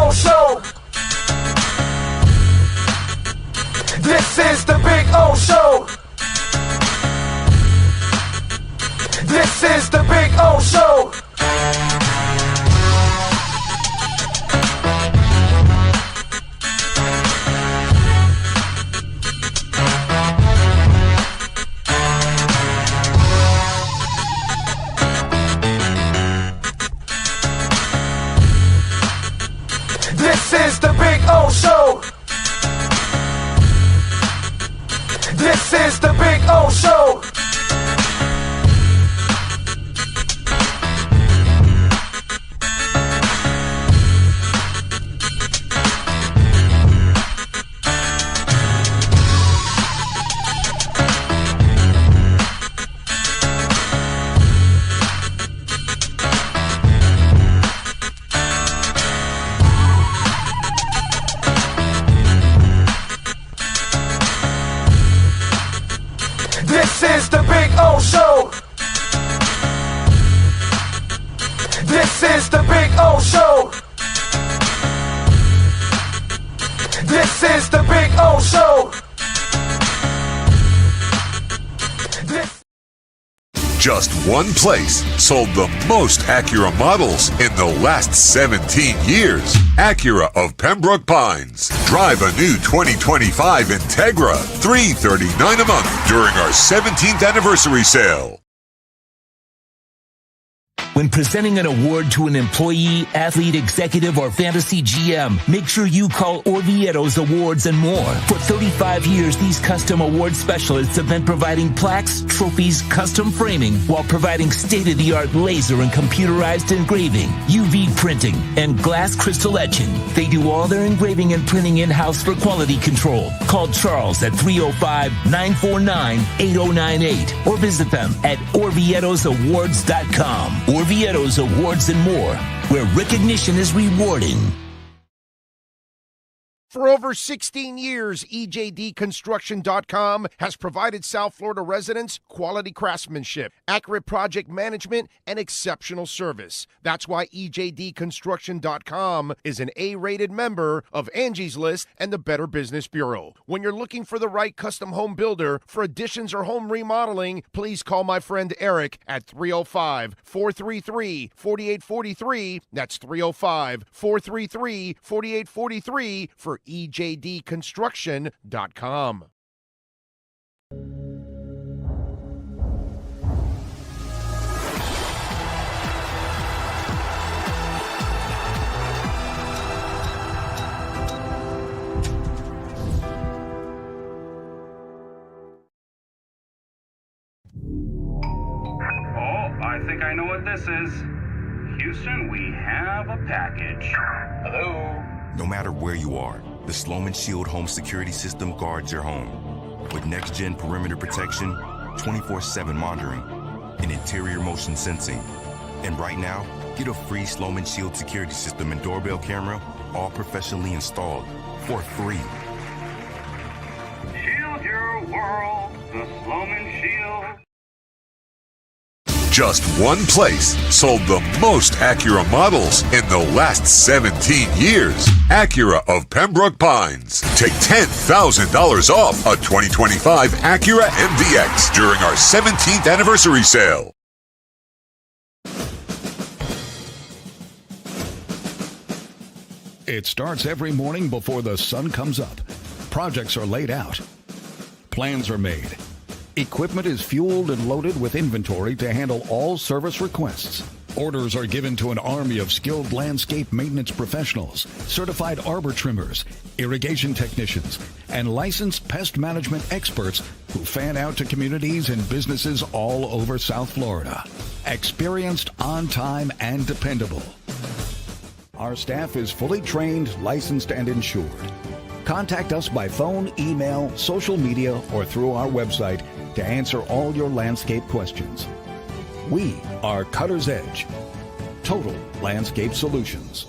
O Show. This is the Big O Show. This is the Big O Show. This is the Big O Show. This is the Big O Show. This is the Big O Show. This is the Big O Show. This is the Big O Show. Just one place sold the most Acura models in the last 17 years. Acura of Pembroke Pines. Drive a new 2025 Integra, $339 a month during our 17th anniversary sale. When presenting an award to an employee, athlete, executive, or fantasy GM, make sure you call Orvieto's Awards and More. For 35 years, these custom award specialists have been providing plaques, trophies, custom framing, while providing state-of-the-art laser and computerized engraving, UV printing, and glass crystal etching. They do all their engraving and printing in-house for quality control. Call Charles at 305-949-8098 or visit them at orvietosawards.com. Orvieto's Awards and More, where recognition is rewarding. For over 16 years, EJDconstruction.com has provided South Florida residents quality craftsmanship, accurate project management, and exceptional service. That's why EJDconstruction.com is an A-rated member of Angie's List and the Better Business Bureau. When you're looking for the right custom home builder for additions or home remodeling, please call my friend Eric at 305-433-4843. That's 305-433-4843 for EJDconstruction.com. I think I know what this is. Houston, we have a package. Hello? No matter where you are, the Sloman Shield Home Security System guards your home. With next-gen perimeter protection, 24/7 monitoring, and interior motion sensing. And right now, get a free Sloman Shield Security System and doorbell camera, all professionally installed, for free. Shield your world, the Sloman Shield. Just one place sold the most Acura models in the last 17 years. Acura of Pembroke Pines. Take $10,000 off a 2025 Acura MDX during our 17th anniversary sale. It starts every morning before the sun comes up. Projects are laid out. Plans are made. Equipment is fueled and loaded with inventory to handle all service requests. Orders are given to an army of skilled landscape maintenance professionals, certified arbor trimmers, irrigation technicians, and licensed pest management experts who fan out to communities and businesses all over South Florida. Experienced, on time, and dependable. Our staff is fully trained, licensed, and insured. Contact us by phone, email, social media, or through our website to answer all your landscape questions. We are Cutter's Edge. Total Landscape Solutions.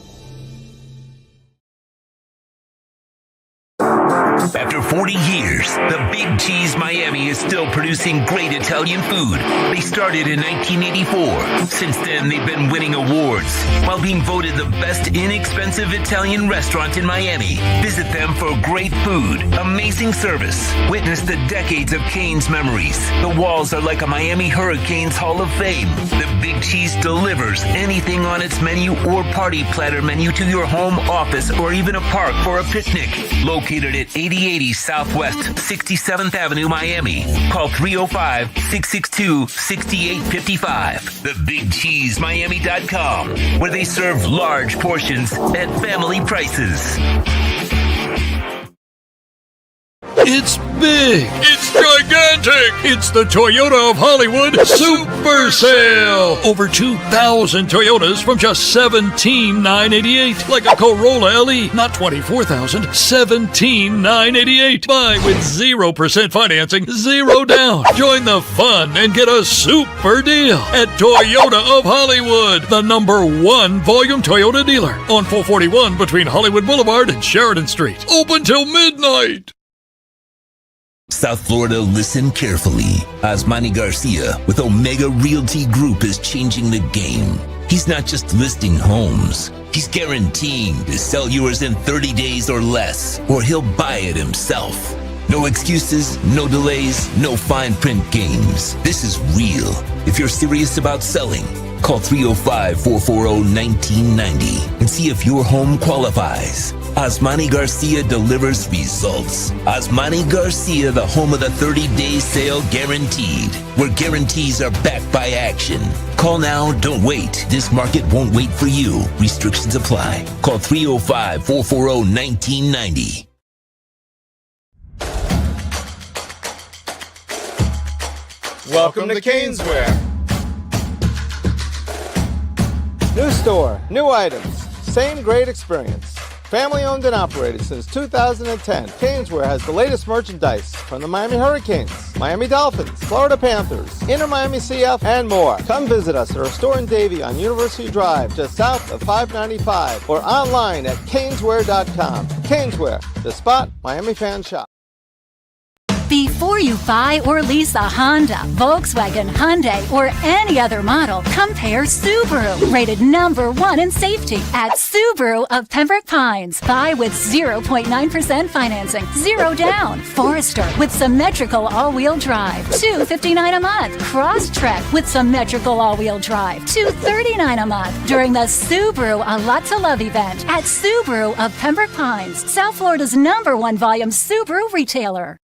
After 40 years, the Big Cheese Miami is still producing great Italian food. They started in 1984. Since then, they've been winning awards while being voted the best inexpensive Italian restaurant in Miami. Visit them for great food, amazing service. Witness the decades of Cane's memories. The walls are like a Miami Hurricanes Hall of Fame. The Big Cheese delivers anything on its menu or party platter menu to your home, office, or even a park for a picnic. Located at 8080 Southwest 67th Avenue, Miami. Call 305-662-6855. TheBigCheeseMiami.com, where they serve large portions at family prices. It's big. It's gigantic. It's the Toyota of Hollywood Super Sale. Over 2,000 Toyotas from just $17,988. Like a Corolla LE, not $24,000, $17,988. Buy with 0% financing, 0 down. Join the fun and get a super deal at Toyota of Hollywood, the #1 volume Toyota dealer on 441 between Hollywood Boulevard and Sheridan Street. Open till midnight. South Florida, listen carefully. Osmani Garcia with Omega Realty Group is changing the game. He's not just listing homes. He's guaranteeing to sell yours in 30 days or less, or he'll buy it himself. No excuses, no delays, no fine print games. This is real. If you're serious about selling, call 305-440-1990 and see if your home qualifies. Osmani Garcia delivers results. Osmani Garcia, the home of the 30-day sale guaranteed, where guarantees are backed by action. Call now, don't wait. This market won't wait for you. Restrictions apply. Call 305-440-1990. Welcome to Caneswear. New store, new items, same great experience. Family owned and operated since 2010, Caneswear has the latest merchandise from the Miami Hurricanes, Miami Dolphins, Florida Panthers, Inter Miami CF, and more. Come visit us at our store in Davie on University Drive, just south of 595, or online at caneswear.com. Caneswear, the spot Miami fans shop. Before you buy or lease a Honda, Volkswagen, Hyundai, or any other model, compare Subaru, rated #1 in safety at Subaru of Pembroke Pines. Buy with 0.9% financing, 0 down. Forester with symmetrical all-wheel drive, $259 a month. Crosstrek with symmetrical all-wheel drive, $239 a month. During the Subaru A Lot to Love event at Subaru of Pembroke Pines, South Florida's #1 volume Subaru retailer.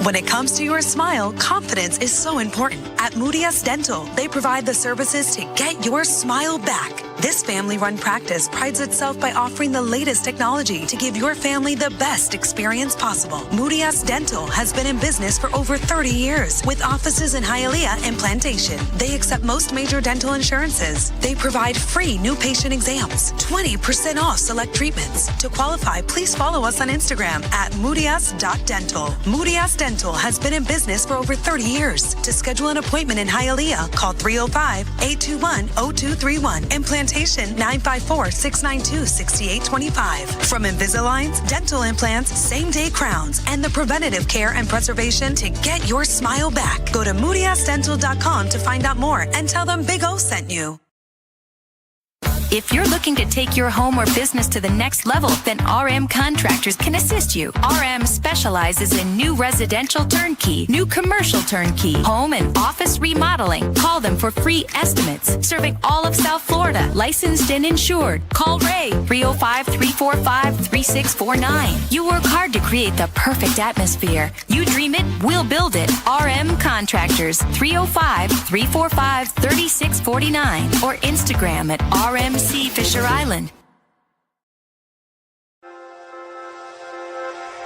When it comes to your smile, confidence is so important. At Moody S Dental, they provide the services to get your smile back. This family-run practice prides itself by offering the latest technology to give your family the best experience possible. Moody S Dental has been in business for over 30 years with offices in Hialeah and Plantation. They accept most major dental insurances. They provide free new patient exams, 20% off select treatments. To qualify, please follow us on Instagram at moodys.dental. Moody S Dental has been in business for over 30 years. To schedule an appointment in Hialeah, call 305-821-0231 and Plantation 954-692-6825. From Invisaligns, dental implants, same-day crowns, and the preventative care and preservation to get your smile back. Go to moodysdental.com to find out more and tell them Big O sent you. If you're looking to take your home or business to the next level, then RM Contractors can assist you. RM specializes in new residential turnkey, new commercial turnkey, home and office remodeling. Call them for free estimates. Serving all of South Florida, licensed and insured. Call Ray, 305-345-3649. You work hard to create the perfect atmosphere. You dream it, we'll build it. RM Contractors, 305-345-3649 or Instagram at RMC Fisher Island.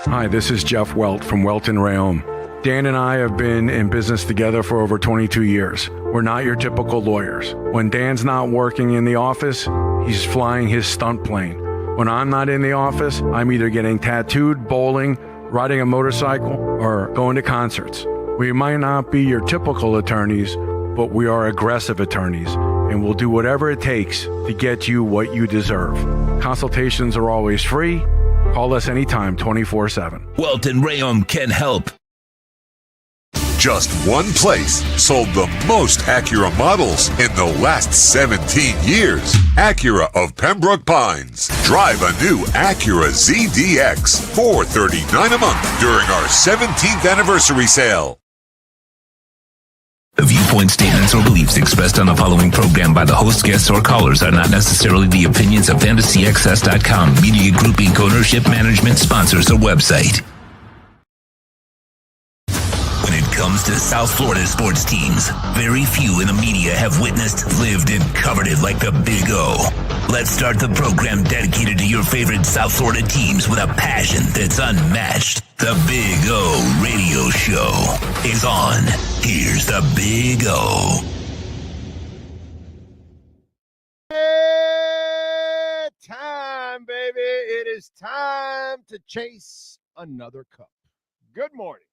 Hi, this is Jeff Welt from Welton Rayom. Dan and I have been in business together for over 22 years. We're not your typical lawyers. When Dan's not working in the office, he's flying his stunt plane. When I'm not in the office, I'm either getting tattooed, bowling, riding a motorcycle, or going to concerts. We might not be your typical attorneys, but we are aggressive attorneys, and we'll do whatever it takes to get you what you deserve. Consultations are always free, Call us anytime, 24/7. Welton Rayom can help. Just one place sold the most Acura models in the last 17 years. Acura of Pembroke Pines. Drive a new Acura ZDX, $439 a month during our 17th anniversary sale. The viewpoint, statements, or beliefs expressed on the following program by the host, guests, or callers are not necessarily the opinions of FantasyXS.com, Media Group Inc. ownership, management, sponsors, or website. When it comes to South Florida sports teams, very few in the media have witnessed, lived, and covered it like the Big O. Let's start the program dedicated to your favorite South Florida teams with a passion that's unmatched. The Big O Radio Show is on. Here's the Big O. Time, baby. It is time to chase another cup. Good morning.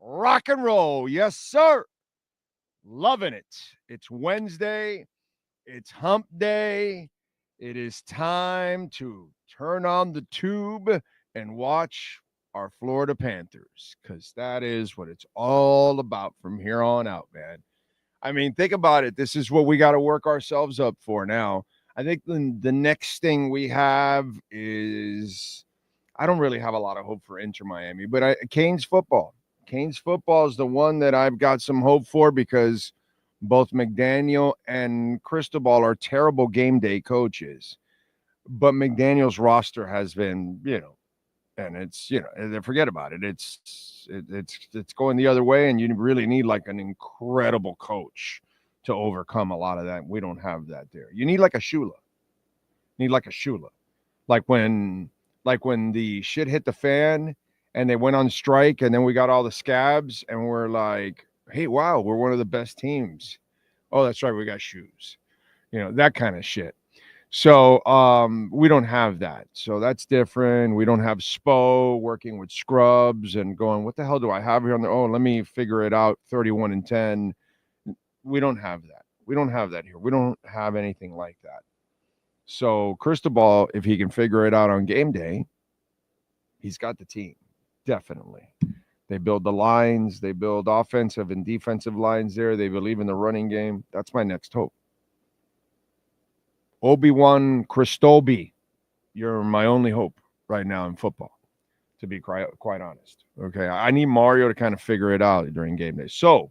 Rock and roll. Yes, sir. Loving it. It's Wednesday. It's hump day. It is time to turn on the tube and watch our Florida Panthers, because that is what it's all about from here on out, man. I mean, think about it. This is what we got to work ourselves up for now. I think the next thing we have is, I don't really have a lot of hope for Inter Miami, but Canes football. Canes football is the one that I've got some hope for, because both McDaniel and Cristobal are terrible game day coaches. But McDaniel's roster has been, and it's, forget about it. It's going the other way, and you really need like an incredible coach to overcome a lot of that. We don't have that there. You need like a Shula. Like when the shit hit the fan and they went on strike, and then we got all the scabs, and we're like, hey, wow, we're one of the best teams. Oh, that's right, we got shoes. That kind of shit. So we don't have that. So that's different. We don't have Spo working with scrubs and going, what the hell do I have here? Oh, let me figure it out, 31-10. We don't have that. We don't have that here. We don't have anything like that. So Cristobal, if he can figure it out on game day, he's got the team. Definitely. They build the lines. They build offensive and defensive lines there. They believe in the running game. That's my next hope. Obi-Wan Cristobi, you're my only hope right now in football, to be quite honest. Okay, I need Mario to kind of figure it out during game day. So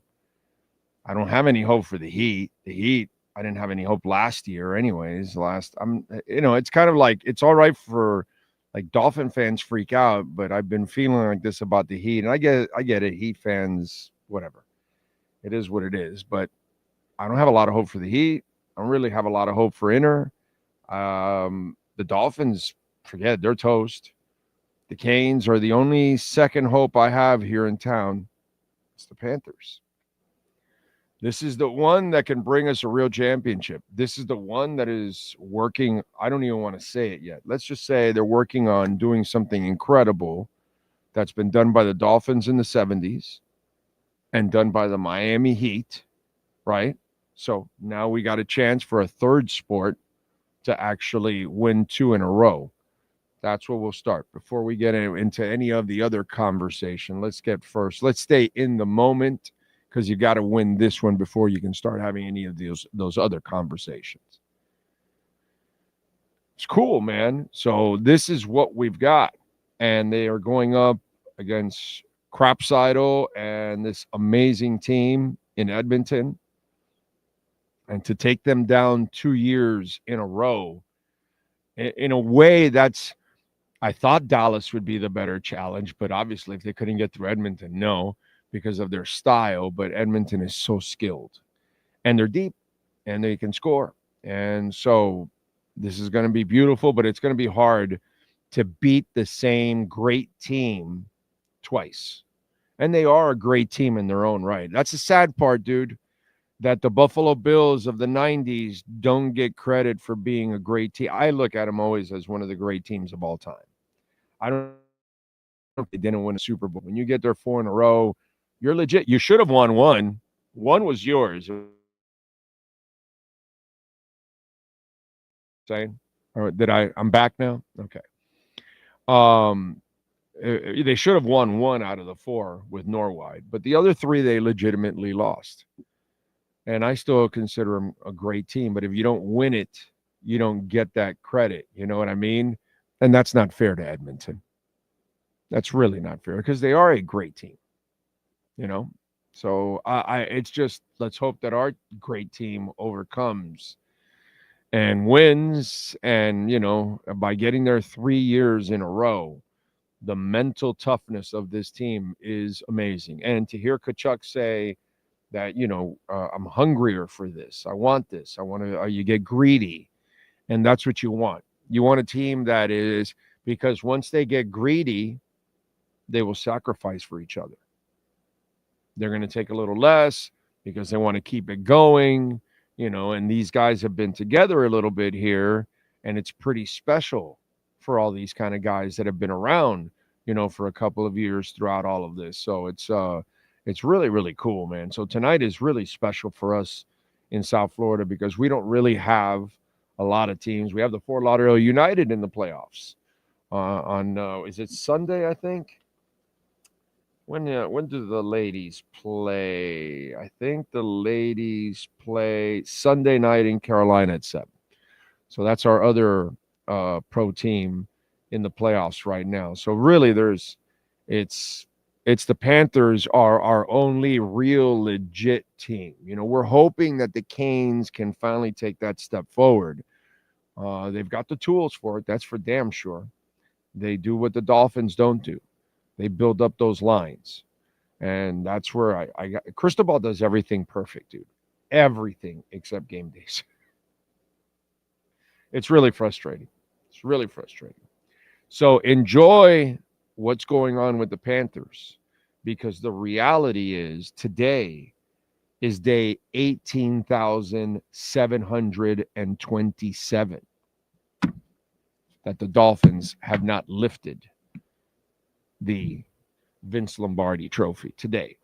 I don't have any hope for the Heat. The Heat, I didn't have any hope last year anyways. It's kind of like, it's all right for like Dolphin fans freak out, but I've been feeling like this about the Heat, and I get it. Heat fans, whatever. It is what it is, but I don't have a lot of hope for the Heat. I don't really have a lot of hope for Inter. The Dolphins, forget, they're toast. The Canes are the only second hope I have here in town. It's the Panthers. This is the one that can bring us a real championship. This is the one that is working. I don't even want to say it yet. Let's just say they're working on doing something incredible that's been done by the Dolphins in the 70s and done by the Miami Heat, right? So now we got a chance for a third sport to actually win 2 in a row. That's where we'll start. Before we get into any of the other conversation, let's stay in the moment, because you got to win this one before you can start having any of those other conversations. It's cool, man. So this is what we've got. And they are going up against Crapsidle and this amazing team in Edmonton. And to take them down 2 years in a row, in a way, I thought Dallas would be the better challenge, but obviously if they couldn't get through Edmonton, no, because of their style. But Edmonton is so skilled, and they're deep, and they can score. And so this is going to be beautiful, but it's going to be hard to beat the same great team twice. And they are a great team in their own right. That's the sad part, dude, that the Buffalo Bills of the 90s don't get credit for being a great team. I look at them always as one of the great teams of all time. I don't know if they didn't win a Super Bowl. When you get there 4 in a row, you're legit. You should have won one. One was yours. Saying, or I'm back now? Okay. They should have won 1 out of the 4 with Norwide, but the other 3 they legitimately lost. And I still consider them a great team, but if you don't win it, you don't get that credit. You know what I mean? And that's not fair to Edmonton. That's really not fair because they are a great team. You know? So it's just, let's hope that our great team overcomes and wins. And, you know, by getting there 3 years in a row, the mental toughness of this team is amazing. And to hear Kachuk say that, you know, I'm hungrier for this. I want this. I want to, you get greedy. And that's what you want. You want a team that is, because once they get greedy, they will sacrifice for each other. They're going to take a little less because they want to keep it going, you know, and these guys have been together a little bit here, and it's pretty special for all these kind of guys that have been around, you know, for a couple of years throughout all of this. So it's really, really cool, man. So tonight is really special for us in South Florida because we don't really have a lot of teams. We have the Fort Lauderdale United in the playoffs on is it Sunday, I think? When do the ladies play? I think the ladies play Sunday night in Carolina at 7. So that's our other pro team in the playoffs right now. So really it's the Panthers are our only real legit team. You know, we're hoping that the Canes can finally take that step forward. They've got the tools for it. That's for damn sure. They do what the Dolphins don't do. They build up those lines. And that's where I got Cristobal does everything perfect, dude. Everything except game days. It's really frustrating. It's really frustrating. So enjoy what's going on with the Panthers, because the reality is today is day 18,727 that the Dolphins have not lifted the Vince Lombardi trophy today.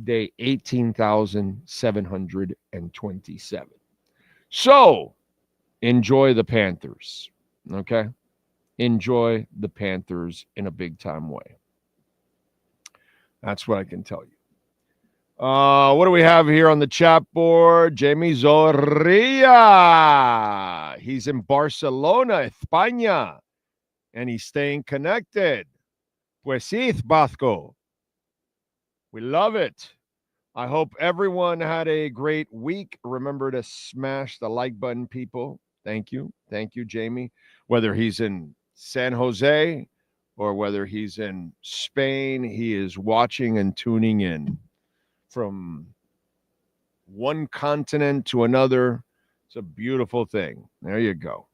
Day 18,727. So enjoy the Panthers. Okay? Enjoy the Panthers in a big time way. That's what I can tell you. What do we have here on the chat board? Jamie Zorrilla. He's in Barcelona, España, and he's staying connected. Pues sí, Vasco. We love it. I hope everyone had a great week. Remember to smash the like button, people. Thank you. Thank you, Jamie. Whether he's in San Jose or whether he's in Spain, he is watching and tuning in from one continent to another. It's a beautiful thing. There you go.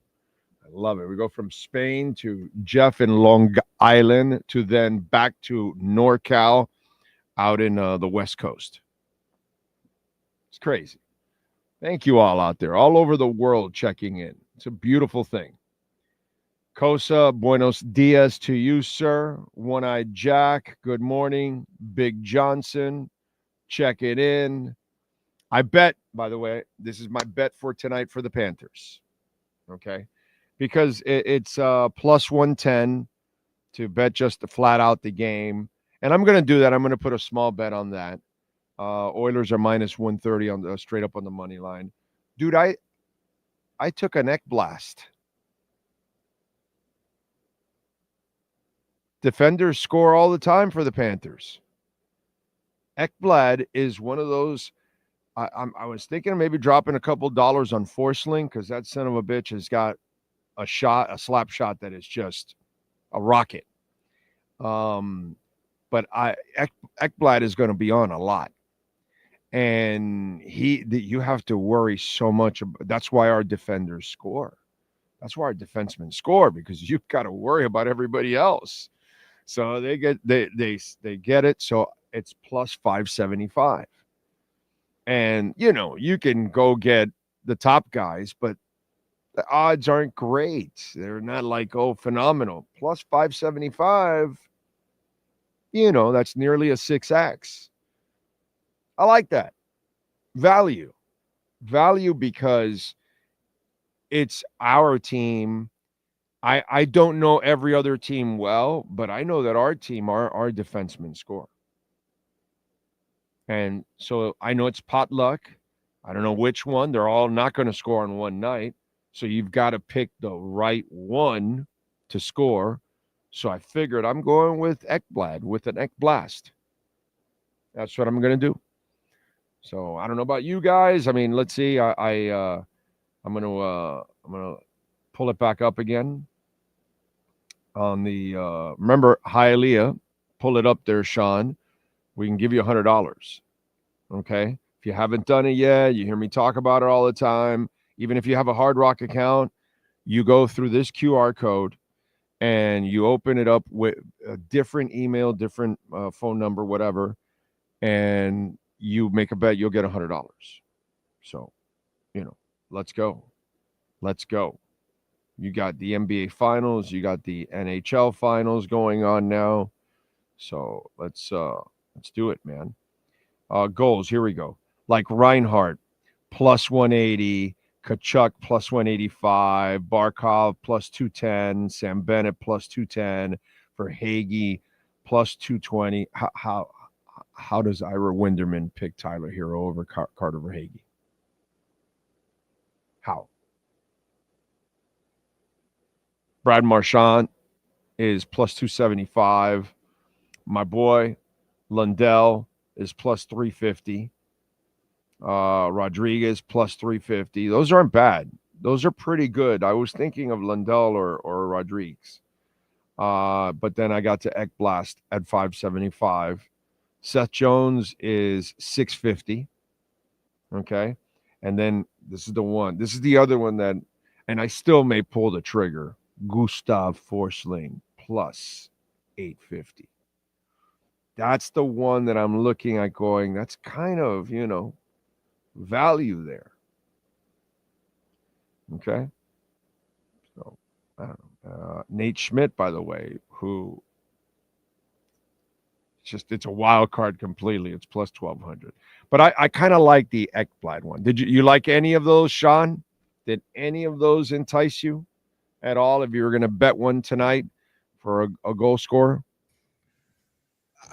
I love it. We go from Spain to Jeff in Long Island to then back to NorCal out in the West Coast. It's crazy. Thank you all out there, all over the world checking in. It's a beautiful thing. Cosa, buenos dias to you, sir. One-Eyed Jack, good morning. Big Johnson, check it in. I bet, by the way, this is my bet for tonight for the Panthers. Okay? Because it's plus 110 to bet just to flat out the game. And I'm going to do that. I'm going to put a small bet on that. Oilers are minus 130 on the straight up on the money line. Dude, I took a neck blast. Defenders score all the time for the Panthers. Ekblad is one of those. I was thinking of maybe dropping a couple dollars on Forsling because that son of a bitch has got a slap shot that is just a rocket. But Ekblad is going to be on a lot. And you have to worry so much. That's why our defenders score. That's why our defensemen score, because you've got to worry about everybody else. So they get it. So it's plus 575. And, you know, you can go get the top guys, but the odds aren't great. They're not like, phenomenal. Plus 575, you know, that's nearly a 6X. I like that. Value because it's our team. I don't know every other team well, but I know that our team, our defensemen score. And so I know it's potluck. I don't know which one. They're all not going to score on one night. So you've got to pick the right one to score. So I figured I'm going with Ekblad, with an Ekblast. That's what I'm going to do. So I don't know about you guys. I mean, let's see. I'm going to pull it back up again on the remember Hialeah. Pull it up there, Sean. We can give you $100. Okay? If you haven't done it yet, you hear me talk about it all the time. Even if you have a Hard Rock account, you go through this QR code and you open it up with a different email, different phone number, whatever, and you make a bet, you'll get $100. So, let's go. Let's go. You got the NBA finals, you got the NHL finals going on now. So let's do it, man. Goals, here we go. Like Reinhardt, plus 180, Kachuk, plus 185, Barkov, plus 210, Sam Bennett, plus 210, for Hagee, plus 220. How does Ira Winderman pick Tyler Hero over Carter Verhaeghe? How? Brad Marchand is plus 275. My boy Lundell is plus 350. Rodriguez plus 350. Those aren't bad. Those are pretty good. I was thinking of Lundell or Rodriguez. But then I got to Ekblast at 575. Seth Jones is 650. Okay. And then this is the one. This is the other one that, and I still may pull the trigger. Gustav Forsling plus 850. That's the one that I'm looking at going, that's kind of, value there. Okay. So, I don't know. Nate Schmidt, by the way, who it's a wild card completely. It's plus 1,200. But I kind of like the Ekblad one. Did you like any of those, Sean? Did any of those entice you at all if you were going to bet one tonight for a goal scorer?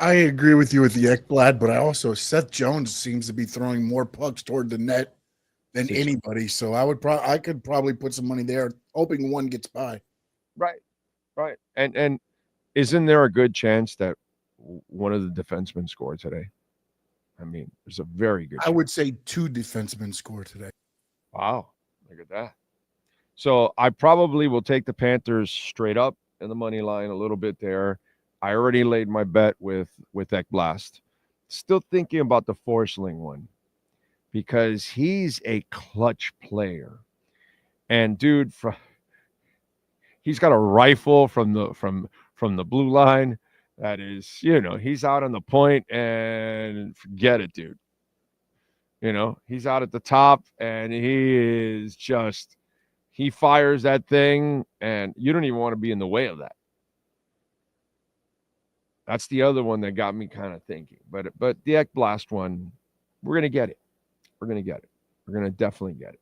I agree with you with the Ekblad, but I also, Seth Jones seems to be throwing more pucks toward the net than anybody. So I could probably put some money there, hoping one gets by. Right. And isn't there a good chance that one of the defensemen scored today? I mean, there's a very good chance. I would say 2 defensemen score today. Wow. Look at that. So I probably will take the Panthers straight up in the money line a little bit there. I already laid my bet with Ekblast. Still thinking about the Forsling one because he's a clutch player. And dude, he's got a rifle from the blue line. That is, he's out on the point and forget it, dude. He's out at the top and he fires that thing and you don't even want to be in the way of that. That's the other one that got me kind of thinking. But the Ekblast one, we're going to get it. We're going to definitely get it.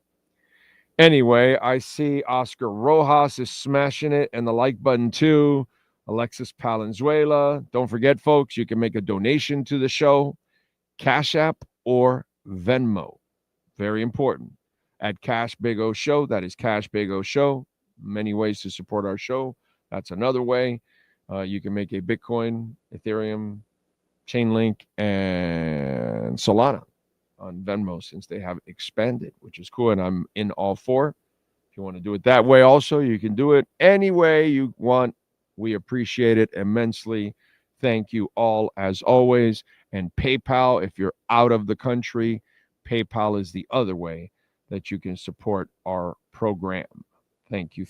Anyway, I see Oscar Rojas is smashing it and the like button too. Alexis Palenzuela. Don't forget, folks, you can make a donation to the show. Cash App or Venmo. Very important. At Cash Big O Show. That is Cash Big O Show. Many ways to support our show. That's another way. You can make a Bitcoin, Ethereum, Chainlink, and Solana on Venmo since they have expanded, which is cool. And I'm in all 4. If you want to do it that way also, you can do it any way you want. We appreciate it immensely. Thank you all as always. And PayPal, if you're out of the country, PayPal is the other way that you can support our program. Thank you.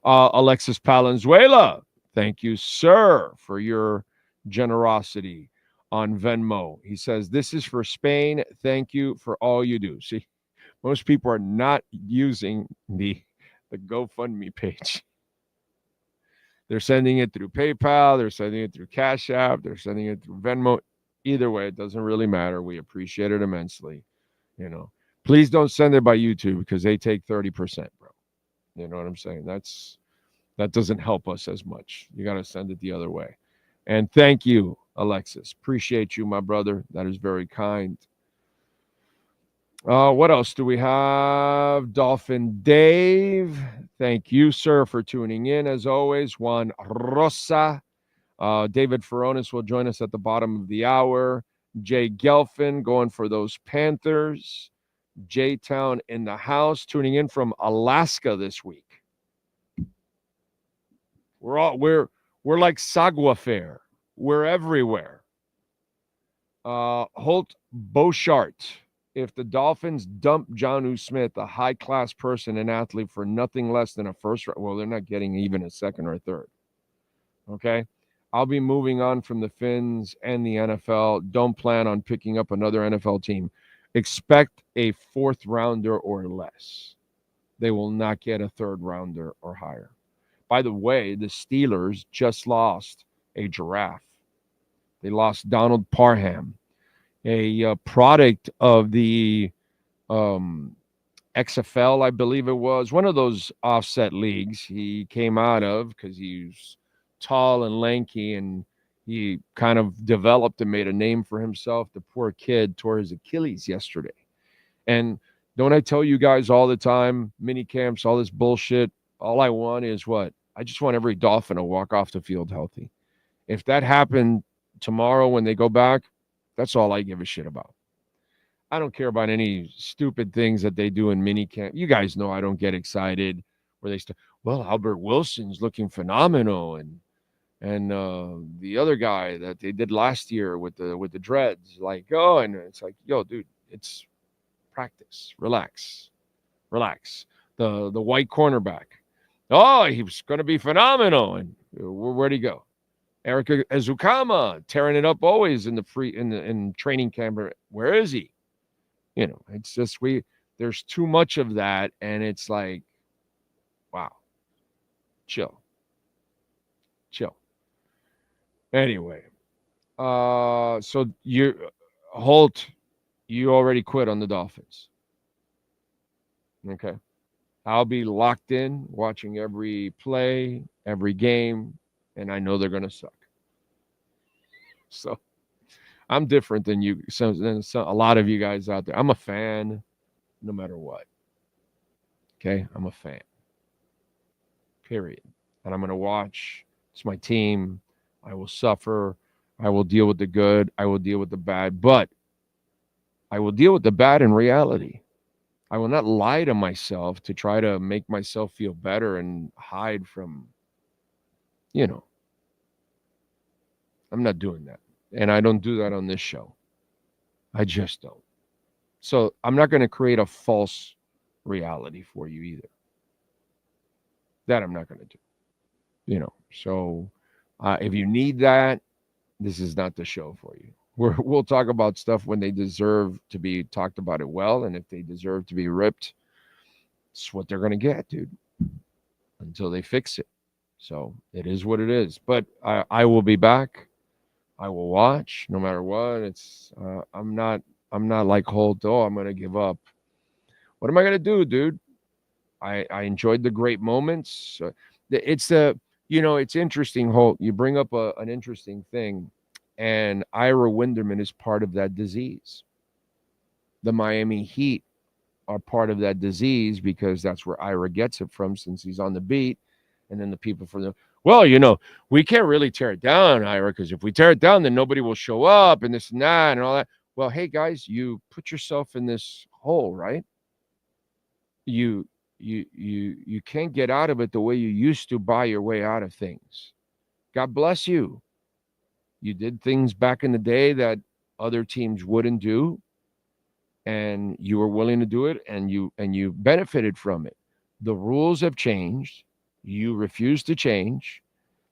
Alexis Palenzuela, thank you, sir, for your generosity on Venmo. He says, this is for Spain. Thank you for all you do. See, most people are not using the GoFundMe page. They're sending it through PayPal. They're sending it through Cash App. They're sending it through Venmo. Either way, it doesn't really matter. We appreciate it immensely. Please don't send it by YouTube because they take 30%, bro. You know what I'm saying? That doesn't help us as much. You got to send it the other way. And thank you, Alexis. Appreciate you, my brother. That is very kind. What else do we have? Dolphin Dave. Thank you, sir, for tuning in. As always, Juan Rosa. David Furones will join us at the bottom of the hour. Jay Gelfin going for those Panthers. J-Town in the house, tuning in from Alaska this week. We're like Sagua Fair. We're everywhere. Holt Beauchart. If the Dolphins dump Jonnu Smith, a high-class person and athlete, for nothing less than a first round, well, they're not getting even a second or a third. Okay? I'll be moving on from the Finns and the NFL. Don't plan on picking up another NFL team. Expect a fourth rounder or less. They will not get a third rounder or higher. By the way, the Steelers just lost a giraffe. They lost Donald Parham, a product of the XFL, I believe it was, one of those offset leagues he came out of because he's tall and lanky, and he kind of developed and made a name for himself. The poor kid tore his Achilles yesterday. And don't I tell you guys all the time, mini camps, all this bullshit, all I want is what? I just want every Dolphin to walk off the field healthy. If that happened tomorrow when they go back, that's all I give a shit about. I don't care about any stupid things that they do in mini camp. You guys know I don't get excited where they start, well, Albert Wilson's looking phenomenal, and the other guy that they did last year with the dreads, like, oh, and it's like, yo, dude, it's practice. Relax. The white cornerback. Oh, he was going to be phenomenal. And where'd he go? Erica Ezukama tearing it up always in training camp. Where is he? You know, it's just there's too much of that, and it's like, wow. Chill. Anyway, so Holt, you already quit on the Dolphins. Okay. I'll be locked in, watching every play, every game, and I know they're going to suck. So I'm different than you, than a lot of you guys out there. I'm a fan no matter what. Okay? I'm a fan. Period. And I'm going to watch. It's my team. I will suffer. I will deal with the good. I will deal with the bad. But I will deal with the bad in reality. I will not lie to myself to try to make myself feel better and hide from, I'm not doing that. And I don't do that on this show. I just don't. So I'm not going to create a false reality for you either. That I'm not going to do. So if you need that, this is not the show for you. We'll talk about stuff when they deserve to be talked about it well, and if they deserve to be ripped, it's what they're going to get, dude, until they fix it. So it is what it is. But I will be back. I will watch no matter what. It's I'm not like Holt. Oh, I'm going to give up. What am I going to do, dude? I enjoyed the great moments. It's interesting, Holt. You bring up an interesting thing. And Ira Winderman is part of that disease. The Miami Heat are part of that disease because that's where Ira gets it from, since he's on the beat. And then the people from we can't really tear it down, Ira, because if we tear it down, then nobody will show up and this and that and all that. Well, hey, guys, you put yourself in this hole, right? You can't get out of it the way you used to buy your way out of things. God bless you. You did things back in the day that other teams wouldn't do, and you were willing to do it, and you benefited from it. The rules have changed. You refuse to change,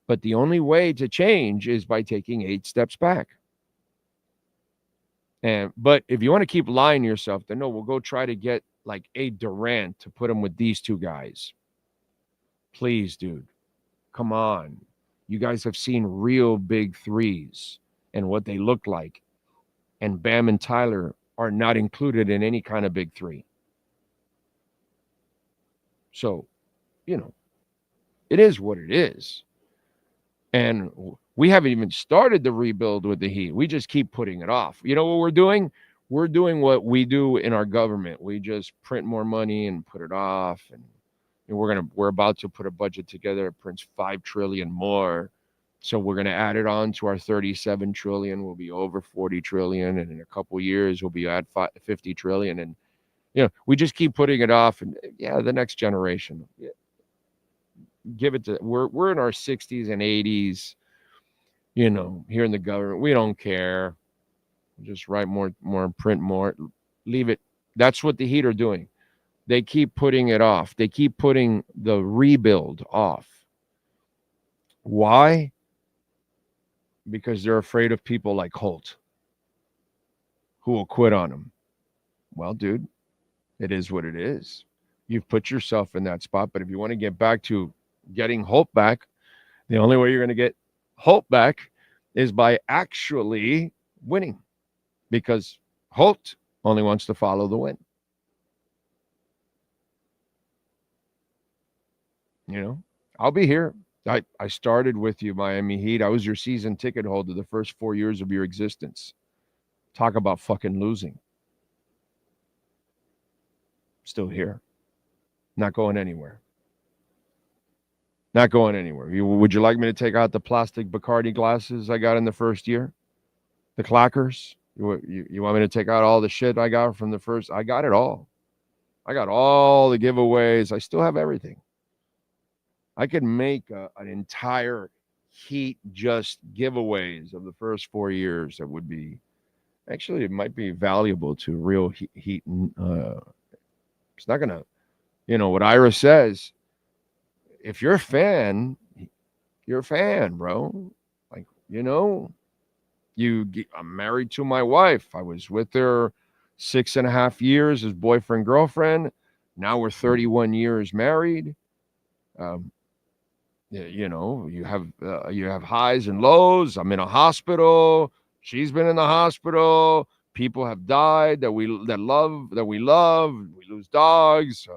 but the only way to change is by taking 8 steps back. But if you want to keep lying to yourself, then no, we'll go try to get like a Durant to put him with these two guys. Please, dude, come on. You guys have seen real big threes and what they look like. And Bam and Tyler are not included in any kind of big three. So it is what it is. And we haven't even started the rebuild with the heat. We just keep putting it off. You know what we're doing? We're doing what we do in our government. We just print more money and put it off. And we're about to put a budget together. It prints $5 trillion more. So we're going to add it on to our 37 trillion. We'll be over 40 trillion. And in a couple of years, we'll be at 50 trillion. And, we just keep putting it off. And the next generation, give it to, we're in our 60s and 80s, here in the government. We don't care. Just write more, print more, leave it. That's what the heat are doing. They keep putting it off. They keep putting the rebuild off. Why? Because they're afraid of people like Holt, who will quit on them. Well, dude, it is what it is. You've put yourself in that spot. But if you want to get back to getting Holt back, the only way you're going to get Holt back is by actually winning. Because Holt only wants to follow the wind. I'll be here. I started with you, Miami Heat. I was your season ticket holder the first 4 years of your existence. Talk about fucking losing. Still here. Not going anywhere. Not going anywhere. Would you like me to take out the plastic Bacardi glasses I got in the first year? The clackers? You want me to take out all the shit I got from the first? I got it all. I got all the giveaways. I still have everything. I could make an entire Heat just giveaways of the first 4 years. That would be, actually, it might be valuable to real Heat. It's not going to, what Ira says, if you're a fan, you're a fan, bro. Like, I'm married to my wife. I was with her 6.5 years as boyfriend, girlfriend. Now we're 31 years married. You have highs and lows. I'm in a hospital. She's been in the hospital. People have died that we love. We lose dogs,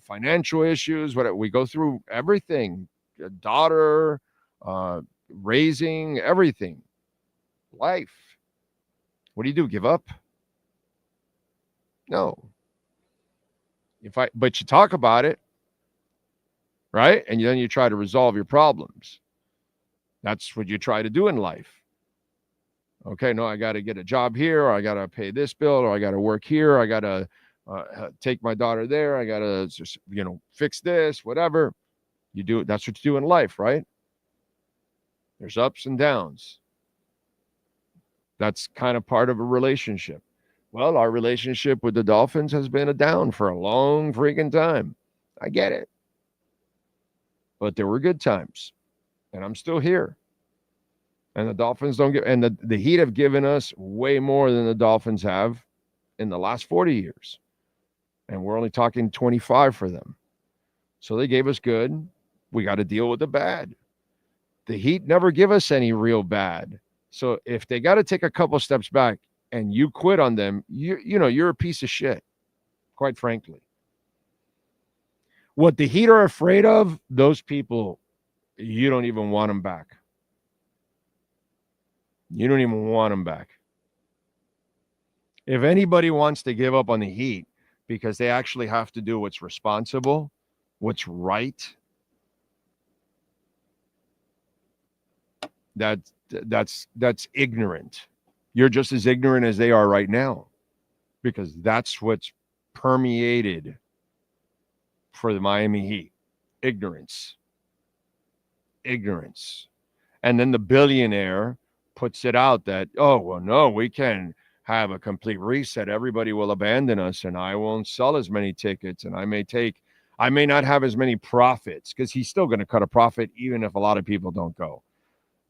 financial issues. We go through everything. A daughter, raising, everything. Life. What do? Give up? No. But you talk about it, right? And then you try to resolve your problems. That's what you try to do in life. Okay, no, I got to get a job here, or I got to pay this bill, or I got to work here, I got to take my daughter there, I got to just, fix this, whatever. You do. That's what you do in life, right? There's ups and downs. That's kind of part of a relationship. Well, our relationship with the Dolphins has been a down for a long freaking time. I get it. But there were good times. And I'm still here. And the Dolphins don't give, and the Heat have given us way more than the Dolphins have in the last 40 years. And we're only talking 25 for them. So they gave us good. We got to deal with the bad. The Heat never give us any real bad. So if they got to take a couple steps back and you quit on them, you're a piece of shit, quite frankly. What the Heat are afraid of, those people, you don't even want them back. You don't even want them back. If anybody wants to give up on the Heat because they actually have to do what's responsible, what's right, that's ignorant. You're just as ignorant as they are right now, because that's what's permeated for the Miami Heat. Ignorance. And then the billionaire puts it out that, oh, well, no, we can have a complete reset. Everybody will abandon us, and I won't sell as many tickets, and I may not have as many profits, because he's still going to cut a profit even if a lot of people don't go.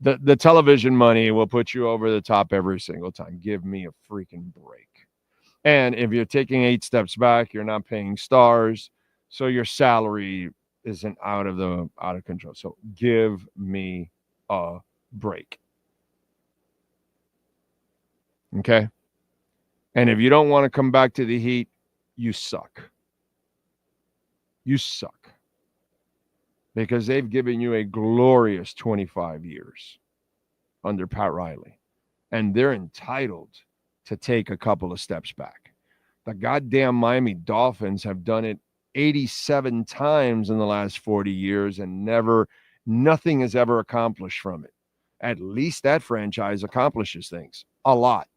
The television money will put you over the top every single time. Give me a freaking break. And if you're taking 8 steps back, you're not paying stars, so your salary isn't out of control. So give me a break. Okay? And if you don't want to come back to the Heat, you suck. You suck. because they've given you a glorious 25 years under Pat Riley, and they're entitled to take a couple of steps back. The goddamn Miami Dolphins have done it 87 times in the last 40 years and nothing is ever accomplished from it. At least that franchise accomplishes things a lot.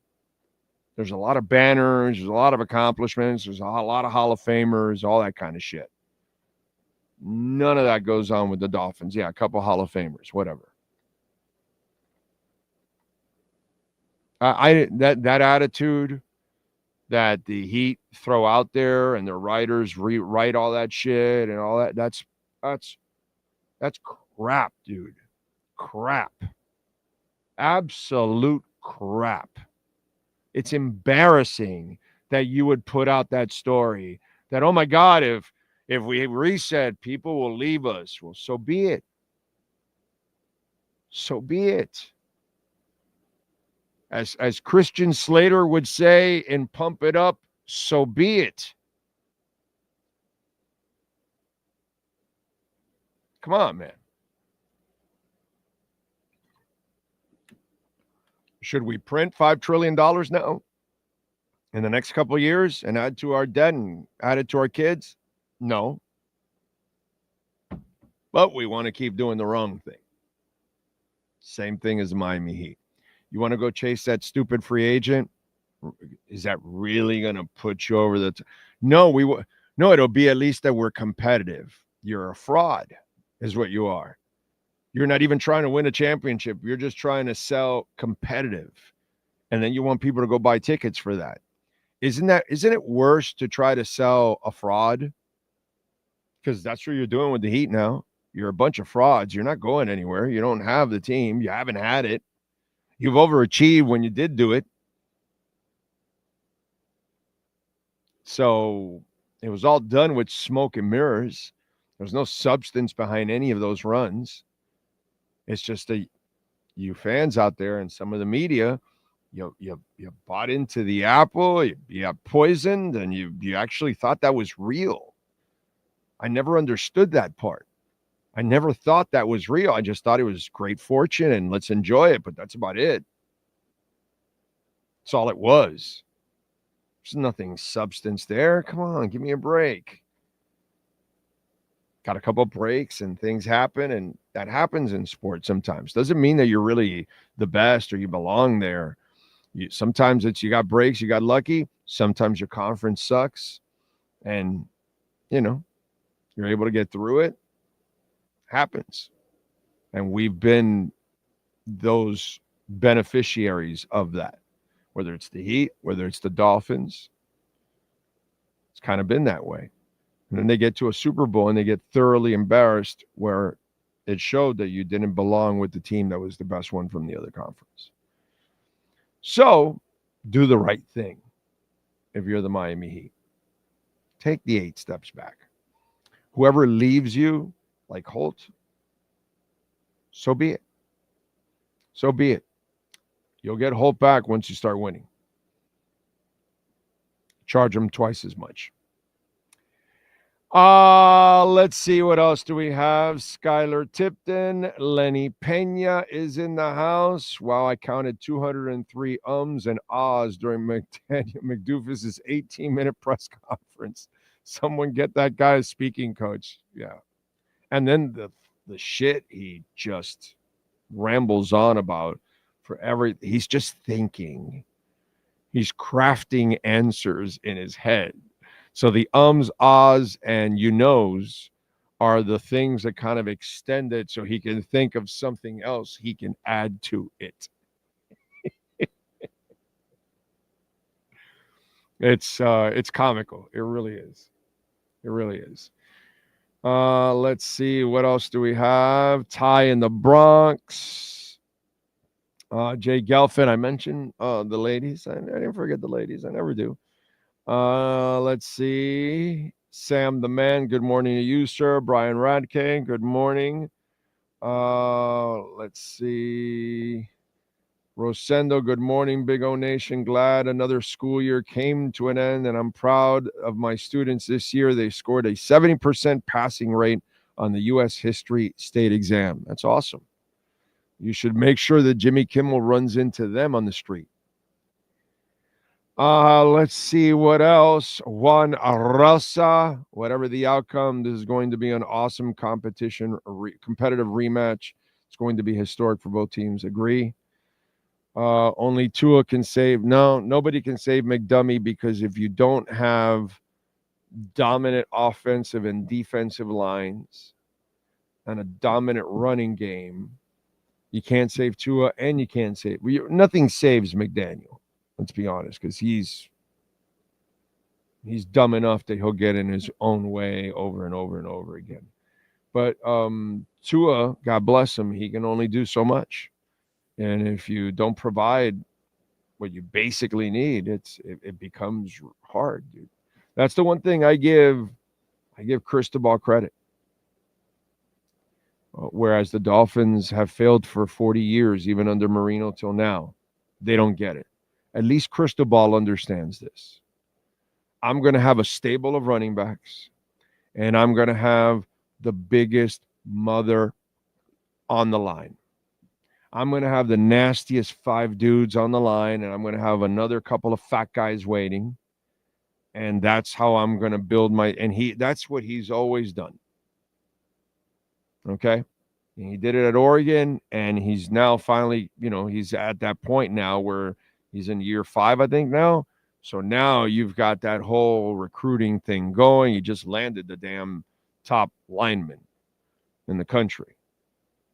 There's a lot of banners, there's a lot of accomplishments, there's a lot of Hall of Famers, all that kind of shit. None of that goes on with the Dolphins. Yeah, a couple Hall of Famers, whatever. That attitude that the Heat throw out there and their writers rewrite all that shit and all that, that's crap, dude. Crap. Absolute crap. It's embarrassing that you would put out that story that, oh my God, if we reset, people will leave us. Well, so be it. So be it. As Christian Slater would say in Pump It Up, so be it. Come on, man. Should we print $5 trillion now in the next couple of years and add to our debt and add it to our kids? No. But we want to keep doing the wrong thing. Same thing as the Miami Heat. You want to go chase that stupid free agent? Is that really going to put you over the No, it'll be at least that we're competitive. You're a fraud is what you are. You're not even trying to win a championship. You're just trying to sell competitive. And then you want people to go buy tickets for that. Isn't it worse to try to sell a fraud? Because that's what you're doing with the Heat now. You're a bunch of frauds. You're not going anywhere. You don't have the team. You haven't had it. You've overachieved when you did do it. So it was all done with smoke and mirrors. There was no substance behind any of those runs. It's just you fans out there and some of the media, you bought into the apple, you got poisoned, and you actually thought that was real. I never understood that part. I never thought that was real. I just thought it was great fortune and let's enjoy it, but that's about it. That's all it was. There's nothing substance there. Come on, give me a break. Got a couple of breaks and things happen, and that happens in sports sometimes. Doesn't mean that you're really the best or you belong there. Sometimes it's you got breaks, you got lucky. Sometimes your conference sucks, and you're able to get through it. Happens. And we've been those beneficiaries of that, whether it's the Heat, whether it's the Dolphins. It's kind of been that way. And then they get to a Super Bowl and they get thoroughly embarrassed where it showed that you didn't belong with the team that was the best one from the other conference. So do the right thing if you're the Miami Heat. Take the 8 steps back. Whoever leaves you, like Holt, so be it. So be it. You'll get Holt back once you start winning. Charge him twice as much. Let's see, what else do we have? Skylar Tipton, Lenny Pena is in the house. Wow, I counted 203 ums and ahs during McDaniel McDoofus's 18-minute press conference. Someone get that guy a speaking coach. Yeah. And then the shit he just rambles on about for he's just thinking. He's crafting answers in his head. So the ums, ahs, and knows are the things that kind of extend it so he can think of something else he can add to it. It's comical. It really is. It really is. Let's see. What else do we have? Ty in the Bronx. Jay Gelfin. I mentioned the ladies. I didn't forget the ladies. I never do. Let's see. Sam the Man. Good morning to you, sir. Brian Radke. Good morning. Let's see. Rosendo, good morning, Big O Nation. Glad another school year came to an end, and I'm proud of my students this year. They scored a 70% passing rate on the U.S. History State Exam. That's awesome. You should make sure that Jimmy Kimmel runs into them on the street. Let's see what else. Juan Rosa, whatever the outcome, this is going to be an awesome competition, competitive rematch. It's going to be historic for both teams. Agree. Only Tua can save. No, nobody can save McDummy, because if you don't have dominant offensive and defensive lines and a dominant running game, you can't save Tua, and you can't save. Nothing saves McDaniel. Let's be honest, because he's dumb enough that he'll get in his own way over and over and over again. But Tua, God bless him, he can only do so much. And if you don't provide what you basically need, it becomes hard, dude. That's the one thing I give Cristobal credit. Whereas the Dolphins have failed for 40 years, even under Marino till now. They don't get it. At least Cristobal understands this. I'm going to have a stable of running backs, and I'm going to have the biggest mother on the line. I'm going to have the nastiest 5 dudes on the line, and I'm going to have another couple of fat guys waiting. And that's how I'm going to build that's what he's always done. Okay? And he did it at Oregon, and he's now finally, he's at that point now where he's in year 5, I think now. So now you've got that whole recruiting thing going. You just landed the damn top lineman in the country.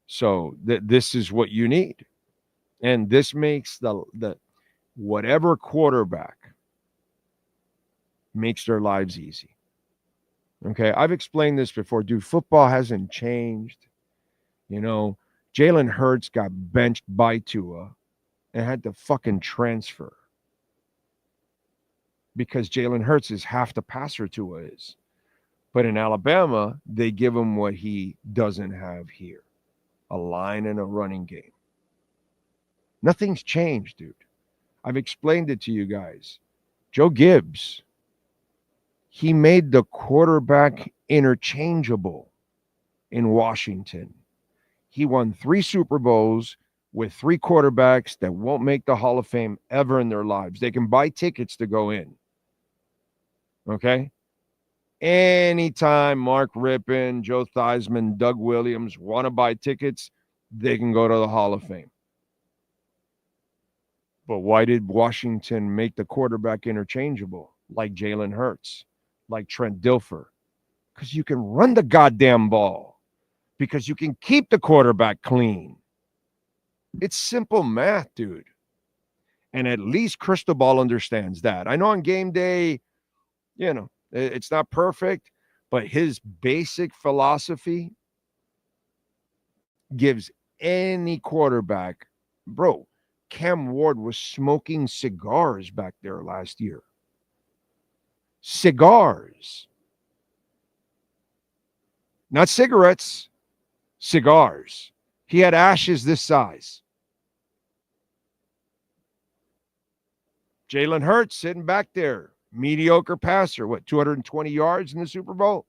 So this is what you need. And this makes the whatever quarterback makes their lives easy. Okay, I've explained this before. Dude, football hasn't changed. Jalen Hurts got benched by Tua and had to fucking transfer because Jalen Hurts is half the passer Tua is. But in Alabama, they give him what he doesn't have here, a line and a running game. Nothing's changed, dude. I've explained it to you guys. Joe Gibbs, he made the quarterback interchangeable in Washington. He won 3 Super Bowls with 3 quarterbacks that won't make the Hall of Fame ever in their lives. They can buy tickets to go in. Okay? Anytime Mark Rippon, Joe Theismann, Doug Williams want to buy tickets, they can go to the Hall of Fame. But why did Washington make the quarterback interchangeable like Jalen Hurts, like Trent Dilfer? Because you can run the goddamn ball. Because you can keep the quarterback clean. It's simple math, dude. And at least Cristobal understands that. I know on game day, it's not perfect, but his basic philosophy gives any quarterback, bro, Cam Ward was smoking cigars back there last year. Cigars. Not cigarettes. Cigars. He had ashes this size. Jalen Hurts sitting back there. Mediocre passer. 220 yards in the Super Bowl?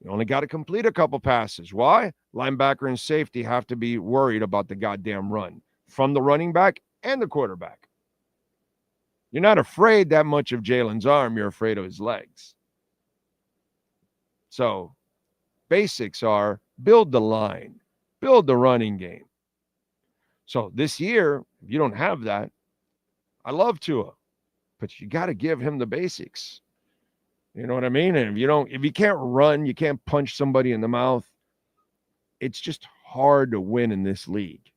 You only got to complete a couple passes. Why? Linebacker and safety have to be worried about the goddamn run from the running back and the quarterback. You're not afraid that much of Jalen's arm. You're afraid of his legs. So basics are build the line, build the running game. So this year, if you don't have that, I love Tua, but you got to give him the basics. You know what I mean? And if you can't run, you can't punch somebody in the mouth, it's just hard to win in this league.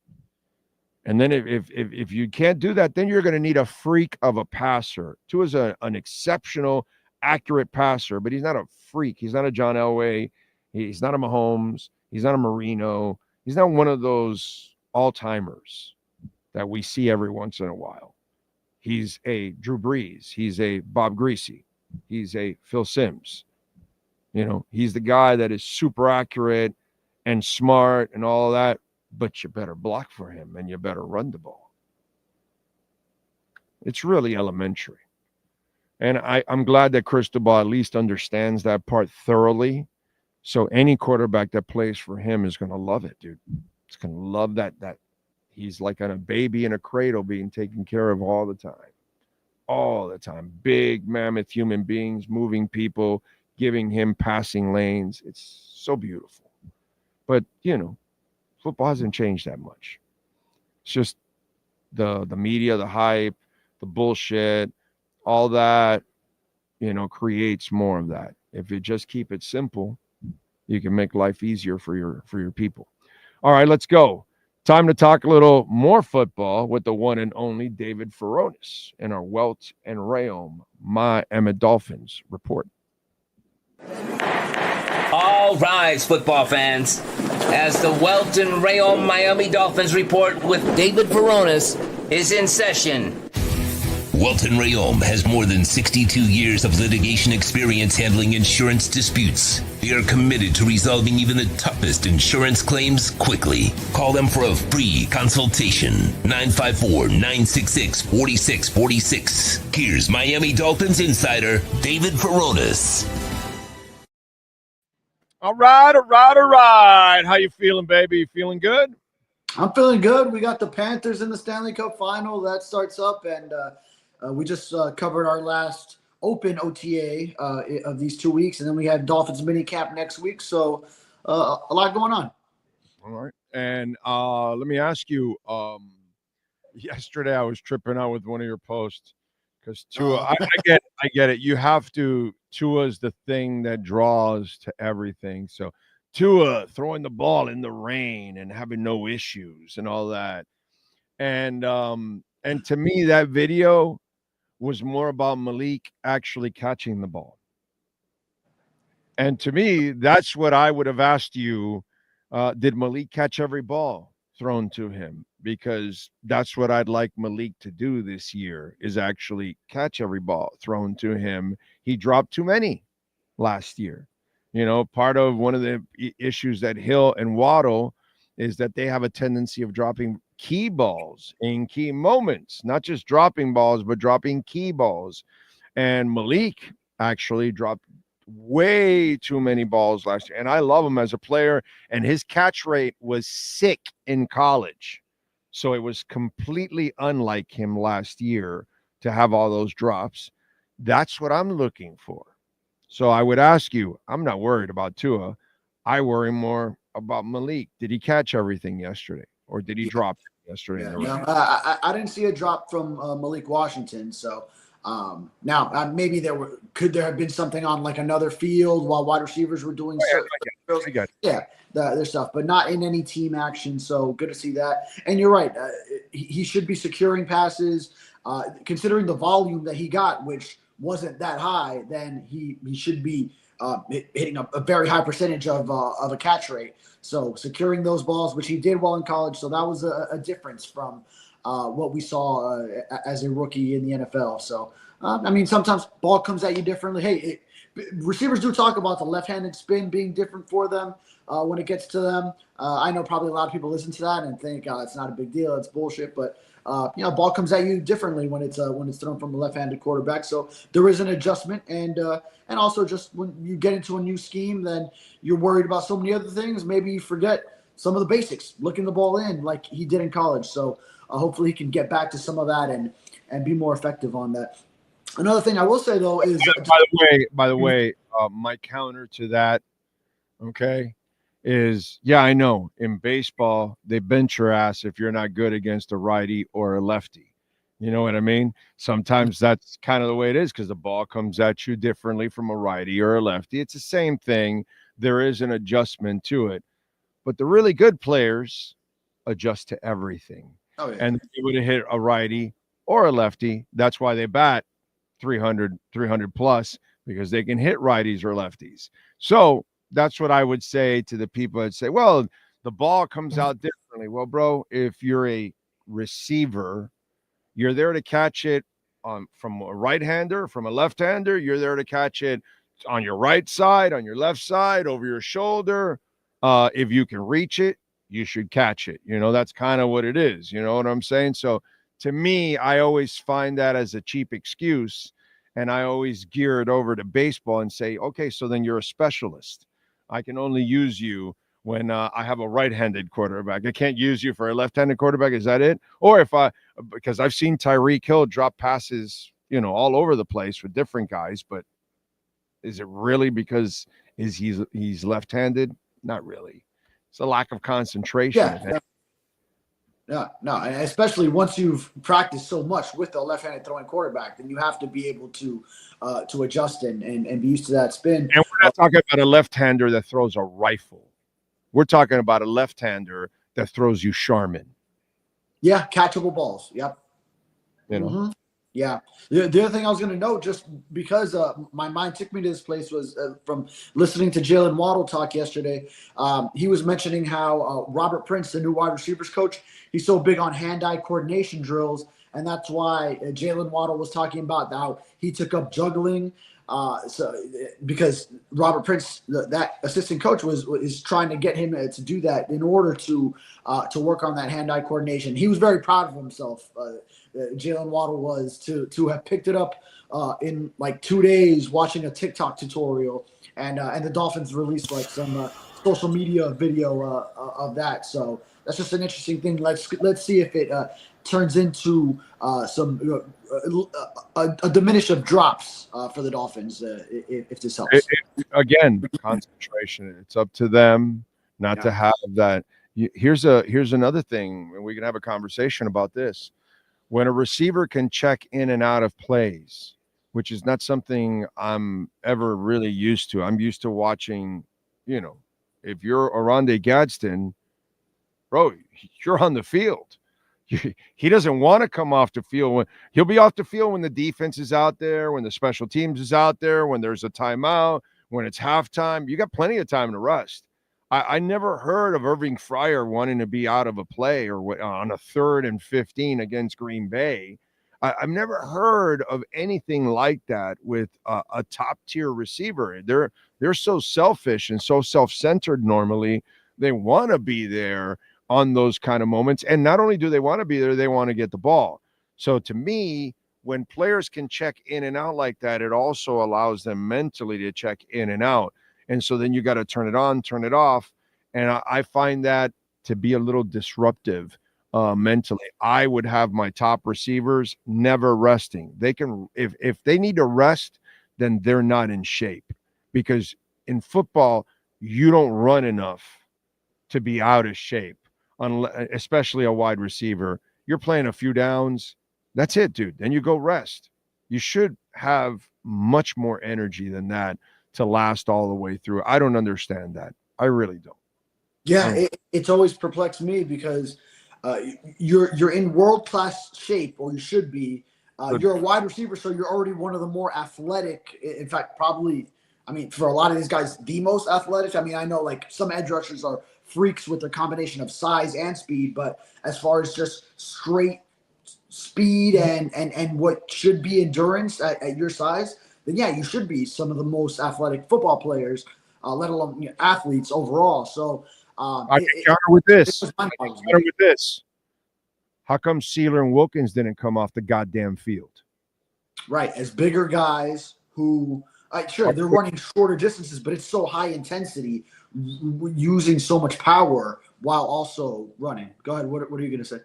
And then if you can't do that, then you're going to need a freak of a passer. Tua's an exceptional, accurate passer, but he's not a freak. He's not a John Elway. He's not a Mahomes. He's not a Marino. He's not one of those all-timers that we see every once in a while. He's a Drew Brees. He's a Bob Greasy. He's a Phil Simms. He's the guy that is super accurate and smart and all of that, but you better block for him and you better run the ball. It's really elementary. And I'm glad that Cristobal at least understands that part thoroughly. So any quarterback that plays for him is going to love it, dude. It's going to love that he's like a baby in a cradle being taken care of all the time. All the time. Big mammoth human beings, moving people, giving him passing lanes. It's so beautiful. But, football hasn't changed that much. It's just the media, the hype, the bullshit, all that, creates more of that. If you just keep it simple, you can make life easier for your people. All right, let's go. Time to talk a little more football with the one and only David Furones in our Welt and Rayom Miami Dolphins report. All rise, football fans, as the Welt and Rayom Miami Dolphins report with David Furones is in session. Welt and Rayom has more than 62 years of litigation experience handling insurance disputes. They are committed to resolving even the toughest insurance claims quickly. Call them for a free consultation. 954-966-4646. Here's Miami Dolphins insider David Furones. All right. How you feeling, baby? You feeling good? I'm feeling good. We got the Panthers in the Stanley Cup final. That starts up, and we just covered our last open OTA of these 2 weeks, and then we have Dolphins mini camp next week. So a lot going on. All right. And let me ask you, yesterday I was tripping out with one of your posts because Tua, I get it. You have to. Tua's the thing that draws to everything. So Tua throwing the ball in the rain and having no issues and all that. And to me, that video was more about Malik actually catching the ball. And to me, that's what I would have asked you. Did Malik catch every ball thrown to him? Because that's what I'd like Malik to do this year, is actually catch every ball thrown to him. He dropped too many last year. Part of one of the issues that Hill and Waddle is that they have a tendency of dropping key balls in key moments, not just dropping balls, but dropping key balls. And Malik actually dropped way too many balls last year. And I love him as a player, and his catch rate was sick in college. So it was completely unlike him last year to have all those drops. That's what I'm looking for. So I would ask you, I'm not worried about Tua. I worry more about Malik. Did he catch everything yesterday, or did he drop yesterday? I didn't see a drop from Malik Washington. So now maybe could there have been something on like another field while wide receivers were doing certain drills? Yeah, their stuff, but not in any team action. So good to see that. And you're right. He should be securing passes, considering the volume that he got, which wasn't that high. Then he should be hitting a very high percentage of a catch rate. So securing those balls, which he did well in college. So that was a difference from what we saw as a rookie in the NFL. So, sometimes ball comes at you differently. Hey, receivers do talk about the left-handed spin being different for them when it gets to them. I know probably a lot of people listen to that and think it's not a big deal. It's bullshit. But, ball comes at you differently when it's thrown from a left-handed quarterback. So there is an adjustment. And also just when you get into a new scheme, then you're worried about so many other things. Maybe you forget some of the basics, looking the ball in like he did in college. So hopefully he can get back to some of that and be more effective on that. Another thing I will say, though, is by the way, my counter to that, okay, is I know in baseball they bench your ass if you're not good against a righty or a lefty. You know what I mean? Sometimes that's kind of the way it is because the ball comes at you differently from a righty or a lefty. It's the same thing. There is an adjustment to it, but the really good players adjust to everything. Oh, yeah. And they would have hit a righty or a lefty. That's why they bat 300 plus, because they can hit righties or lefties. So that's what I would say to the people that say, well, the ball comes out differently. Well, bro, if you're a receiver, you're there to catch it from a right-hander, from a left-hander. You're there to catch it on your right side, on your left side, over your shoulder. If you can reach it, you should catch it. That's kind of what it is. You know what I'm saying? So to me, I always find that as a cheap excuse. And I always gear it over to baseball and say, okay, so then you're a specialist. I can only use you when I have a right-handed quarterback. I can't use you for a left-handed quarterback. Is that it? Or because I've seen Tyreek Hill drop passes, all over the place with different guys, but is it really because he's left-handed? Not really. It's a lack of concentration. Yeah, no, and especially once you've practiced so much with the left-handed throwing quarterback, then you have to be able to adjust and be used to that spin. And we're not talking about a left-hander that throws a rifle. We're talking about a left-hander that throws you Charmin. Yeah, catchable balls. Yep. Yeah. The other thing I was going to note, just because my mind took me to this place, was from listening to Jalen Waddle talk yesterday. He was mentioning how Robert Prince, the new wide receivers coach, he's so big on hand-eye coordination drills, and that's why Jalen Waddle was talking about how he took up juggling. Because Robert Prince, that assistant coach, is trying to get him to do that in order to work on that hand-eye coordination. He was very proud of himself. Jalen Waddle was to have picked it up in like 2 days watching a TikTok tutorial, and the Dolphins released like some social media video of that. So that's just an interesting thing. Let's see if it turns into some a diminish of drops for the Dolphins if this helps. Again, concentration. It's up to them not to have that. Here's another thing, and we can have a conversation about this. When a receiver can check in and out of plays, which is not something I'm ever really used to. I'm used to watching, if you're Oronde Gadsden, bro, you're on the field. He doesn't want to come off the field. He'll be off the field when the defense is out there, when the special teams is out there, when there's a timeout, when it's halftime. You got plenty of time to rest. I never heard of Irving Fryer wanting to be out of a play or on a 3rd and 15 against Green Bay. I've never heard of anything like that with a top-tier receiver. They're so selfish and so self-centered normally. They want to be there on those kind of moments. And not only do they want to be there, they want to get the ball. So to me, when players can check in and out like that, it also allows them mentally to check in and out. And so then you got to turn it on, turn it off. And I find that to be a little disruptive mentally. I would have my top receivers never resting. They can, if they need to rest, then they're not in shape, because in football, you don't run enough to be out of shape, especially a wide receiver. You're playing a few downs. That's it, dude. Then you go rest. You should have much more energy than that to last all the way through. I don't understand that. I really don't. Yeah, it's always perplexed me because you're in world-class shape, or you should be. You're a wide receiver, so you're already one of the more athletic. In fact, probably, for a lot of these guys, the most athletic. I know like some edge rushers are freaks with a combination of size and speed, but as far as just straight speed and what should be endurance at your size, then yeah, you should be some of the most athletic football players, let alone athletes overall. So I can counter with this. How come Sealer and Wilkins didn't come off the goddamn field? Right, as bigger guys who, sure, they're running shorter distances, but it's so high intensity, using so much power while also running. Go ahead. What are you going to say?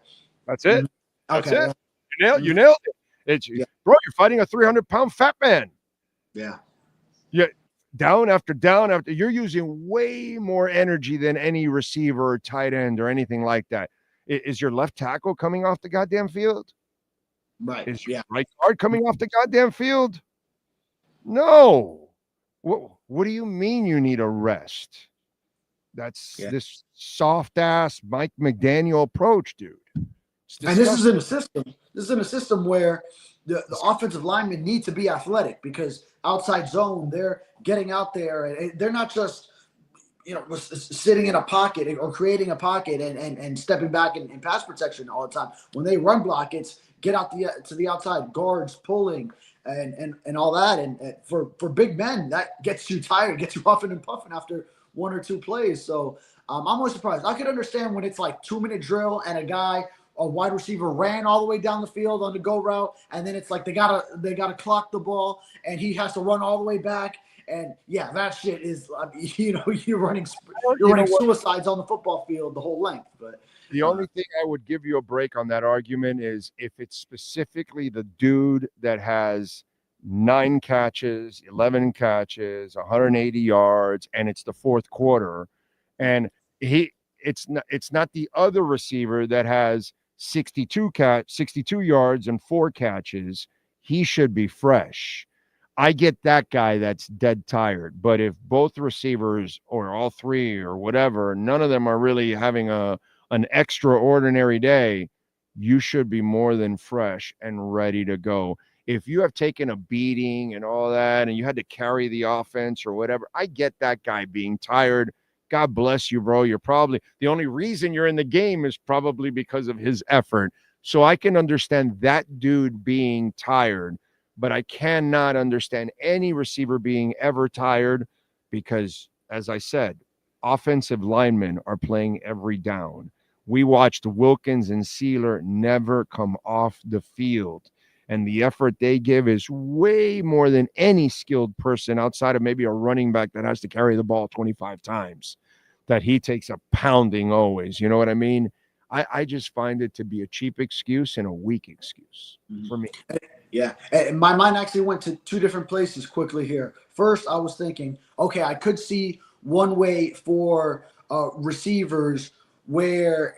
That's it. That's Okay. it. You nailed it. Bro, you're fighting a 300-pound fat man. Yeah. Yeah. Down after down after, you're using way more energy than any receiver or tight end or anything like that. Is your left tackle coming off the goddamn field? Right. Is your right guard coming off the goddamn field? No. What do you mean you need a rest? That's this soft ass Mike McDaniel approach, dude. And this is in a system. This is in a system where the offensive linemen need to be athletic, because outside zone, they're getting out there and they're not just, sitting in a pocket or creating a pocket and stepping back in pass protection all the time. When they run block, it's get out to the outside, guards pulling and all that. And for big men, that gets you tired, gets you huffing and puffing after one or two plays. So I'm always surprised. I could understand when it's like 2-minute drill and a guy a wide receiver ran all the way down the field on the go route, and then it's like they gotta clock the ball, and he has to run all the way back. And yeah, that shit is, you're running suicides on the football field the whole length. But the only thing I would give you a break on that argument is if it's specifically the dude that has 9 catches, 11 catches, 180 yards, and it's the fourth quarter, and it's not the other receiver that has 62 yards and 4 catches. He should be fresh. I get that guy that's dead tired. But if both receivers or all three or whatever, none of them are really having an extraordinary day, you should be more than fresh and ready to go. If you have taken a beating and all that, and you had to carry the offense or whatever, I get that guy being tired. God bless you, bro. You're probably the only reason you're in the game is probably because of his effort. So I can understand that dude being tired, but I cannot understand any receiver being ever tired because, as I said, offensive linemen are playing every down. We watched Wilkins and Sealer never come off the field, and the effort they give is way more than any skilled person outside of maybe a running back that has to carry the ball 25 times, that he takes a pounding always. You know what I mean? I just find it to be a cheap excuse and a weak excuse for me. Yeah, and my mind actually went to 2 different places quickly here. First, I was thinking, okay, I could see one way for receivers where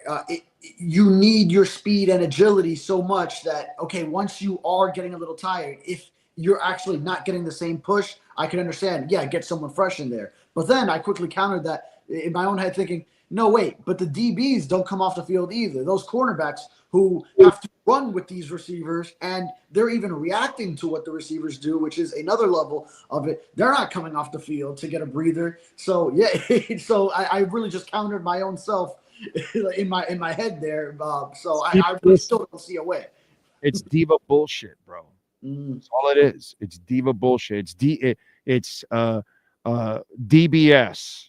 you need your speed and agility so much that, okay, once you are getting a little tired, if you're actually not getting the same push, I can understand, yeah, get someone fresh in there. But then I quickly countered that in my own head thinking, no, wait, but the DBs don't come off the field either. Those cornerbacks who have to run with these receivers, and they're even reacting to what the receivers do, which is another level of it. They're not coming off the field to get a breather. So, yeah, so I really just countered my own self in my head there. So I really still don't see a way. It's diva bullshit, bro. That's all it is. It's diva bullshit. It's DBS.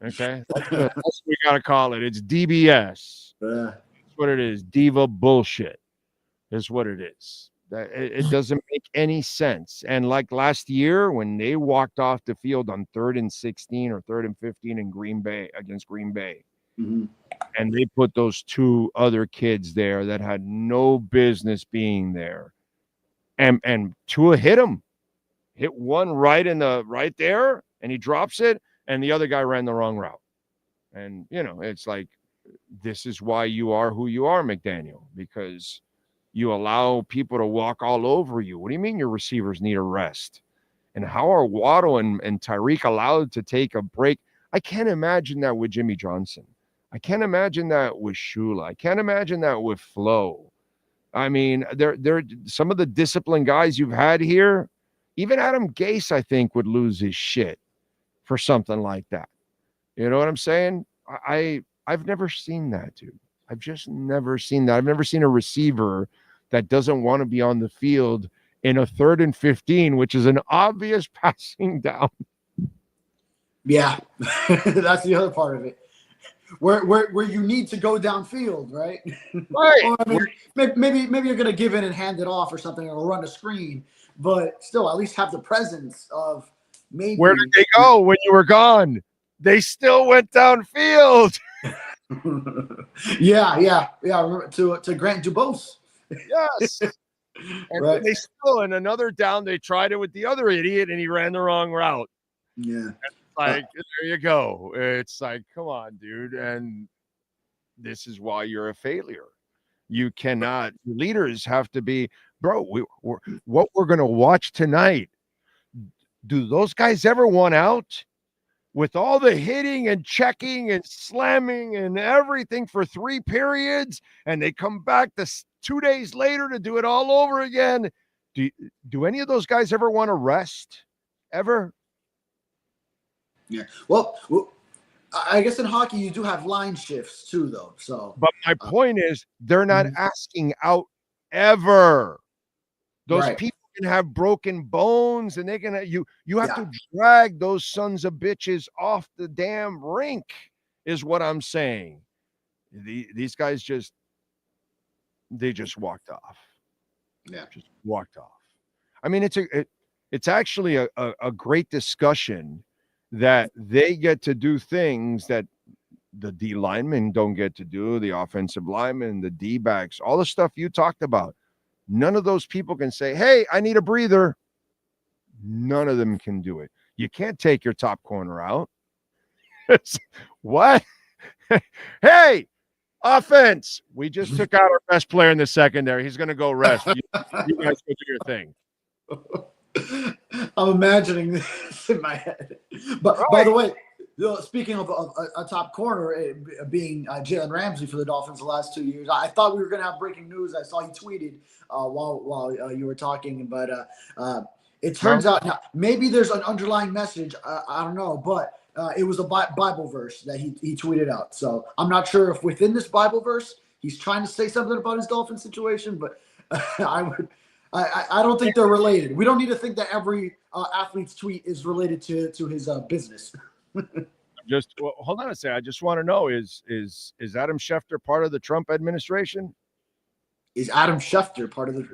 Okay, that's what we gotta call it. It's DBS. That's what it is. Diva bullshit is what it is. It doesn't make any sense. And like last year when they walked off the field on 3rd and 16 or 3rd and 15 in Green Bay against Green Bay, and they put those 2 other kids there that had no business being there, and Tua hit one right there, and he drops it. And the other guy ran the wrong route. And, it's like, this is why you are who you are, McDaniel, because you allow people to walk all over you. What do you mean your receivers need a rest? And how are Waddle and Tyreek allowed to take a break? I can't imagine that with Jimmy Johnson. I can't imagine that with Shula. I can't imagine that with Flo. I mean, they're some of the disciplined guys you've had here. Even Adam Gase, I think, would lose his shit for something like that. You know what I'm saying? I've never seen that, dude. I've just never seen that. I've never seen a receiver that doesn't want to be on the field in a 3rd and 15, which is an obvious passing down. Yeah, that's the other part of it. Where you need to go downfield, right? Right. Or, I mean, maybe you're gonna give in and hand it off or something, or run a screen, but still at least have the presence of. Maybe. Where did they go when you were gone? They still went downfield. Yeah. To Grant Dubose. Yes. And right. They still, in another down, they tried it with the other idiot, and he ran the wrong route. Yeah. Like, there you go. It's like, come on, dude. And this is why you're a failure. You cannot. Leaders have to be, bro. What we're going to watch tonight. Do those guys ever want out with all the hitting and checking and slamming and everything for 3 periods, and they come back 2 days later to do it all over again? Do any of those guys ever want to rest? Ever? Yeah. Well, I guess in hockey you do have line shifts too, though. So, but my point is, they're not asking out ever. Those people can have broken bones, and they're gonna you have to drag those sons of bitches off the damn rink, is what I'm saying. These guys just they just walked off. Yeah, just walked off. I mean, it's actually a great discussion that they get to do things that the D linemen don't get to do, the offensive linemen, the D backs, all the stuff you talked about. None of those people can say, hey, I need a breather. None of them can do it. You can't take your top corner out. What? Hey, offense. We just took out our best player in the secondary. He's going to go rest. You guys go do your thing. I'm imagining this in my head. But by the way, speaking of a top corner being Jalen Ramsey for the Dolphins the last 2 years, I thought we were going to have breaking news. I saw you tweeted while you were talking, but it turns out now maybe there's an underlying message. I don't know, but it was a Bible verse that he tweeted out. So I'm not sure if within this Bible verse he's trying to say something about his Dolphin situation, but I don't think they're related. We don't need to think that every athlete's tweet is related to his business. Hold on a second. I just want to know, is Adam Schefter part of the Trump administration? Is Adam Schefter part of the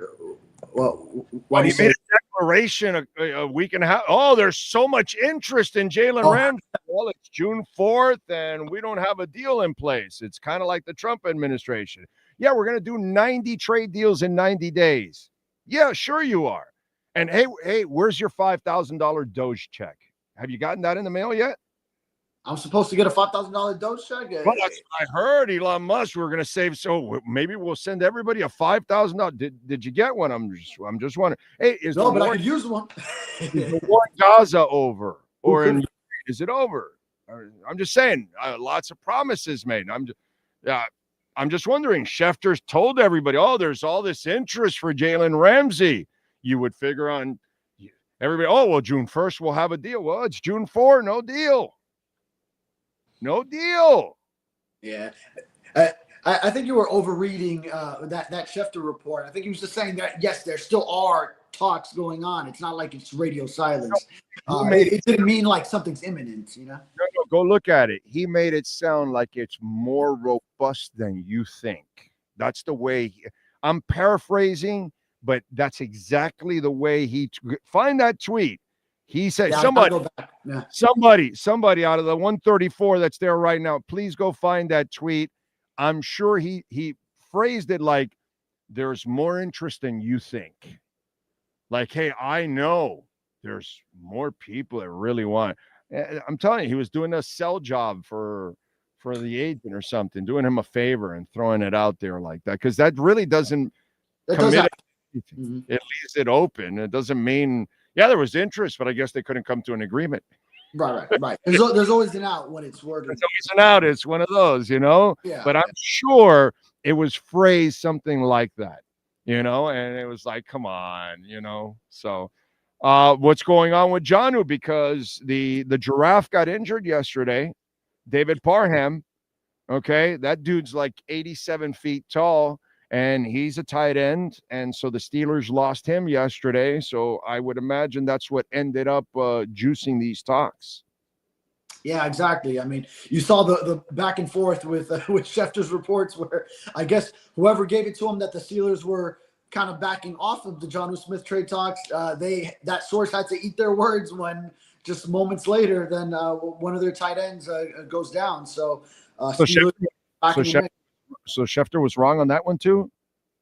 Well, he made a declaration a week and a half. Oh, there's so much interest in Jalen Ramsey. Well, it's June 4th, and we don't have a deal in place. It's kind of like the Trump administration. Yeah, we're going to do 90 trade deals in 90 days. Yeah, sure you are. And hey, where's your $5,000 Doge check? Have you gotten that in the mail yet? I'm supposed to get a $5,000 Doge check? Well, that's what I heard. Elon Musk, we're going to save. So maybe we'll send everybody a $5,000. Did you get one? I'm just wondering. Hey, but I could use one. Is the war in Gaza over? Or is it over? I'm just saying, lots of promises made. I'm just wondering. Schefter's told everybody, oh, there's all this interest for Jalen Ramsey. You would figure on everybody, oh, well, June 1st, we'll have a deal. Well, it's June 4th, no deal. No deal. Yeah. I think you were overreading that Schefter report. I think he was just saying that, yes, there still are talks going on. It's not like it's radio silence. It didn't mean like something's imminent, you know? No, go look at it. He made it sound like it's more robust than you think. That's the way I'm paraphrasing, but that's exactly the way find that tweet. He said, somebody out of the 134 that's there right now, please go find that tweet. I'm sure he phrased it like there's more interest than you think. Like, hey, I know there's more people that really want. I'm telling you, he was doing a sell job for the agent or something, doing him a favor and throwing it out there like that, because that really doesn't commit it. It leaves it open. It doesn't mean. Yeah, there was interest, but I guess they couldn't come to an agreement. Right. There's always an out when it's worded. There's always an out. It's one of those, you know? Yeah. But I'm sure it was phrased something like that, you know? And it was like, come on, you know? So what's going on with Jonnu? Because the giraffe got injured yesterday. David Parham, okay? That dude's like 87 feet tall. And he's a tight end, and so the Steelers lost him yesterday. So I would imagine that's what ended up juicing these talks. Yeah, exactly. I mean, you saw the back and forth with Schefter's reports, where I guess whoever gave it to him that the Steelers were kind of backing off of the Jonnu Smith trade talks. That source had to eat their words when just moments later, then one of their tight ends goes down. So Schefter was wrong on that one too?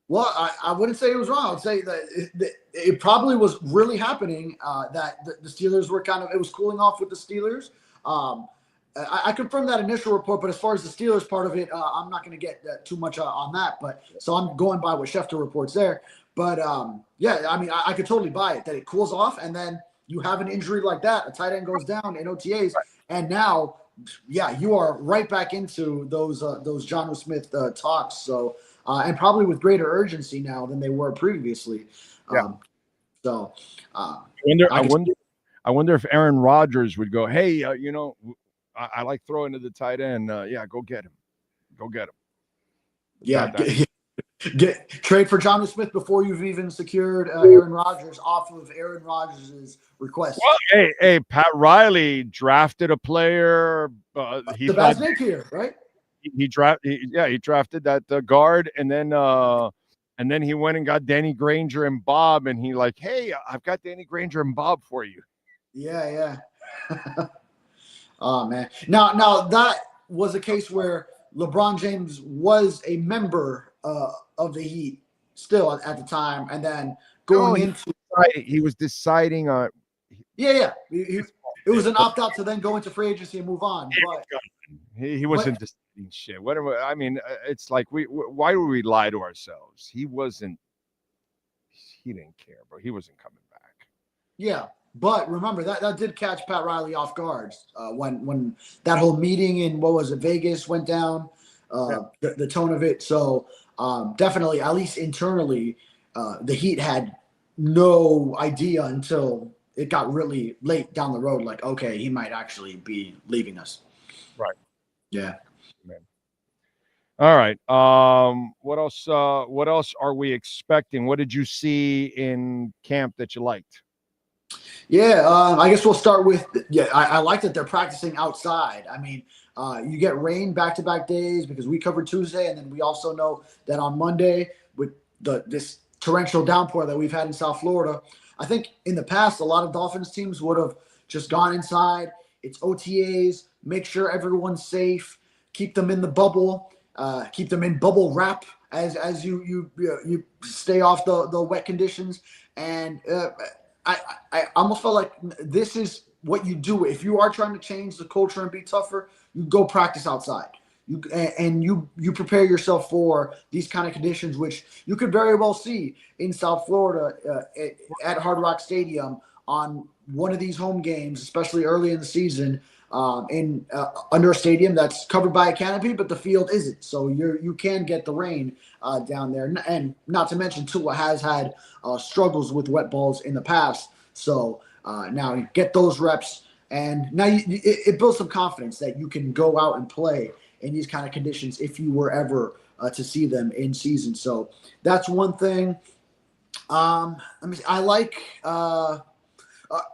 Well, I wouldn't say it was wrong. I would say that it probably was really happening that the Steelers were it was cooling off with the Steelers. I confirmed that initial report, but as far as the Steelers part of it, I'm not going to get too much on that. But so I'm going by what Schefter reports there. But yeah, I mean, I could totally buy it that it cools off, and then you have an injury like that, a tight end goes down in OTAs, and now. Yeah, you are right back into those Jonnu Smith talks. So, and probably with greater urgency now than they were previously. Yeah. I wonder if Aaron Rodgers would go, hey, you know, I like throwing to the tight end. Yeah, go get him. Yeah. Trade for Jonnu Smith before you've even secured Aaron Rodgers off of Aaron Rodgers' request. Well, hey, Pat Riley drafted a player. The best Nick here, right? He drafted that guard, and then And then he went and got Danny Granger and Bob, and he like, hey, I've got Danny Granger and Bob for you. Yeah. Oh man. Now that was a case where LeBron James was a member of the Heat still at the time, and then he was deciding on. Yeah. It was an opt out to then go into free agency and move on. But he wasn't deciding shit. I mean, it's like why do we lie to ourselves? He didn't care, bro. He wasn't coming back. Yeah. But remember that did catch Pat Riley off guard when that whole meeting in Vegas went down, the tone of it. So definitely, at least internally, the Heat had no idea until it got really late down the road. Like, okay, he might actually be leaving us. Right. Yeah. Man. All right. What else? What else are we expecting? What did you see in camp that you liked? Yeah, I guess we'll start with I like that they're practicing outside. I mean, you get rain back-to-back days because we covered Tuesday, and then we also know that on Monday with this torrential downpour that we've had in South Florida, I think in the past a lot of Dolphins teams would have just gone inside. It's OTAs, make sure everyone's safe, keep them in the bubble, keep them in bubble wrap as you stay off the wet conditions, and I almost felt like this is what you do. If you are trying to change the culture and be tougher, you go practice outside. You prepare yourself for these kind of conditions, which you could very well see in South Florida at Hard Rock Stadium on one of these home games, especially early in the season, under a stadium that's covered by a canopy, but the field isn't. So you can get the rain down there, and not to mention Tua has had struggles with wet balls in the past. So now you get those reps, and now it builds some confidence that you can go out and play in these kind of conditions if you were ever to see them in season. So that's one thing. I like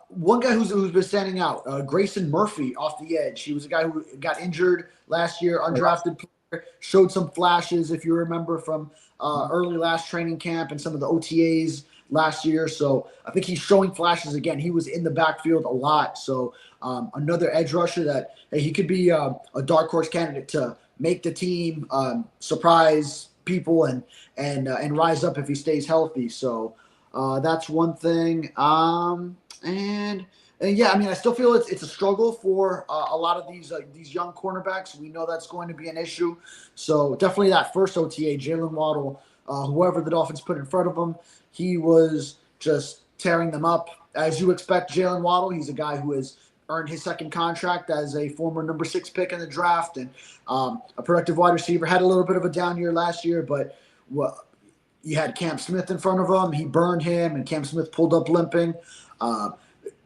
one guy who's been standing out, Grayson Murphy off the edge. He was a guy who got injured last year, undrafted player, showed some flashes, if you remember, from early last training camp and some of the OTAs last year. So I think he's showing flashes again. He was in the backfield a lot. So another edge rusher that he could be a dark horse candidate to make the team, surprise people and rise up if he stays healthy. So that's one thing. And yeah, I mean, I still feel it's a struggle for a lot of these young cornerbacks. We know that's going to be an issue. So definitely that first OTA, Jalen Waddle, whoever the Dolphins put in front of him, he was just tearing them up. As you expect, Jalen Waddle, he's a guy who has earned his second contract as a former number 6 pick in the draft and a productive wide receiver. Had a little bit of a down year last year, but you had Cam Smith in front of him. He burned him, and Cam Smith pulled up limping.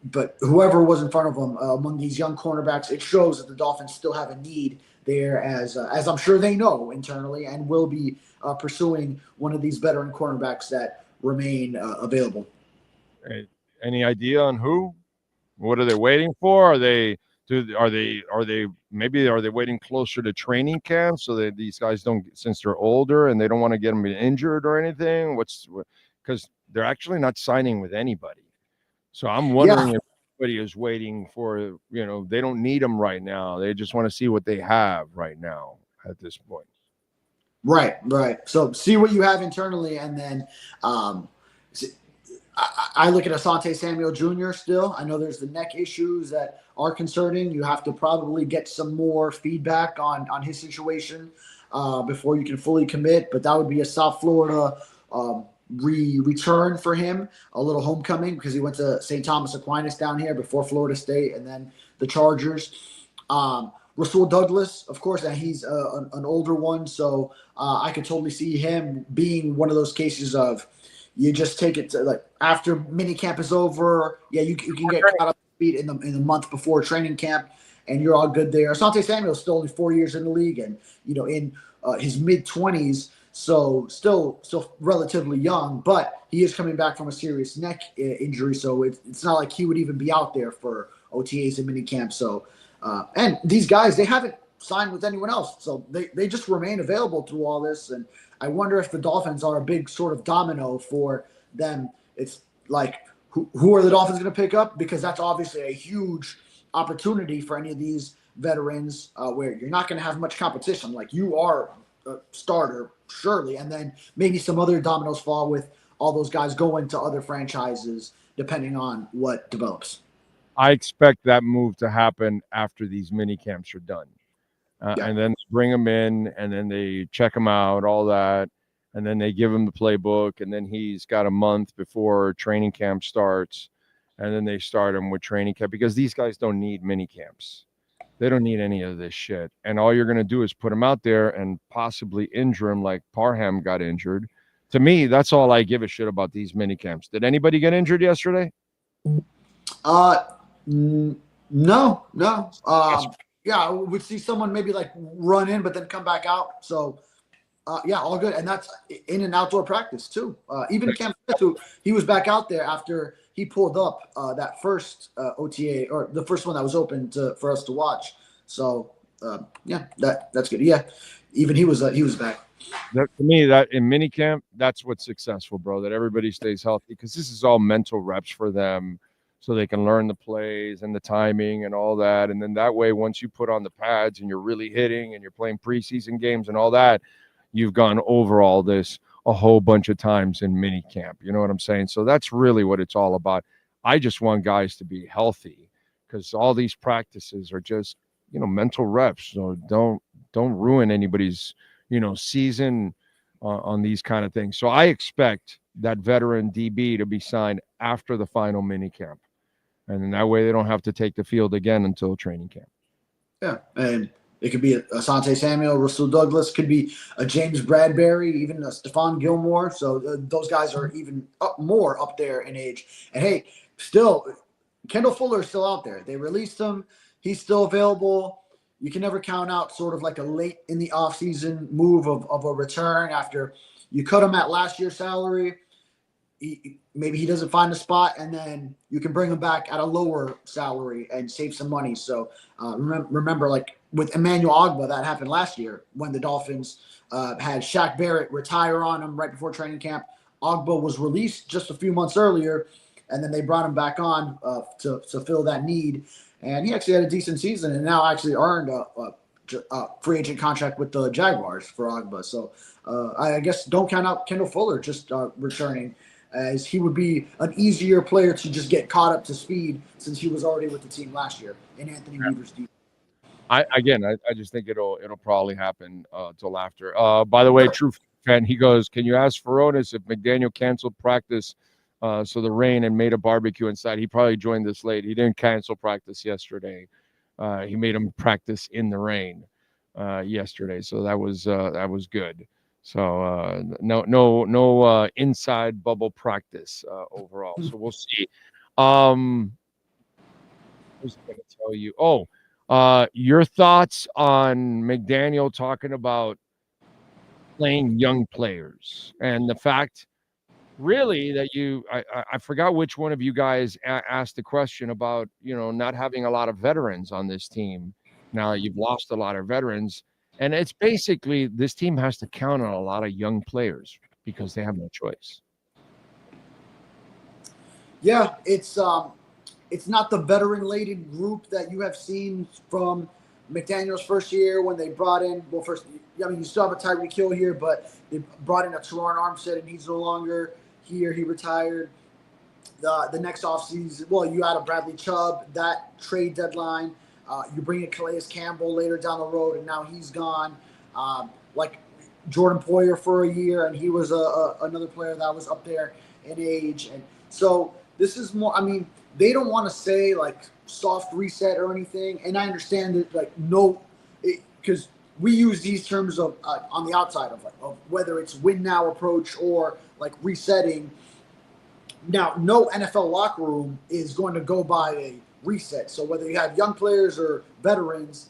But whoever was in front of him among these young cornerbacks, it shows that the Dolphins still have a need there, as I'm sure they know internally, and will be pursuing one of these veteran cornerbacks that remain available. Any idea on who? What are they waiting for? Are they waiting closer to training camp so that these guys don't, since they're older and they don't want to get them injured or anything? Because they're actually not signing with anybody. So I'm wondering if anybody is waiting for, they don't need them right now. They just want to see what they have right now at this point. Right. So see what you have internally, and then I look at Asante Samuel Jr. still. I know there's the neck issues that are concerning. You have to probably get some more feedback on his situation before you can fully commit. But that would be a South Florida return for him, a little homecoming, because he went to St. Thomas Aquinas down here before Florida State and then the Chargers. Rasul Douglas, of course, and he's an older one, so I could totally see him being one of those cases of you just take it to, like, after mini camp is over. Yeah, you can get caught up to speed in the month before training camp, and you're all good there. Asante Samuel is still only 4 years in the league, and in his mid-20s. So still relatively young, but he is coming back from a serious neck injury. So it's not like he would even be out there for OTAs and minicamp. So and these guys, they haven't sign with anyone else. So they just remain available through all this. And I wonder if the Dolphins are a big sort of domino for them. It's like, who are the Dolphins going to pick up? Because that's obviously a huge opportunity for any of these veterans where you're not going to have much competition. Like, you are a starter, surely. And then maybe some other dominoes fall with all those guys going to other franchises, depending on what develops. I expect that move to happen after these mini camps are done. And then bring them in, and then they check them out, all that. And then they give him the playbook, and then he's got a month before training camp starts. And then they start him with training camp, because these guys don't need mini camps. They don't need any of this shit. And all you're going to do is put him out there and possibly injure him like Parham got injured. To me, that's all I give a shit about these mini camps. Did anybody get injured yesterday? No. Yeah, I would see someone maybe like run in, but then come back out. So, yeah, all good. And that's in an outdoor practice too. Even Cam Smith, he was back out there after he pulled up that first OTA, or the first one that was open for us to watch. So, yeah, that's good. Yeah, even he was back. To me, that in minicamp, that's what's successful, bro. That everybody stays healthy, because this is all mental reps for them, so they can learn the plays and the timing and all that. And then that way, once you put on the pads and you're really hitting and you're playing preseason games and all that, you've gone over all this a whole bunch of times in minicamp. You know what I'm saying? So that's really what it's all about. I just want guys to be healthy, because all these practices are just, mental reps. So don't ruin anybody's season on these kind of things. So I expect that veteran DB to be signed after the final mini camp. And then that way they don't have to take the field again until training camp. Yeah. And it could be a Asante Samuel, Russell Douglas, could be a James Bradbury, even a Stephon Gilmore. So those guys are even more up there in age. And hey, still, Kendall Fuller is still out there. They released him. He's still available. You can never count out sort of like a late in the offseason move of a return after you cut him at last year's salary. Maybe he doesn't find a spot, and then you can bring him back at a lower salary and save some money. So remember, like with Emmanuel Ogbah, that happened last year when the Dolphins had Shaq Barrett retire on him right before training camp. Ogbah was released just a few months earlier, and then they brought him back on to fill that need. And he actually had a decent season, and now actually earned a free agent contract with the Jaguars for Ogbah. So I guess don't count out Kendall Fuller just returning, as he would be an easier player to just get caught up to speed since he was already with the team last year in Anthony Weaver's defense. I just think it'll probably happen till after. By the way, true fan, he goes, can you ask Furones if McDaniel canceled practice so the rain and made a barbecue inside? He probably joined this late. He didn't cancel practice yesterday. He made him practice in the rain yesterday, so that was good. So no inside bubble practice overall. So we'll see. I was going to tell you. Your thoughts on McDaniel talking about playing young players and the fact, really, that I forgot which one of you guys asked the question about not having a lot of veterans on this team. Now you've lost a lot of veterans. And it's basically this team has to count on a lot of young players because they have no choice. Yeah, it's not the veteran-laden group that you have seen from McDaniel's first year when they brought in, you still have a Tyreek Hill here, but they brought in a Teron Armstead, and he's no longer here. He retired. The next offseason, you add a Bradley Chubb, that trade deadline. You bring in Calais Campbell later down the road, and now he's gone. Like Jordan Poyer for a year, and he was another player that was up there in age. And so this is more, they don't want to say like soft reset or anything. And I understand that because we use these terms of on the outside of whether it's win now approach or like resetting. Now, no NFL locker room is going to go by a reset. So whether you have young players or veterans,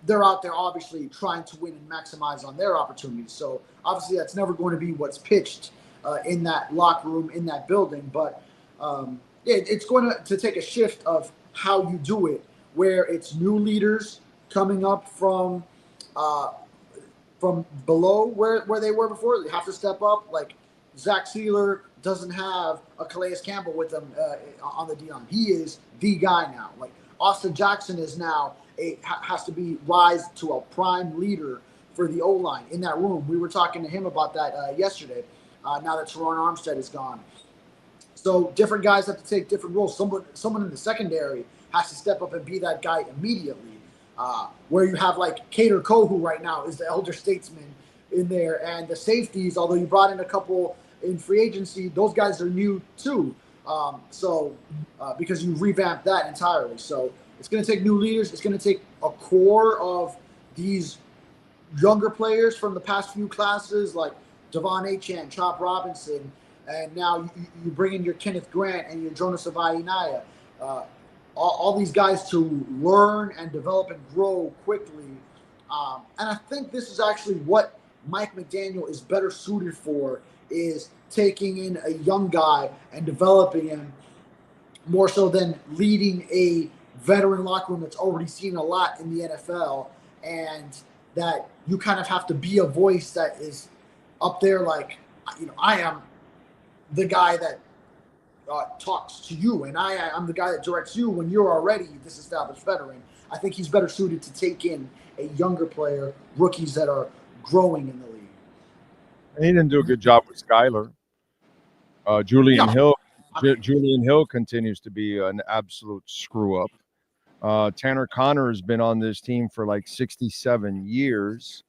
they're out there obviously trying to win and maximize on their opportunities. So obviously that's never going to be what's pitched in that locker room, in that building. But it's going to take a shift of how you do it, where it's new leaders coming up from below where they were before. They have to step up. Like Zach Sealer doesn't have a Calais Campbell with him on the D-line. He is the guy now. Like Austin Jackson is now has to be rise to a prime leader for the O-line in that room. We were talking to him about that yesterday. Now that Teron Armstead is gone, so different guys have to take different roles. Someone in the secondary has to step up and be that guy immediately. Where you have like Cater Coe, who right now is the elder statesman in there, and the safeties, although you brought in a couple in free agency, those guys are new too. Because you revamped that entirely. So it's going to take new leaders. It's going to take a core of these younger players from the past few classes, like Devon Achane, Chop Robinson, and now you bring in your Kenneth Grant and your Jonas Avainaya. All these guys to learn and develop and grow quickly. And I think this is actually what Mike McDaniel is better suited for, is taking in a young guy and developing him more so than leading a veteran locker room that's already seen a lot in the NFL, and that you kind of have to be a voice that is up there like, I am the guy that talks to you, and I'm the guy that directs you when you're already this established veteran. I think he's better suited to take in a younger player, rookies that are growing in the league. He didn't do a good job with Skyler. Julian Hill continues to be an absolute screw up. Tanner Connor has been on this team for like 67 years.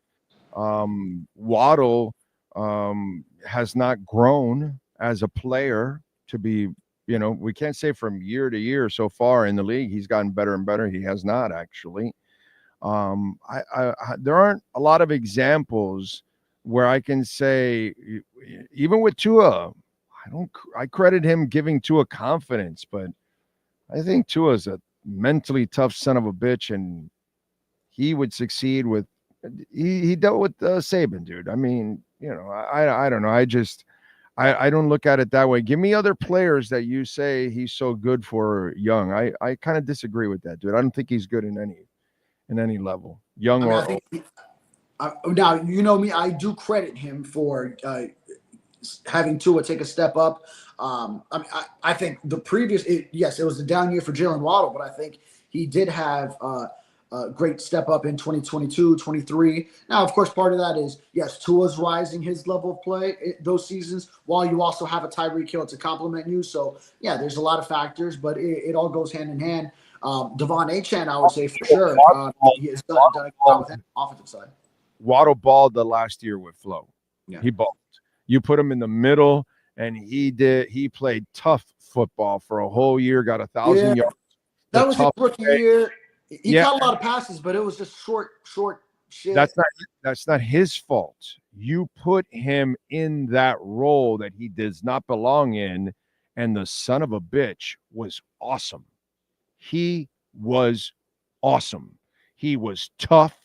Waddle has not grown as a player to be, we can't say from year to year so far in the league he's gotten better and better. He has not actually. There aren't a lot of examples where I can say, even with Tua, I credit him giving Tua confidence, but I think Tua is a mentally tough son of a bitch, and he would succeed with. He dealt with Saban, dude. I mean, I don't know. I don't look at it that way. Give me other players that you say he's so good for young. I kind of disagree with that, dude. I don't think he's good in any level, young or old. Now, you know me, I do credit him for having Tua take a step up. I think the previous, it was a down year for Jalen Waddle, but I think he did have a great step up in 2022, 23. Now, of course, part of that is, yes, Tua's rising his level of play those seasons, while you also have a Tyreek Hill to complement you. So, yeah, there's a lot of factors, but it all goes hand in hand. Devon Achane, I would say for sure. He has done a good job with him on the offensive side. Waddle balled the last year with Flo. Yeah. He balled. You put him in the middle, and he played tough football for a whole year, got 1,000 yards. That was his rookie year. He caught a lot of passes, but it was just short shit. That's not his fault. You put him in that role that he does not belong in, and the son of a bitch was awesome. He was awesome. He was tough.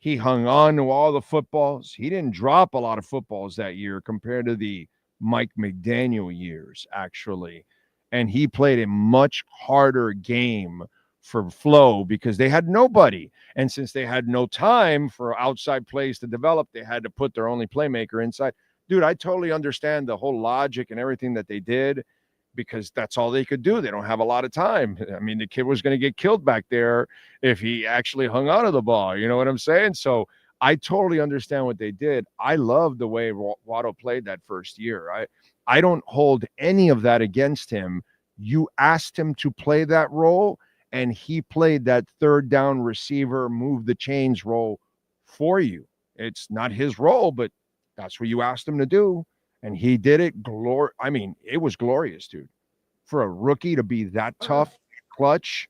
He hung on to all the footballs. He didn't drop a lot of footballs that year compared to the Mike McDaniel years, actually. And he played a much harder game for Flo because they had nobody. And since they had no time for outside plays to develop, they had to put their only playmaker inside. Dude, I totally understand the whole logic and everything that they did, because that's all they could do. They don't have a lot of time. I mean, the kid was going to get killed back there if he actually hung on to the ball. You know what I'm saying? So I totally understand what they did. I love the way Waddle played that first year. I don't hold any of that against him. You asked him to play that role, and he played that third down receiver, move the chains role for you. It's not his role, but that's what you asked him to do. And he did it. I mean, it was glorious, dude. For a rookie to be that tough, clutch,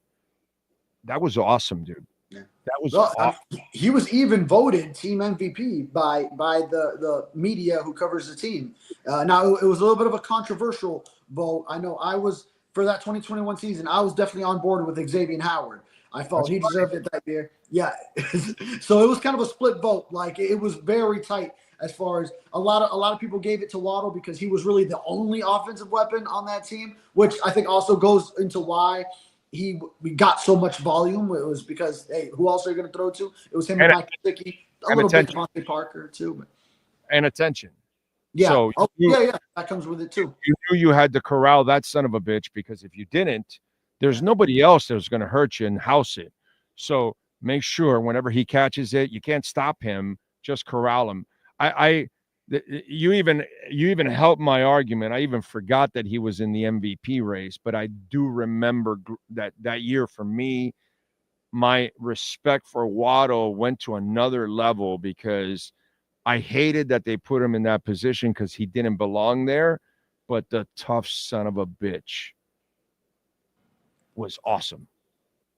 that was awesome, dude. Yeah. That was awesome. He was even voted team MVP by the media who covers the team. Now, it was a little bit of a controversial vote. I know I was, for that 2021 season, I was definitely on board with Xavier Howard. I felt he deserved it that year. Yeah. So it was kind of a split vote. Like, it was very tight. As far as a lot of people gave it to Waddle because he was really the only offensive weapon on that team, which I think also goes into why we got so much volume. It was because, hey, who else are you going to throw to? It was him and Mike Gesicki, a little bit Devontae Parker too, but and attention. Yeah. So yeah, that comes with it too. You knew you had to corral that son of a bitch, because if you didn't, there's nobody else that was going to hurt you and house it. So make sure whenever he catches it, you can't stop him. Just corral him. You even helped my argument. I even forgot that he was in the MVP race, but I do remember that year for me, my respect for Waddle went to another level, because I hated that they put him in that position because he didn't belong there. But the tough son of a bitch was awesome.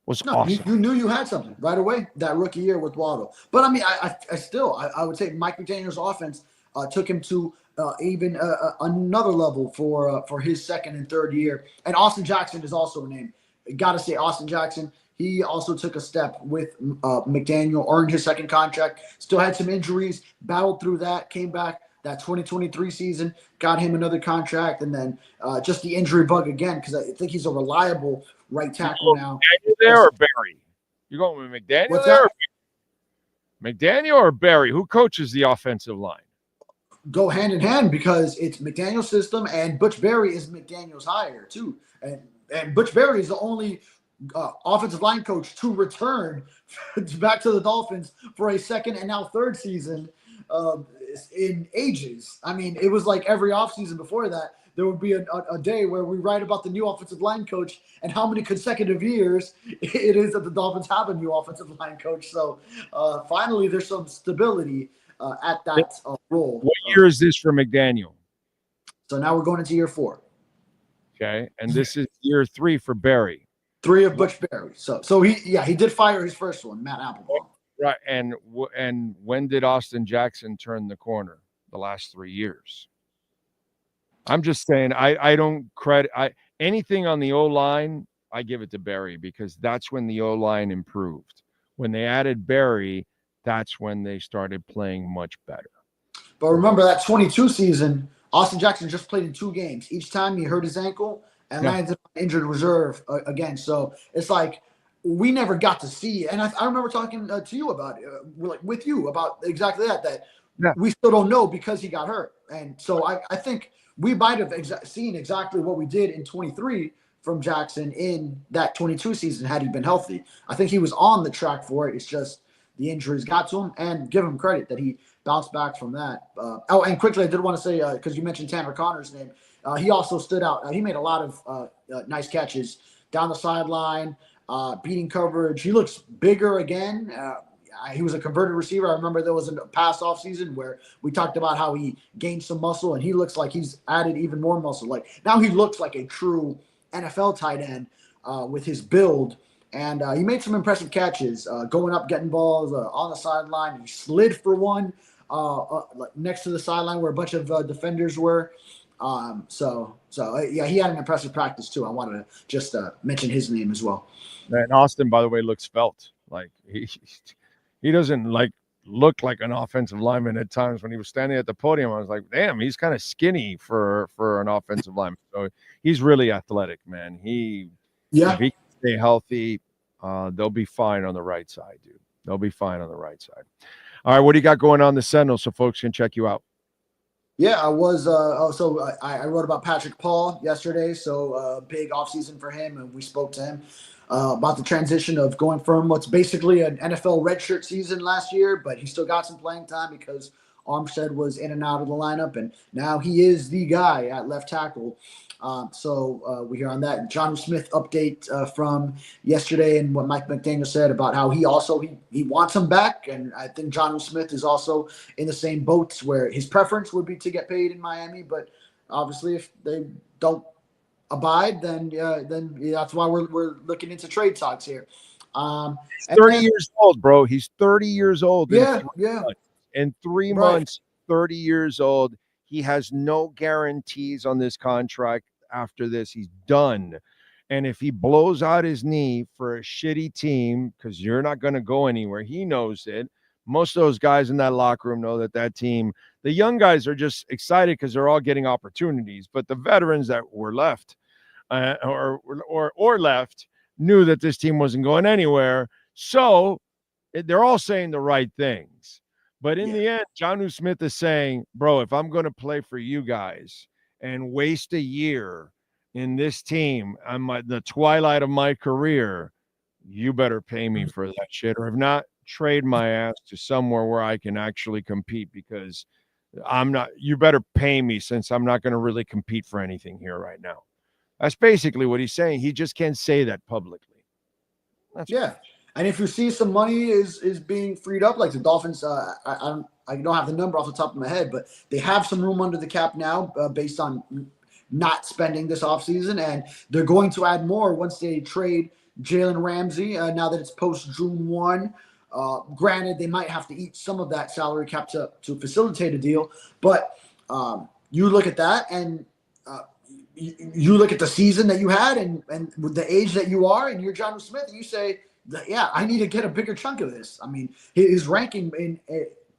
Awesome. You knew you had something right away that rookie year with Waddle. But I mean, I would say Mike McDaniel's offense took him to even another level for his second and third year. And Austin Jackson is also a name. Got to say, Austin Jackson. He also took a step with McDaniel, earned his second contract, still had some injuries, battled through that, came back that 2023 season, got him another contract, and then just the injury bug again, because I think he's a reliable right tackle now. McDaniel there or Barry? You going with McDaniel What's there? that? McDaniel or Barry? Who coaches the offensive line? Go hand in hand, because it's McDaniel's system, and Butch Barry is McDaniel's hire too. And Butch Barry is the only offensive line coach to return back to the Dolphins for a second and now third season in ages. I mean, it was like every offseason before that, there would be a day where we write about the new offensive line coach and how many consecutive years it is that the Dolphins have a new offensive line coach. So finally, there's some stability at that role. What year is this for McDaniel? So now we're going into year 4. Okay, and this is year 3 for Barry. 3 of Butch Barry. So he did fire his first one, Matt Applebaum. Right, and when did Austin Jackson turn the corner? The last 3 years. I'm just saying, I don't credit anything on the O-line. I give it to Barry, because that's when the O-line improved. When they added Barry, that's when they started playing much better. But remember that 22 season, Austin Jackson just played in 2 games. Each time he hurt his ankle and landed on injured reserve again. So it's like we never got to see. And I remember talking to you about it, with you about exactly that we still don't know because he got hurt. And so I think we might have seen exactly what we did in 23 from Jackson in that 22 season had he been healthy. I think he was on the track for it. It's just the injuries got to him, and give him credit that he bounced back from that. And quickly, I did want to say, because you mentioned Tanner Connor's name, he also stood out. He made a lot of nice catches down the sideline, beating coverage. He looks bigger again. He was a converted receiver. I remember there was a past off season where we talked about how he gained some muscle, and he looks like he's added even more muscle. Like now he looks like a true NFL tight end with his build. And he made some impressive catches, going up, getting balls on the sideline. He slid for one next to the sideline where a bunch of defenders were. So he had an impressive practice too. I wanted to just mention his name as well. And Austin, by the way, looks svelte. Like he doesn't look like an offensive lineman at times. When he was standing at the podium, I was like, damn, he's kind of skinny for an offensive lineman. So he's really athletic, man. If he stay healthy, they'll be fine on the right side, dude. They'll be fine on the right side. All right, what do you got going on the Sentinel so folks can check you out? Yeah, I was. I wrote about Patrick Paul yesterday. So big offseason for him, and we spoke to him about the transition of going from what's basically an NFL redshirt season last year, but he still got some playing time because Armstead was in and out of the lineup, and now he is the guy at left tackle. So we hear on that. Jonnu Smith update from yesterday, and what Mike McDaniel said about how he wants him back, and I think Jonnu Smith is also in the same boats where his preference would be to get paid in Miami, but obviously if they don't abide, then that's why we're looking into trade talks here. He's 30 years old, bro. He's 30 years old. Yeah. In 3 months, 30 years old. He has no guarantees on this contract after this. He's done. And if he blows out his knee for a shitty team, because you're not going to go anywhere, he knows it. Most of those guys in that locker room know that team, the young guys are just excited because they're all getting opportunities. But the veterans that were left or left, knew that this team wasn't going anywhere. So they're all saying the right things. But in the end, Jonnu Smith is saying, bro, if I'm going to play for you guys and waste a year in this team on the twilight of my career, you better pay me for that shit. Or if not, trade my ass to somewhere where I can actually compete, because you better pay me, since I'm not going to really compete for anything here right now. That's basically what he's saying. He just can't say that publicly. And if you see some money is being freed up, like the Dolphins, I don't have the number off the top of my head, but they have some room under the cap now based on not spending this offseason, and they're going to add more once they trade Jalen Ramsey now that it's post June 1. Granted, they might have to eat some of that salary cap to facilitate a deal, but you look at that and you look at the season that you had and with the age that you are, and you're Jonnu Smith, and you say, yeah, I need to get a bigger chunk of this. I mean, his ranking in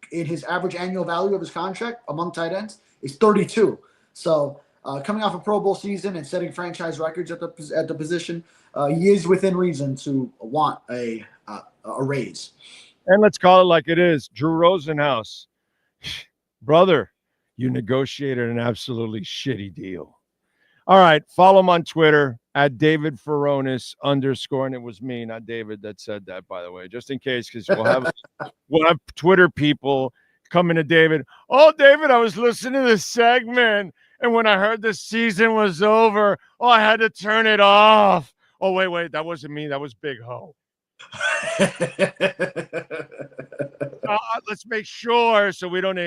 his average annual value of his contract among tight ends is 32. So coming off a Pro Bowl season and setting franchise records at the position, he is within reason to want a raise. And let's call it like it is. Drew Rosenhaus, brother, you negotiated an absolutely shitty deal. All right, follow him on Twitter at David Furones _, and it was me, not David, that said that, by the way, just in case, because we'll have Twitter people coming to David. Oh, David, I was listening to this segment, and when I heard the season was over, I had to turn it off. Oh, wait, that wasn't me. That was Big Ho. Let's make sure so we don't,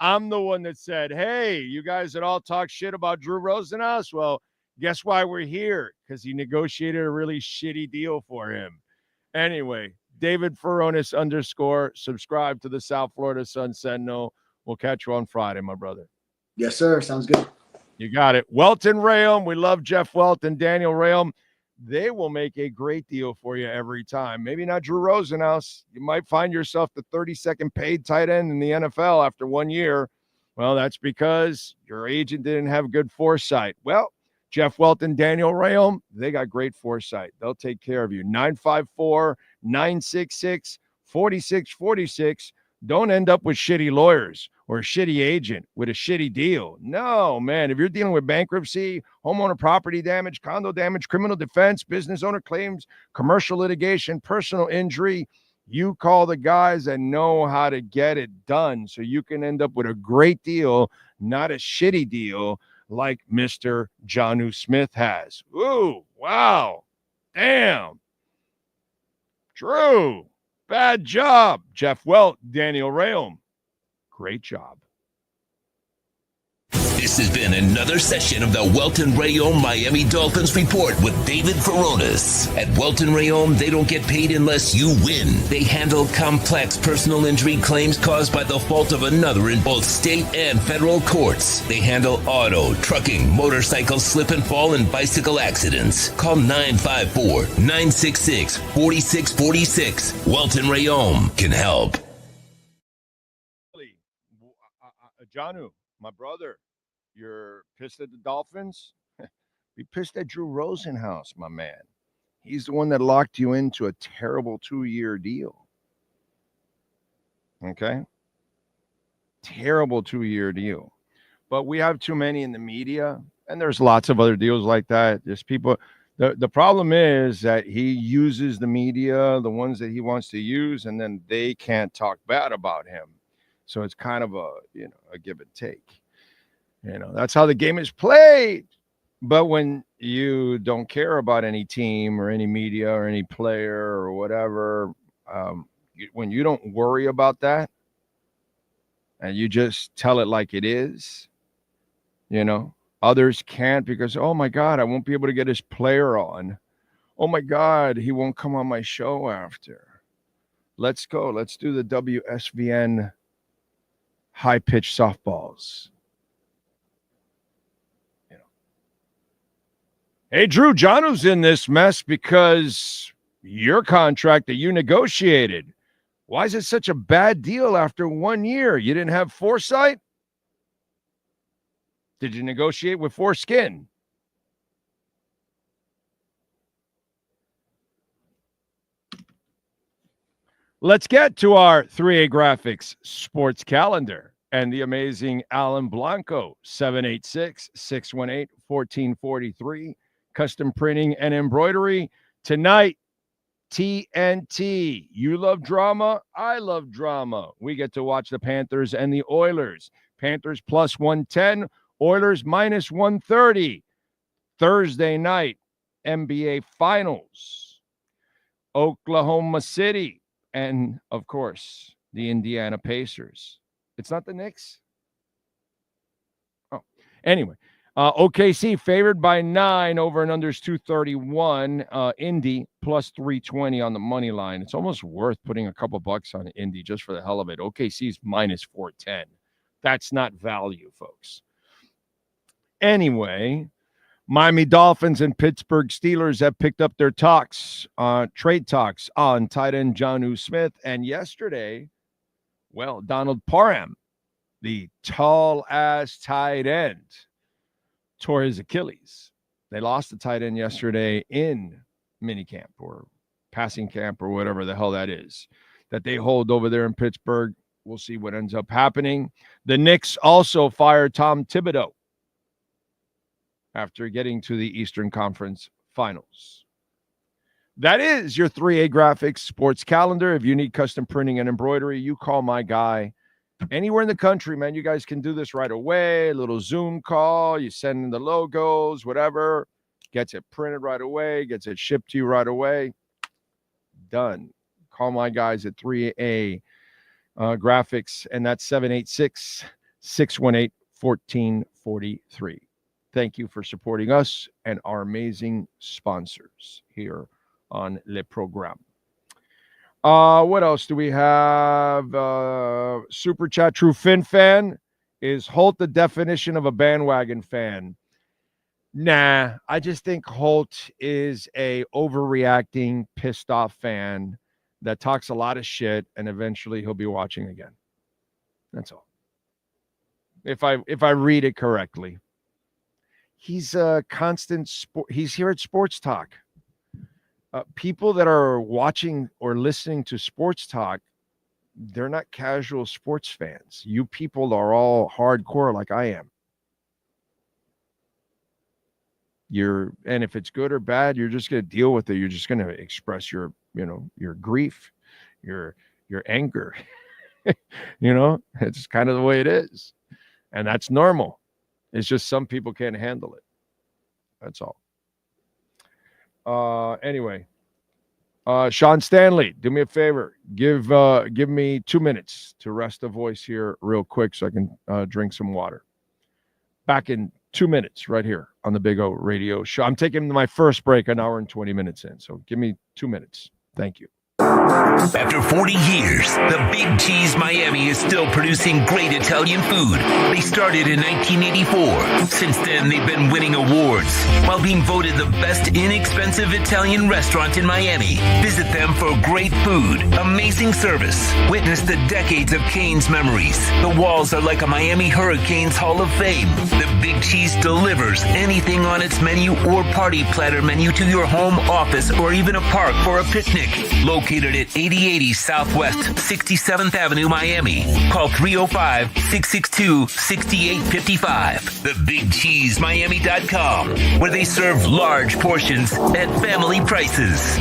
I'm the one that said, hey, you guys that all talk shit about Drew Rosenhaus, well, guess why we're here? Because he negotiated a really shitty deal for him. Anyway, David Furones _ subscribe to the South Florida Sun Sentinel. We'll catch you on Friday, my brother. Yes, sir. Sounds good. You got it. Welton Rayom. We love Jeff Welton, Daniel Rayom. They will make a great deal for you every time. Maybe not Drew Rosenhaus. You might find yourself the 32nd paid tight end in the NFL after 1 year. Well, that's because your agent didn't have good foresight. Well, Jeff Welton, Daniel Rayom, they got great foresight. They'll take care of you. 954-966-4646. Don't end up with shitty lawyers or a shitty agent with a shitty deal. No, man. If you're dealing with bankruptcy, homeowner property damage, condo damage, criminal defense, business owner claims, commercial litigation, personal injury, you call the guys that know how to get it done so you can end up with a great deal, not a shitty deal like Mr. Jonnu Smith has. Ooh, wow. Damn. Drew. Bad job. Jeff Welt, Daniel Rayom. Great job. This has been another session of the Welton Rayom Miami Dolphins Report with David Furones. At Welton Rayom, they don't get paid unless you win. They handle complex personal injury claims caused by the fault of another in both state and federal courts. They handle auto, trucking, motorcycle slip and fall, and bicycle accidents. Call 954-966-4646. Welton Rayom can help. Jonnu, my brother. You're pissed at the Dolphins? Be pissed at Drew Rosenhaus, my man. He's the one that locked you into a terrible 2-year deal. Okay? Terrible 2-year deal. But we have too many in the media, and there's lots of other deals like that. There's people. The problem is that he uses the media, the ones that he wants to use, and then they can't talk bad about him. So it's kind of a give and take. That's how the game is played. But when you don't care about any team or any media or any player or whatever, when you don't worry about that and you just tell it like it is, others can't because, oh my God, I won't be able to get his player on. Oh my God, he won't come on my show after. Let's go. Let's do the WSVN high-pitched softballs. Hey, Drew, Jonnu's in this mess because your contract that you negotiated. Why is it such a bad deal after 1 year? You didn't have foresight? Did you negotiate with foreskin? Let's get to our 3A Graphics sports calendar and the amazing Alan Blanco, 786-618-1443, custom printing and embroidery. Tonight, TNT. You love drama? I love drama. We get to watch the Panthers and the Oilers. Panthers plus 110, Oilers minus 130. Thursday night, NBA Finals. Oklahoma City. And, of course, the Indiana Pacers. It's not the Knicks? Oh, anyway. OKC favored by 9 over and unders 231. Indy plus 320 on the money line. It's almost worth putting a couple bucks on Indy just for the hell of it. OKC's minus 410. That's not value, folks. Anyway, Miami Dolphins and Pittsburgh Steelers have picked up their trade talks on tight end Jonnu Smith. And yesterday, well, Donald Parham, the tall-ass tight end, tore his Achilles. They lost the tight end yesterday in minicamp or passing camp or whatever the hell that is that they hold over there in Pittsburgh. We'll see what ends up happening. The Knicks also fired Tom Thibodeau after getting to the Eastern Conference Finals. That is your 3A Graphics sports calendar. If you need custom printing and embroidery, you call my guy. Anywhere in the country, man, you guys can do this right away. A little Zoom call. You send in the logos, whatever. Gets it printed right away. Gets it shipped to you right away. Done. Call my guys at 3A Graphics, and that's 786-618-1443. Thank you for supporting us and our amazing sponsors here on Le Programme. What else do we have? Super Chat True Fin Fan. Is Holt the definition of a bandwagon fan? Nah, I just think Holt is a overreacting, pissed off fan that talks a lot of shit, and eventually he'll be watching again. That's all. If I read it correctly. He's a constant he's here at Sports Talk. People that are watching or listening to Sports Talk, they're not casual sports fans. You people are all hardcore like I am. And if it's good or bad, you're just going to deal with it. You're just going to express your grief, your anger. It's kind of the way it is. And that's normal. It's just some people can't handle it. That's all. Anyway, Sean Stanley, do me a favor. Give me 2 minutes to rest the voice here real quick so I can drink some water. Back in 2 minutes right here on the Big O Radio Show. I'm taking my first break an hour and 20 minutes in, so give me 2 minutes. Thank you. After 40 years, the Big Cheese Miami is still producing great Italian food. They started in 1984. Since then, they've been winning awards while being voted the best inexpensive Italian restaurant in Miami. Visit them for great food, amazing service. Witness the decades of Cane's memories. The walls are like a Miami Hurricanes Hall of Fame. The Big Cheese delivers anything on its menu or party platter menu to your home, office, or even a park for a picnic. Located at 8080 Southwest 67th Avenue, Miami. Call 305-662-6855. TheBigCheeseMiami.com, where they serve large portions at family prices.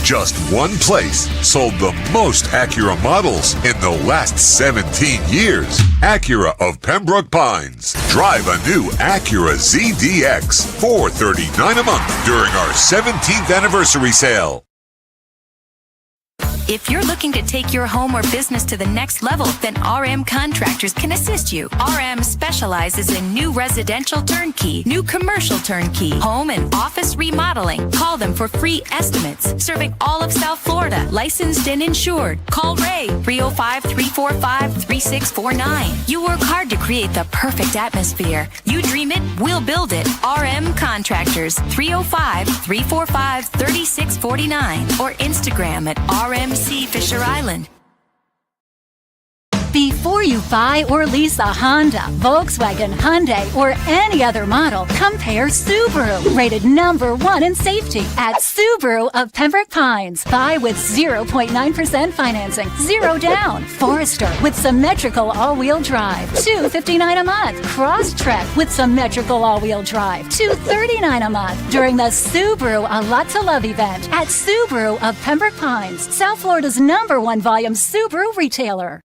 Just one place sold the most Acura models in the last 17 years. Acura of Pembroke Pines. Drive a new Acura ZDX, $439 a month during our 17th anniversary sale. If you're looking to take your home or business to the next level, then RM Contractors can assist you. RM specializes in new residential turnkey, new commercial turnkey, home and office remodeling. Call them for free estimates. Serving all of South Florida, licensed and insured. Call Ray, 305-345-3649. You work hard to create the perfect atmosphere. You dream it, we'll build it. RM Contractors, 305-345-3649. Or Instagram at RMC Fisher Island. Before you buy or lease a Honda, Volkswagen, Hyundai, or any other model, compare Subaru, rated #1 in safety at Subaru of Pembroke Pines. Buy with 0.9% financing, 0 down. Forester with symmetrical all-wheel drive, $259 a month. Crosstrek with symmetrical all-wheel drive, $239 a month. During the Subaru A Lot to Love event at Subaru of Pembroke Pines, South Florida's #1 volume Subaru retailer.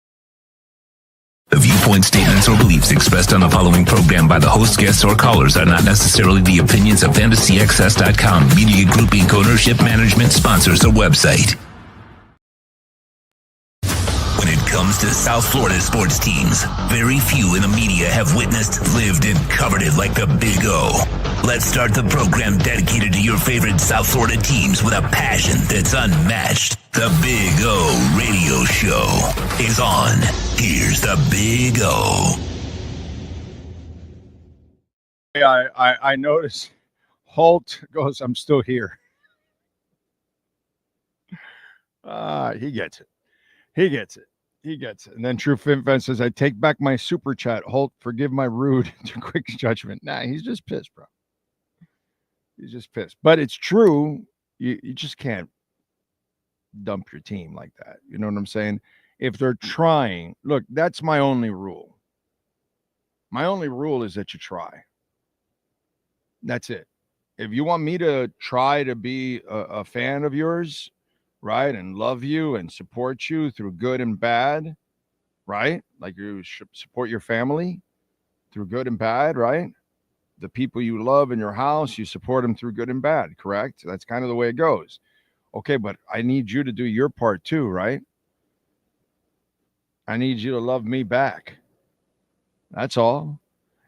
The viewpoint, statements, or beliefs expressed on the following program by the host, guests, or callers are not necessarily the opinions of FantasyAccess.com, Media Group Inc. ownership, management, sponsors, or website. When it comes to South Florida sports teams, very few in the media have witnessed, lived, and covered it like the Big O. Let's start the program dedicated to your favorite South Florida teams with a passion that's unmatched. The Big O Radio Show is on. Here's the Big O. I noticed Holt goes, I'm still here. He gets it. He gets it. He gets it. And then True Fin says, I take back my super chat. Holt, forgive my rude to quick judgment. Nah, he's just pissed, bro. He's just pissed. But it's true. You just can't dump your team like that. You know what I'm saying? If they're trying, look, that's my only rule. My only rule is that you try. That's it. If you want me to try to be a fan of yours, right, and love you and support you through good and bad, right? Like you should support your family through good and bad, right? The people you love in your house, you support them through good and bad, correct? That's kind of the way it goes. Okay, but I need you to do your part too, right? I need you to love me back. That's all.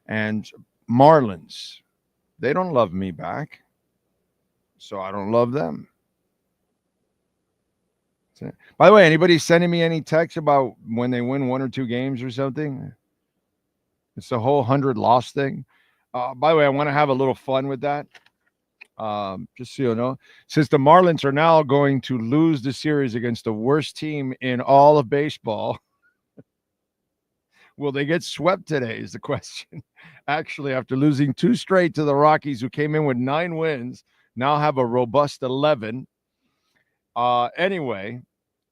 And Marlins, they don't love me back, so I don't love them. By the way, anybody sending me any texts about when they win 1 or 2 games or something? It's the whole 100 loss thing. By the way, I want to have a little fun with that. Just so you know, since the Marlins are now going to lose the series against the worst team in all of baseball, will they get swept today is the question. Actually, after losing 2 straight to the Rockies, who came in with 9 wins, now have a robust 11. Anyway,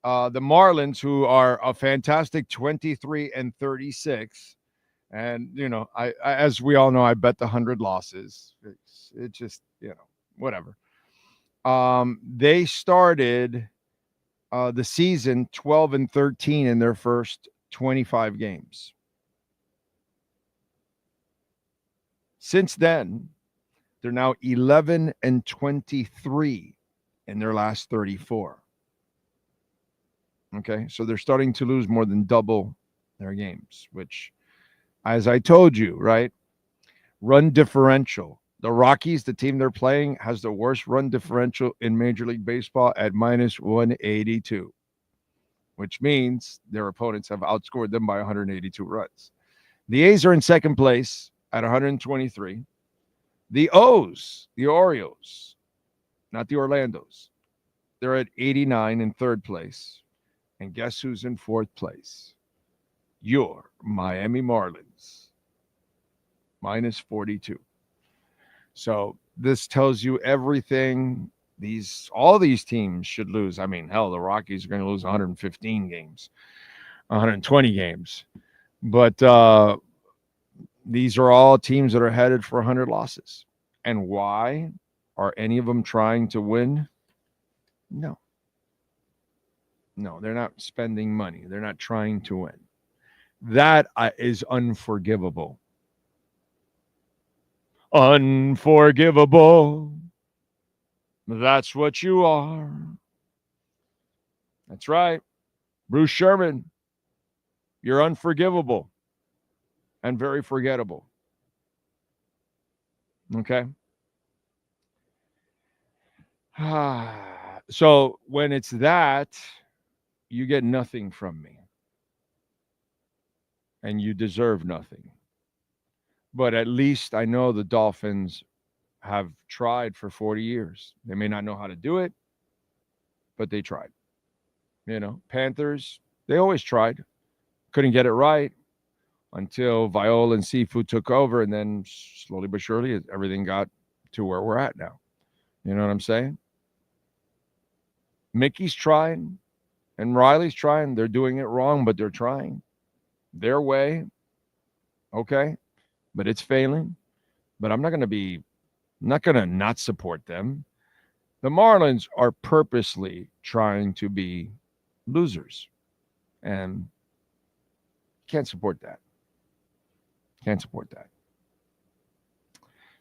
the Marlins, who are a fantastic 23-36, and you know, I as we all know, I bet the 100 losses. It just, you know, whatever. They started the season 12-13 in their first 25 games. Since then, they're now 11-23 in their last 34. Okay, so they're starting to lose more than double their games, which, as I told you, right? Run differential. The Rockies, the team they're playing, has the worst run differential in Major League Baseball at -182, which means their opponents have outscored them by 182 runs. The A's are in second place at 123. The O's, the Orioles, not the Orlandos, they're at 89 in third place. And guess who's in fourth place? Your Miami Marlins, -42. So this tells you everything. All these teams should lose. I mean, hell, the Rockies are going to lose 115 games, 120 games. But these are all teams that are headed for 100 losses. And why? Are any of them trying to win? No. No, they're not spending money. They're not trying to win. That is unforgivable. Unforgivable. That's what you are. That's right. Bruce Sherman, you're unforgivable and very forgettable. Okay? So when it's that, you get nothing from me. And you deserve nothing. But at least I know the Dolphins have tried for 40 years. They may not know how to do it, but they tried. You know, Panthers, they always tried. Couldn't get it right until Viola and Seafood took over, and then slowly but surely everything got to where we're at now. You know what I'm saying? Mickey's trying and Riley's trying. They're doing it wrong, but they're trying their way. Okay, but it's failing. But I'm not going to not support them. The Marlins are purposely trying to be losers, and can't support that. Can't support that.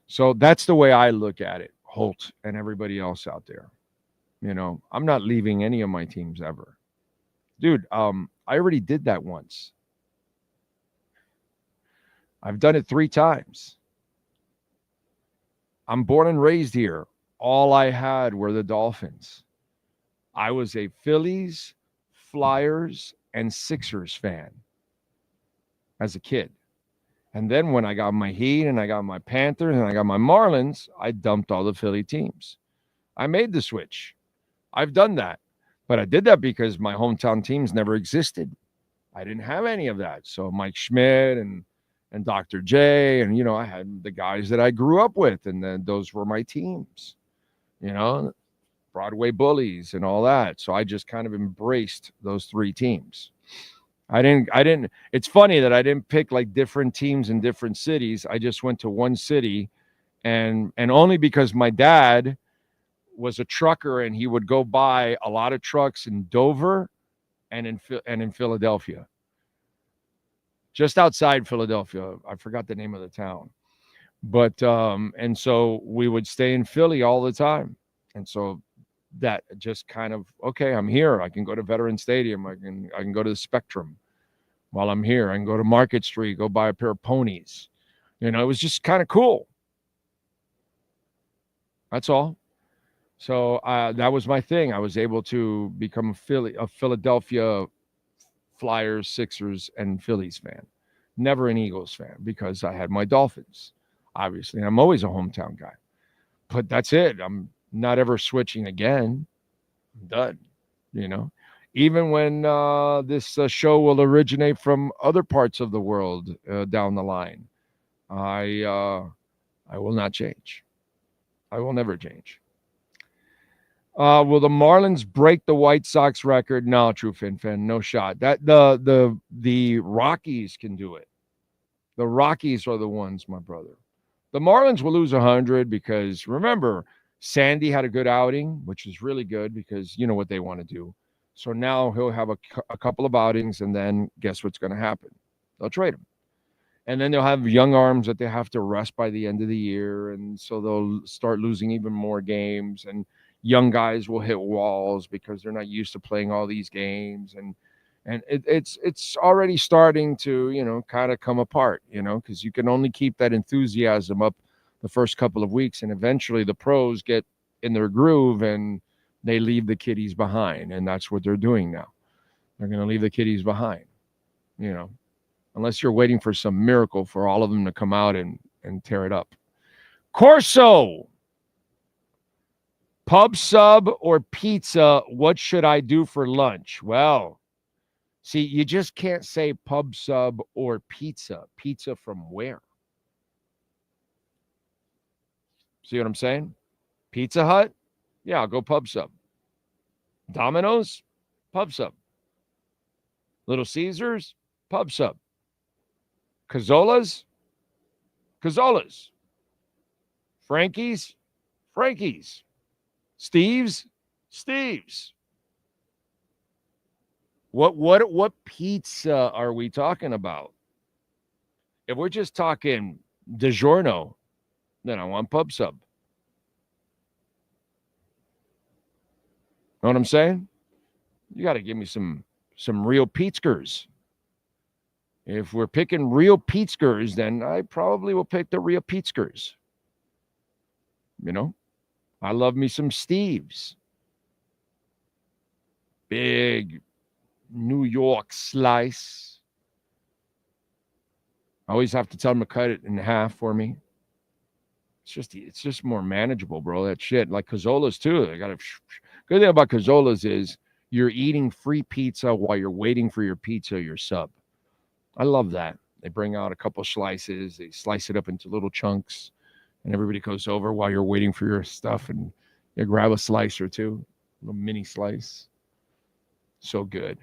So that's the way I look at it, Holt and everybody else out there. You know, I'm not leaving any of my teams ever. Dude, I already did that once. I've done it 3 times. I'm born and raised here. All I had were the Dolphins. I was a Phillies, Flyers, and Sixers fan as a kid. And then when I got my Heat and I got my Panthers and I got my Marlins, I dumped all the Philly teams. I made the switch. I've done that. But I did that because my hometown teams never existed. I didn't have any of that. So Mike Schmidt and Dr. J, and, you know, I had the guys that I grew up with, and then those were my teams, you know, Broadway Bullies and all that. So I just kind of embraced those 3 teams. I didn't, it's funny that I didn't pick like different teams in different cities. I just went to one city, and only because my dad was a trucker and he would go buy a lot of trucks in Dover and in Philadelphia. Just outside Philadelphia. I forgot the name of the town. But, and so we would stay in Philly all the time. And so that just kind of, okay, I'm here. I can go to Veterans Stadium. I can go to the Spectrum while I'm here. I can go to Market Street, go buy a pair of ponies. You know, it was just kind of cool. That's all. So that was my thing. I was able to become a Philadelphia Flyers, Sixers, and Phillies fan. Never an Eagles fan because I had my Dolphins, obviously. And I'm always a hometown guy. But that's it. I'm not ever switching again. I'm done, you know. Even when this show will originate from other parts of the world down the line, I will not change. I will never change. Will the Marlins break the White Sox record? No, True Fin Fan, no shot. That the Rockies can do it. The Rockies are the ones, my brother. The Marlins will lose 100 because, remember, Sandy had a good outing, which is really good because you know what they want to do. So now he'll have a couple of outings, and then guess what's going to happen? They'll trade him. And then they'll have young arms that they have to rest by the end of the year, and so they'll start losing even more games, and young guys will hit walls because they're not used to playing all these games, and it's already starting to, you know, kind of come apart, you know, because you can only keep that enthusiasm up the first couple of weeks, and eventually the pros get in their groove and they leave the kiddies behind, and that's what they're doing now. They're going to leave the kiddies behind, you know, unless you're waiting for some miracle for all of them to come out and tear it up. Corso, pub sub or pizza, what should I do for lunch? Well, see, you just can't say pub sub or pizza. Pizza from where? See what I'm saying? Pizza Hut? Yeah, I'll go pub sub. Domino's? Pub sub. Little Caesars? Pub sub. Cazola's? Cazola's. Frankie's? Frankie's. Steve's? Steve's. What pizza are we talking about? If we're just talking DiGiorno, then I want pub sub. Know what I'm saying? You got to give me some real Pietzkers. If we're picking real Pietzkers, then I probably will pick the real Pietzkers. You know? I love me some Steve's. Big New York slice. I always have to tell them to cut it in half for me. It's just more manageable, bro. That shit. Like Cazola's too. I got to. Good thing about Cazola's is you're eating free pizza while you're waiting for your pizza, your sub. I love that. They bring out a couple slices, they slice it up into little chunks, and everybody goes over while you're waiting for your stuff, and you grab a slice or two, a little mini slice. So good.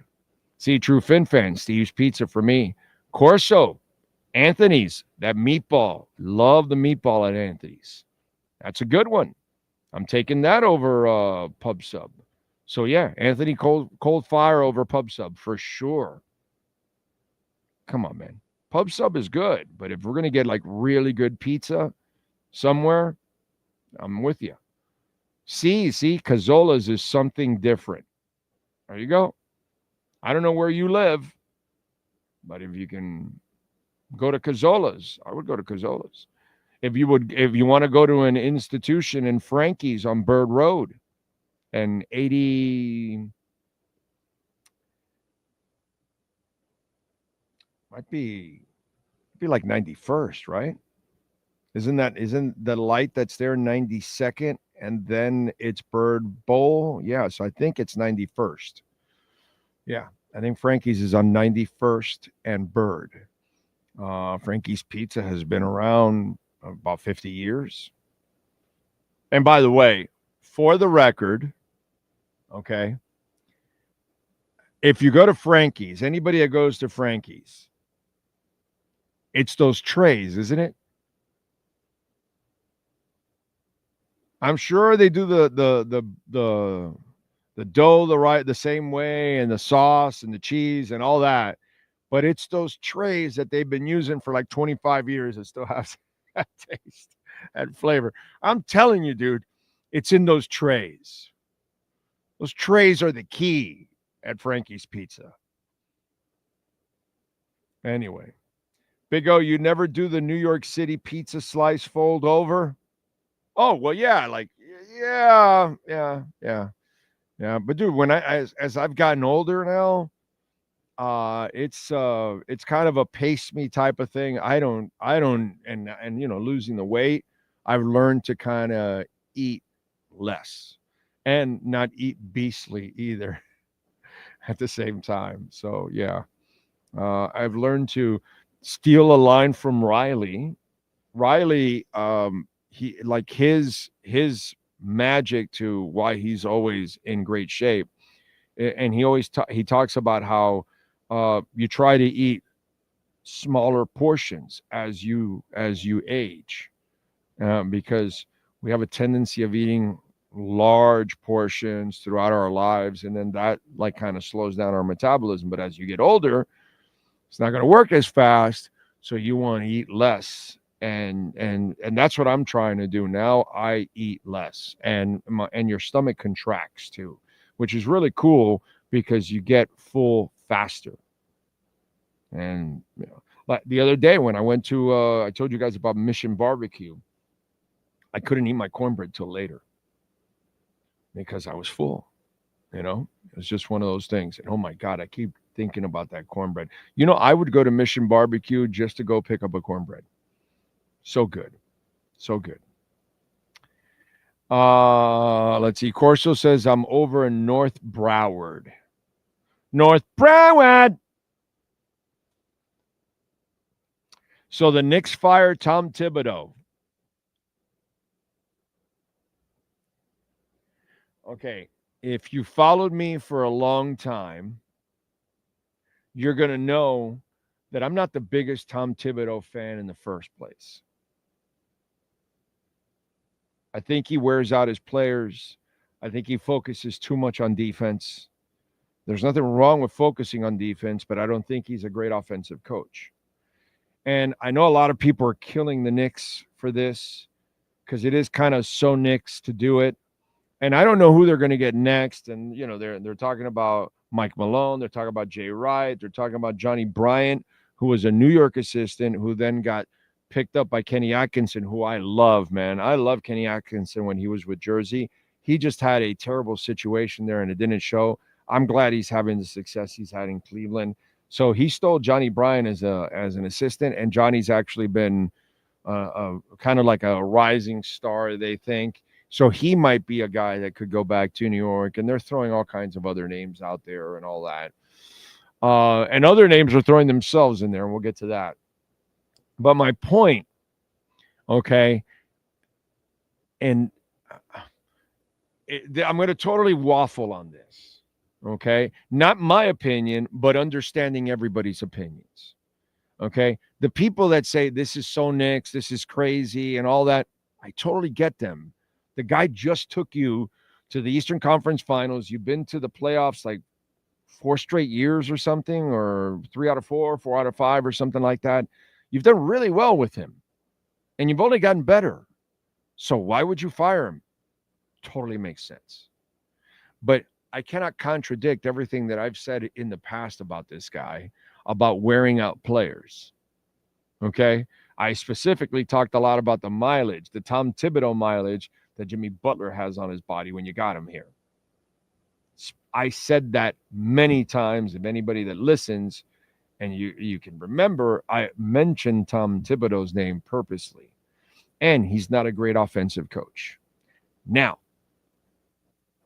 See, true Fin fan, Steve's Pizza for me. Corso, Anthony's, that meatball. Love the meatball at Anthony's. That's a good one. I'm taking that over Pub Sub. So, yeah, Anthony cold fire over Pub Sub for sure. Come on, man. Pub Sub is good, but if we're going to get like really good pizza somewhere, I'm with you. See, Cazzola's is something different. There you go. I don't know where you live, but if you can go to Cazzola's, I would go to Cazzola's. If you want to go to an institution in Frankie's on Bird Road and 80 might be like 91st, right? Isn't the light that's there 92nd and then it's Bird Bowl? Yeah, so I think it's 91st. Yeah, I think Frankie's is on 91st and Bird. Frankie's Pizza has been around about 50 years. And by the way, for the record, okay, if you go to Frankie's, anybody that goes to Frankie's, it's those trays, isn't it? I'm sure they do the dough the same way and the sauce and the cheese and all that, but it's those trays that they've been using for like 25 years that still have that taste and flavor. I'm telling you, dude, it's in those trays. Those trays are the key at Frankie's Pizza. Anyway, Big O, you never do the New York City pizza slice fold over? Oh, well, yeah, yeah. But dude, when as I've gotten older now, it's kind of a pace me type of thing. I don't, and losing the weight, I've learned to kind of eat less and not eat beastly either at the same time. So yeah, I've learned to steal a line from Riley. He like his magic to why he's always in great shape, and he talks about how you try to eat smaller portions as you age, because we have a tendency of eating large portions throughout our lives, and then that like kind of slows down our metabolism. But as you get older, it's not going to work as fast, so you want to eat less. And that's what I'm trying to do now. I eat less, and your stomach contracts too, which is really cool because you get full faster. And like the other day when I went to, I told you guys about Mission Barbecue. I couldn't eat my cornbread till later because I was full. It was just one of those things. And oh my God, I keep thinking about that cornbread. I would go to Mission Barbecue just to go pick up a cornbread. So good. So good. Let's see. Corso says, I'm over in North Broward. North Broward. So the Knicks fire Tom Thibodeau. Okay. If you followed me for a long time, you're going to know that I'm not the biggest Tom Thibodeau fan in the first place. I think he wears out his players. I think he focuses too much on defense. There's nothing wrong with focusing on defense, but I don't think he's a great offensive coach. And I know a lot of people are killing the Knicks for this because it is kind of so Knicks to do it. And I don't know who they're going to get next. And, they're talking about Mike Malone. They're talking about Jay Wright. They're talking about Johnny Bryant, who was a New York assistant, who then got picked up by Kenny Atkinson, who I love, man. I love Kenny Atkinson when he was with Jersey. He just had a terrible situation there, and it didn't show. I'm glad he's having the success he's had in Cleveland. So he stole Johnny Bryant as an assistant, and Johnny's actually been kind of like a rising star, they think. So he might be a guy that could go back to New York, and they're throwing all kinds of other names out there and all that. And other names are throwing themselves in there, and we'll get to that. But my point, okay, and I'm going to totally waffle on this, okay? Not my opinion, but understanding everybody's opinions, okay? The people that say this is so Knicks, this is crazy, and all that, I totally get them. The guy just took you to the Eastern Conference Finals. You've been to the playoffs like 4 straight years or something, or 3 out of 4, 4 out of 5 or something like that. You've done really well with him, and you've only gotten better. So why would you fire him? Totally makes sense. But I cannot contradict everything that I've said in the past about this guy, about wearing out players. Okay? I specifically talked a lot about the mileage, the Tom Thibodeau mileage that Jimmy Butler has on his body when you got him here. I said that many times. If anybody that listens, and you can remember, I mentioned Tom Thibodeau's name purposely. And he's not a great offensive coach. Now,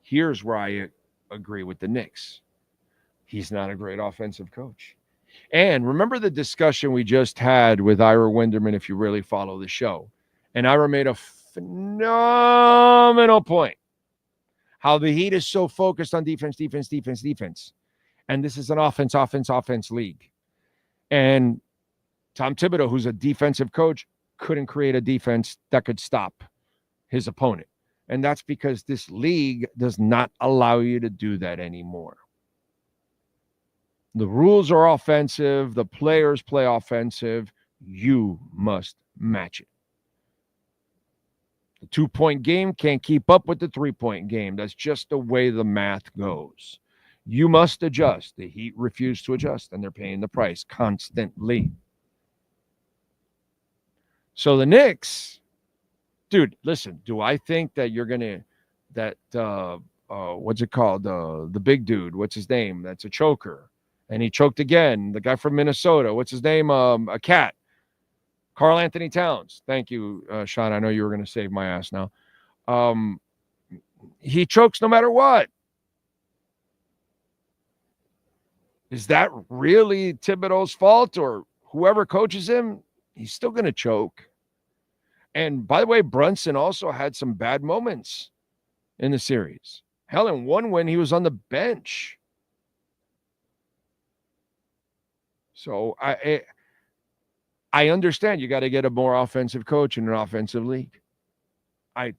here's where I agree with the Knicks. He's not a great offensive coach. And remember the discussion we just had with Ira Winderman, if you really follow the show. And Ira made a phenomenal point. How the Heat is so focused on defense. And this is an offense league. And Tom Thibodeau, who's a defensive coach, couldn't create a defense that could stop his opponent. And that's because this league does not allow you to do that anymore. The rules are offensive. The players play offensive. You must match it. The 2-point game can't keep up with the 3-point game. That's just the way the math goes. You must adjust. The Heat refuse to adjust, and they're paying the price constantly. So the Knicks, dude, listen, do I think that you're going to, what's it called? The big dude, what's his name? That's a choker. And he choked again. The guy from Minnesota, what's his name? A cat. Karl Anthony Towns. Thank you, Sean. I know you were going to save my ass now. He chokes no matter what. Is that really Thibodeau's fault or whoever coaches him? He's still going to choke. And by the way, Brunson also had some bad moments in the series. Hell, in one win, he was on the bench. So I understand you got to get a more offensive coach in an offensive league. I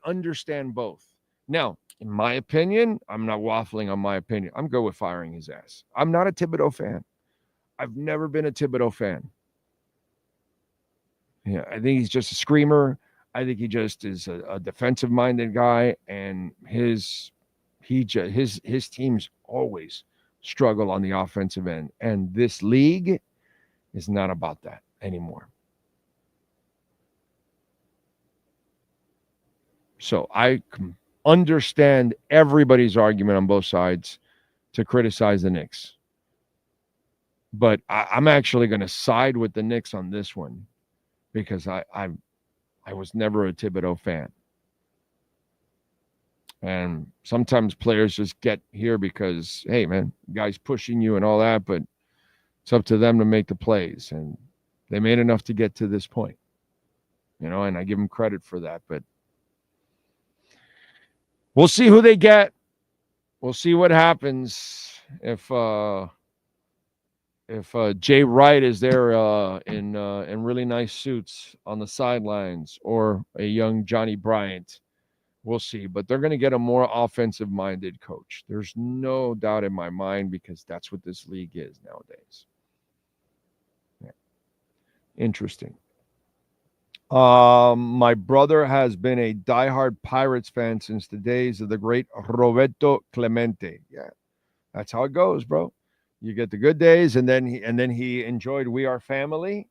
understand both. Now, in my opinion, I'm not waffling on my opinion. I'm good with firing his ass. I'm not a Thibodeau fan. I've never been a Thibodeau fan. Yeah, I think he's just a screamer. I think he just is a defensive-minded guy, and his teams always struggle on the offensive end. And this league is not about that anymore. So I understand everybody's argument on both sides to criticize the Knicks. But I'm actually going to side with the Knicks on this one because I was never a Thibodeau fan. And sometimes players just get here because, hey, man, guy's pushing you and all that, but it's up to them to make the plays. And they made enough to get to this point, and I give them credit for that. But we'll see who they get. We'll see what happens if Jay Wright is there in really nice suits on the sidelines, or a young Johnny Bryant. We'll see. But they're going to get a more offensive-minded coach. There's no doubt in my mind, because that's what this league is nowadays. Yeah. Interesting. My brother has been a diehard Pirates fan since the days of the great Roberto Clemente. Yeah, that's how it goes, bro. You get the good days, and then he enjoyed We Are Family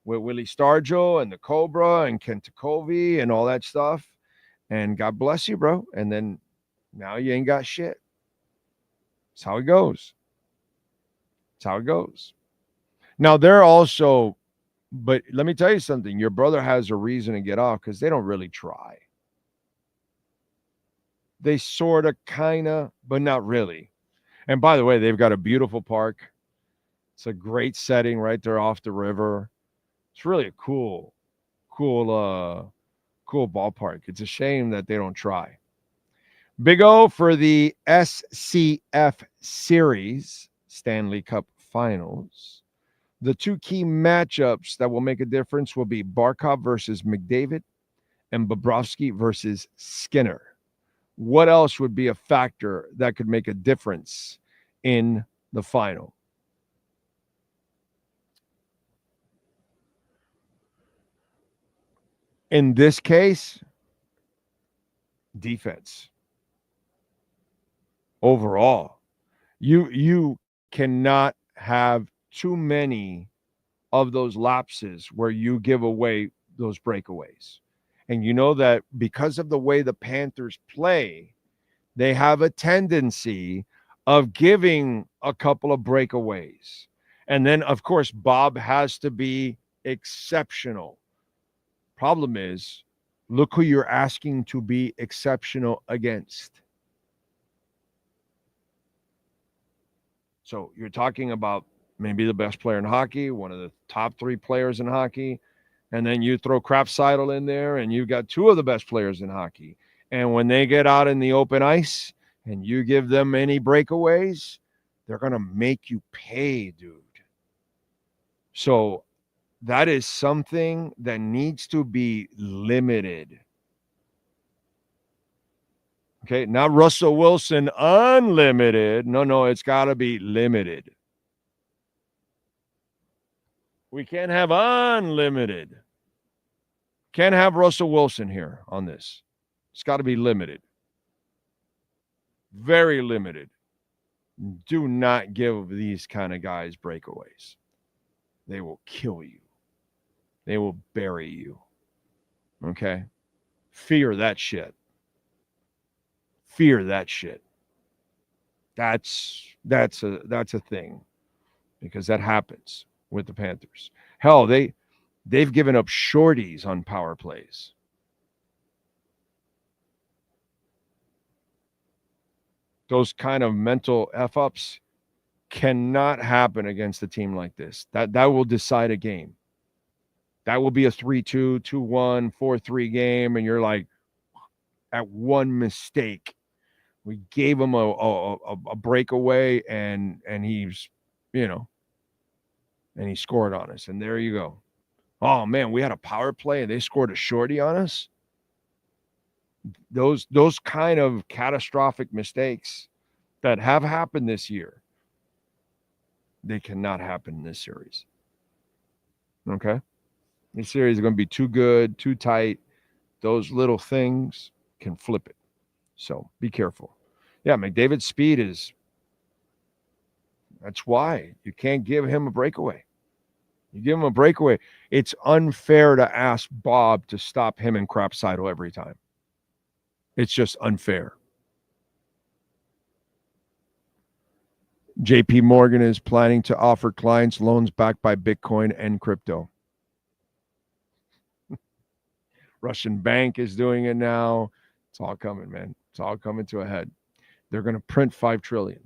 with Willie Stargell and the Cobra and Ken Takovi and all that stuff. And God bless you, bro. And then now you ain't got shit. That's how it goes. That's how it goes. Now they're also, but let me tell you something. Your brother has a reason to get off because they don't really try. They sort of, kind of, but not really. And by the way, they've got a beautiful park. It's a great setting right there off the river. It's really a cool ballpark. It's a shame that they don't try. Big O for the SCF Series Stanley Cup Finals. The two key matchups that will make a difference will be Barkov versus McDavid and Bobrovsky versus Skinner. What else would be a factor that could make a difference in the final? In this case, defense. Overall, you cannot have too many of those lapses where you give away those breakaways. And you know that because of the way the Panthers play, they have a tendency of giving a couple of breakaways. And then, of course, Bob has to be exceptional. Problem is, look who you're asking to be exceptional against. So you're talking about maybe the best player in hockey, one of the top 3 players in hockey, and then you throw Craftseitel in there, and you've got 2 of the best players in hockey. And when they get out in the open ice and you give them any breakaways, they're going to make you pay, dude. So that is something that needs to be limited. Okay, not Russell Wilson unlimited. No, it's got to be limited. We can't have unlimited. Can't have Russell Wilson here on this. It's got to be limited. Very limited. Do not give these kind of guys breakaways. They will kill you. They will bury you. Okay? Fear that shit. Fear that shit. That's a thing, because that happens with the Panthers. Hell, they've given up shorties on power plays. Those kind of mental F-ups cannot happen against a team like this. That will decide a game. That will be a 3-2, 2-1, 4-3 game, and you're like, at one mistake, we gave him a breakaway, and he's, and he scored on us. And there you go. Oh, man, we had a power play, and they scored a shorty on us. Those kind of catastrophic mistakes that have happened this year, they cannot happen in this series. Okay? This series is going to be too good, too tight. Those little things can flip it. So be careful. Yeah, McDavid's speed that's why you can't give him a breakaway. You give him a breakaway, it's unfair to ask Bob to stop him and Crapsidle every time. It's just unfair. JP Morgan is planning to offer clients loans backed by Bitcoin and crypto. Russian bank is doing it now. It's all coming, man. It's all coming to a head. They're going to print $5 trillion.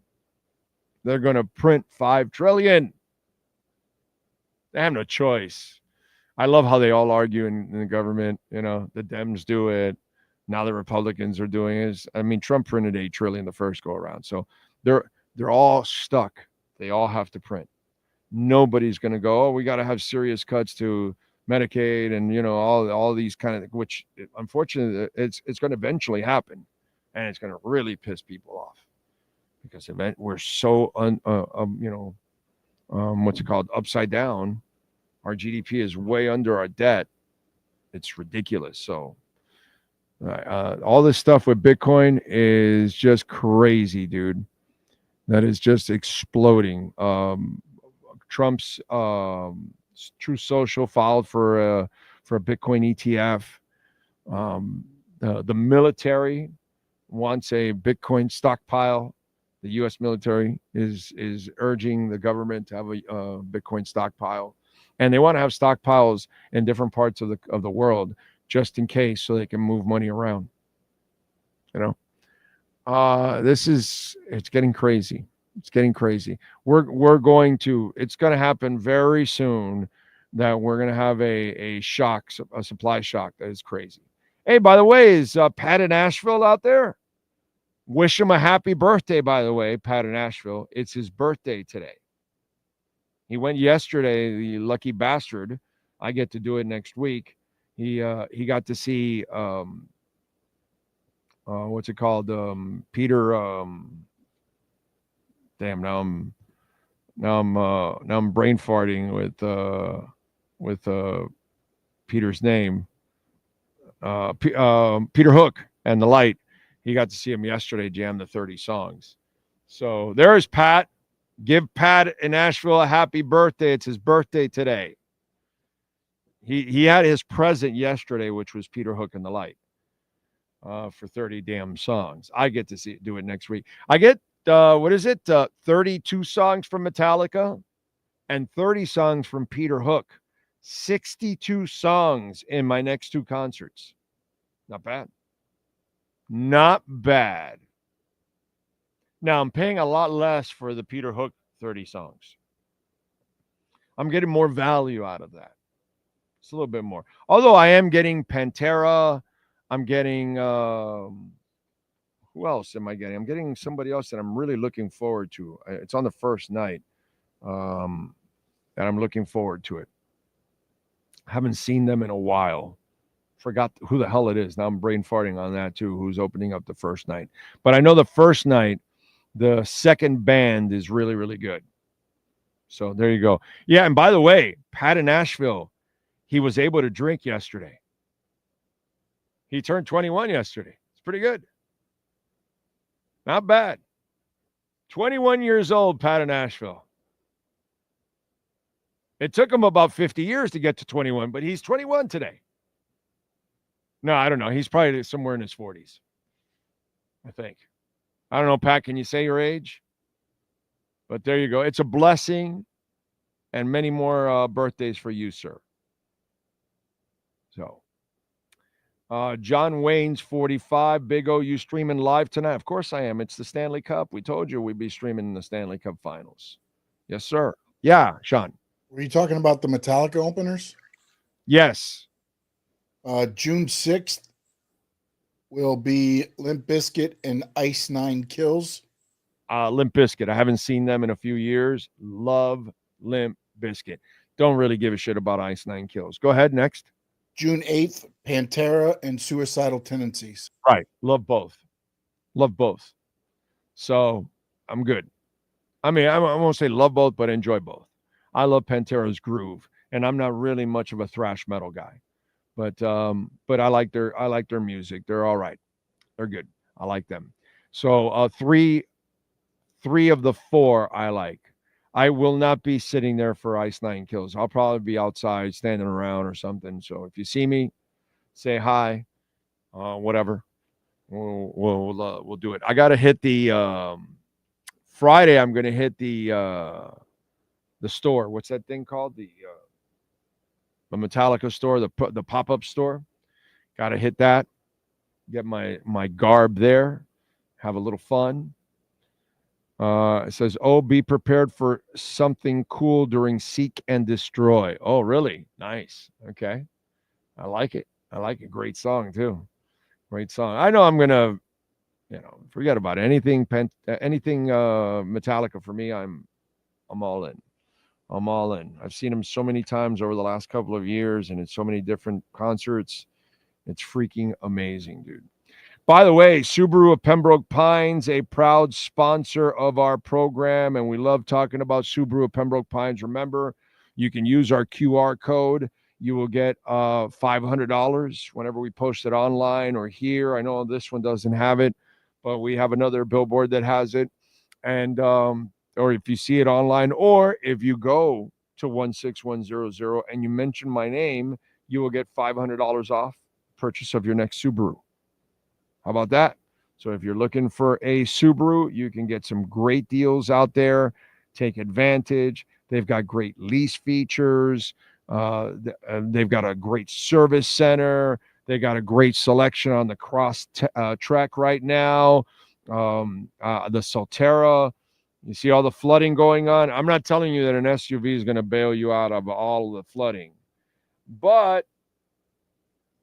They're going to print $5 trillion. They have no choice. I love how they all argue in the government. The Dems do it. Now the Republicans are doing it. I mean, Trump printed $8 trillion the first go around. So they're all stuck. They all have to print. Nobody's going to go, we got to have serious cuts to Medicaid and, all these kind of, which unfortunately it's going to eventually happen, and it's going to really piss people off because we're so, what's it called? Upside down. Our GDP is way under our debt. It's ridiculous. So all this stuff with Bitcoin is just crazy, dude. That is just exploding. Trump's True Social filed for a Bitcoin ETF. The military wants a Bitcoin stockpile. The U.S. military is urging the government to have a Bitcoin stockpile, and they want to have stockpiles in different parts of the world just in case, so they can move money around. It's getting crazy. It's getting crazy. We're going to. It's going to happen very soon. That we're going to have a shock, a supply shock that is crazy. Hey, by the way, is Pat in Asheville out there? Wish him a happy birthday, by the way, Pat in Asheville. It's his birthday today. He went yesterday, the lucky bastard. I get to do it next week. He got to see what's it called? Peter. Damn, now I'm brain farting with Peter's name. Peter Hook and the Light. He got to see him yesterday, jam the 30 songs. So there's Pat. Give Pat in Asheville a happy birthday. It's his birthday today. He had his present yesterday, which was Peter Hook and the Light, for 30 damn songs. I get to do it next week. I get 32 songs from Metallica and 30 songs from Peter Hook. 62 songs in my next two concerts. Not bad. Not bad. Now, I'm paying a lot less for the Peter Hook 30 songs. I'm getting more value out of that. It's a little bit more. Although I am getting Pantera. I'm getting... who else am I getting? I'm getting somebody else that I'm really looking forward to. It's on the first night. And I'm looking forward to it. Haven't seen them in a while. Forgot who the hell it is. Now I'm brain farting on that too, who's opening up the first night. But I know the first night, the second band is really, really good. So there you go. Yeah, and by the way, Pat in Asheville, he was able to drink yesterday. He turned 21 yesterday. It's pretty good. Not bad. 21 years old, Pat in Asheville. It took him about 50 years to get to 21, but he's 21 today. No, I don't know. He's probably somewhere in his 40s, I think. I don't know, Pat, can you say your age? But there you go. It's a blessing and many more birthdays for you, sir. So, John Wayne's 45. Big O, you streaming live tonight? Of course I am. It's the Stanley Cup. We told you we'd be streaming the Stanley Cup finals. Yes, sir. Yeah, Sean. Were you talking about the Metallica openers? Yes. June 6th will be Limp Bizkit and Ice Nine Kills. Limp Bizkit. I haven't seen them in a few years. Love Limp Bizkit. Don't really give a shit about Ice Nine Kills. Go ahead, next. June 8th, Pantera and Suicidal Tendencies. Right. Love both. Love both. So I'm good. I mean, I won't say love both, but enjoy both. I love Pantera's groove, and I'm not really much of a thrash metal guy. But I like their music. They're all right. They're good. I like them. So three of the four I like. I will not be sitting there for Ice Nine Kills. I'll probably be outside standing around or something. So if you see me, say hi. Whatever. We'll do it. I got to hit the Friday. I'm going to hit the store. What's that thing called? The Metallica store, the pop-up store. Got to hit that. Get my garb there. Have a little fun. It says, "Oh, be prepared for something cool during Seek and Destroy." Oh, really? Nice. Okay. I like it. I like it. Great song too. Great song. I know I'm gonna, forget about it. Anything Metallica for me. I'm all in. I'm all in. I've seen them so many times over the last couple of years, and it's so many different concerts. It's freaking amazing, dude. By the way, Subaru of Pembroke Pines, a proud sponsor of our program, and we love talking about Subaru of Pembroke Pines. Remember, you can use our QR code. You will get $500 whenever we post it online or here. I know this one doesn't have it, but we have another billboard that has it. And or if you see it online, or if you go to 16100 and you mention my name, you will get $500 off purchase of your next Subaru. How about that? So if you're looking for a Subaru, you can get some great deals out there. Take advantage. They've got great lease features. They've got a great service center. They got a great selection on the cross track right now. The Solterra. You see all the flooding going on. I'm not telling you that an SUV is going to bail you out of all the flooding. But,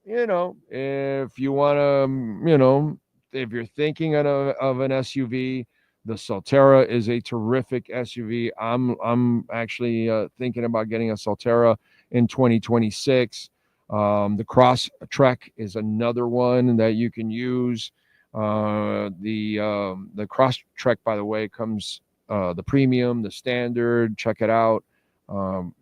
if you want to, if you're thinking of an SUV, the Solterra is a terrific SUV. I'm actually thinking about getting a Solterra in 2026. The Cross Trek is another one that you can use. The Cross Trek, by the way, comes the premium, the standard. Check it out.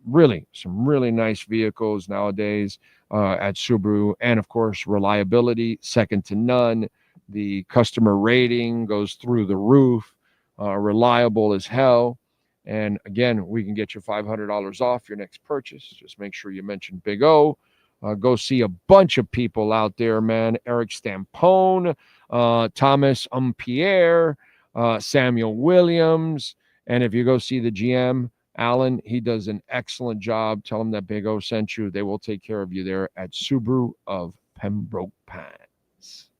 Really, some really nice vehicles nowadays at Subaru, and of course, reliability second to none. The customer rating goes through the roof. Reliable as hell. And again, we can get you $500 off your next purchase. Just make sure you mention Big O. Go see a bunch of people out there, man. Eric Stampone, Thomas Umpierre, Samuel Williams. And if you go see the GM, Alan, he does an excellent job. Tell him that Big O sent you. They will take care of you there at Subaru of Pembroke Pines.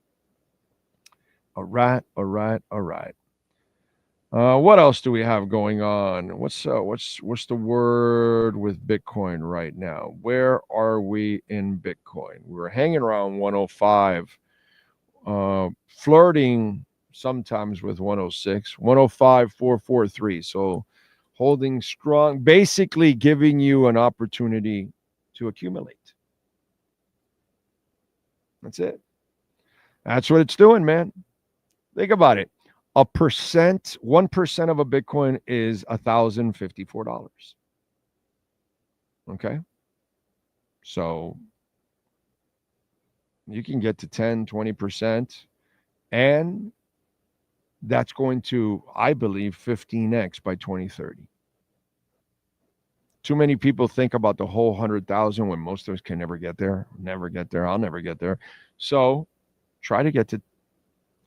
All right. What else do we have going on? What's the word with Bitcoin right now? Where are we in Bitcoin? We're hanging around 105, flirting sometimes with 106, 105, 443. So holding strong, basically giving you an opportunity to accumulate. That's it. That's what it's doing, man. Think about it. 1% of a Bitcoin is $1,054. Okay. So you can get to 10, 20%, and that's going to, I believe, 15x by 2030. Too many people think about the whole 100,000 when most of us can never get there. Never get there. I'll never get there. So try to get to,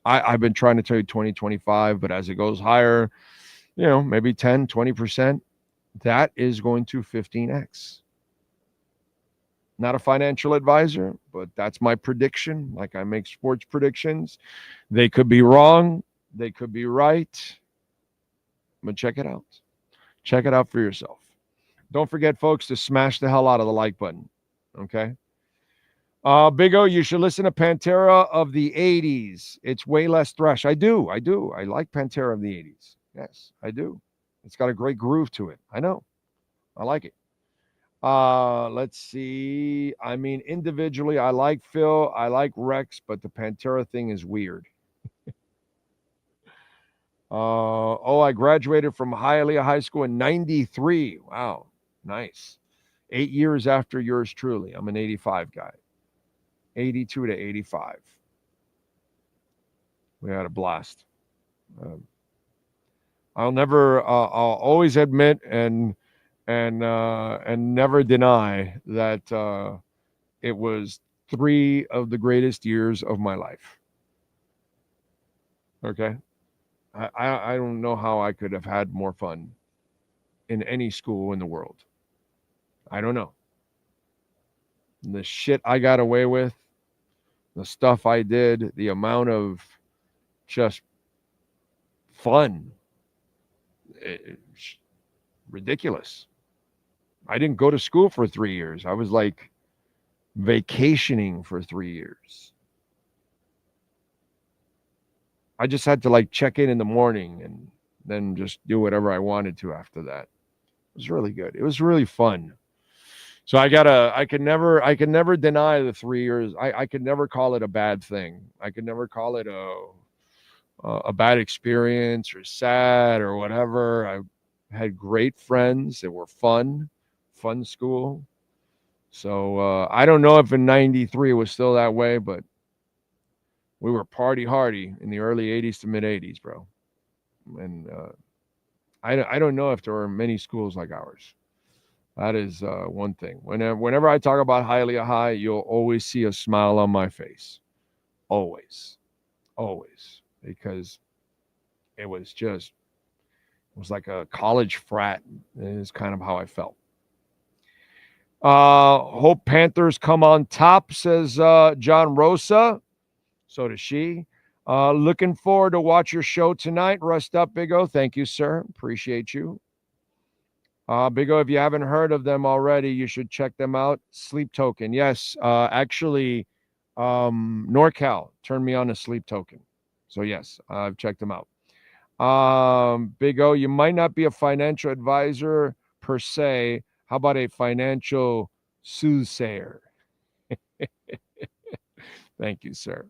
I've been trying to tell you 2025, but as it goes higher, maybe 10, 20%, that is going to 15x. Not a financial advisor, but that's my prediction. Like I make sports predictions. They could be wrong. They could be right. But check it out. Check it out for yourself. Don't forget, folks, to smash the hell out of the like button. Okay? Big O, you should listen to Pantera of the 80s. It's way less thrash. I do. I like Pantera of the 80s. Yes, I do. It's got a great groove to it. I know. I like it. Let's see. I mean, individually, I like Phil. I like Rex, but the Pantera thing is weird. I graduated from Hialeah High School in 93. Wow. Nice. 8 years after yours truly. I'm an 85 guy. 82 to 85. We had a blast. I'll always admit and never deny that it was 3 of the greatest years of my life. Okay. I don't know how I could have had more fun in any school in the world. I don't know. The shit I got away with, the stuff I did, the amount of just fun, it's ridiculous. I didn't go to school for 3 years. I was like vacationing for 3 years. I just had to like check in the morning and then just do whatever I wanted to after that. It was really good. It was really fun. So I can never deny the 3 years. I could never call it a bad thing. I could never call it a bad experience or sad or whatever. I had great friends that were fun school. So I don't know if in 93 it was still that way, but we were party hardy in the early 80s to mid 80s, bro. And I don't know if there are many schools like ours. That is one thing. Whenever I talk about Hialeah High, you'll always see a smile on my face. Always. Because it was like a college frat. Is kind of how I felt. Hope Panthers come on top, says John Rosa. So does she. Looking forward to watch your show tonight. Rest up, Big O. Thank you, sir. Appreciate you. Big O, if you haven't heard of them already, you should check them out. Sleep Token. Yes, actually, NorCal turned me on to Sleep Token. So, yes, I've checked them out. Big O, you might not be a financial advisor per se. How about a financial soothsayer? Thank you, sir.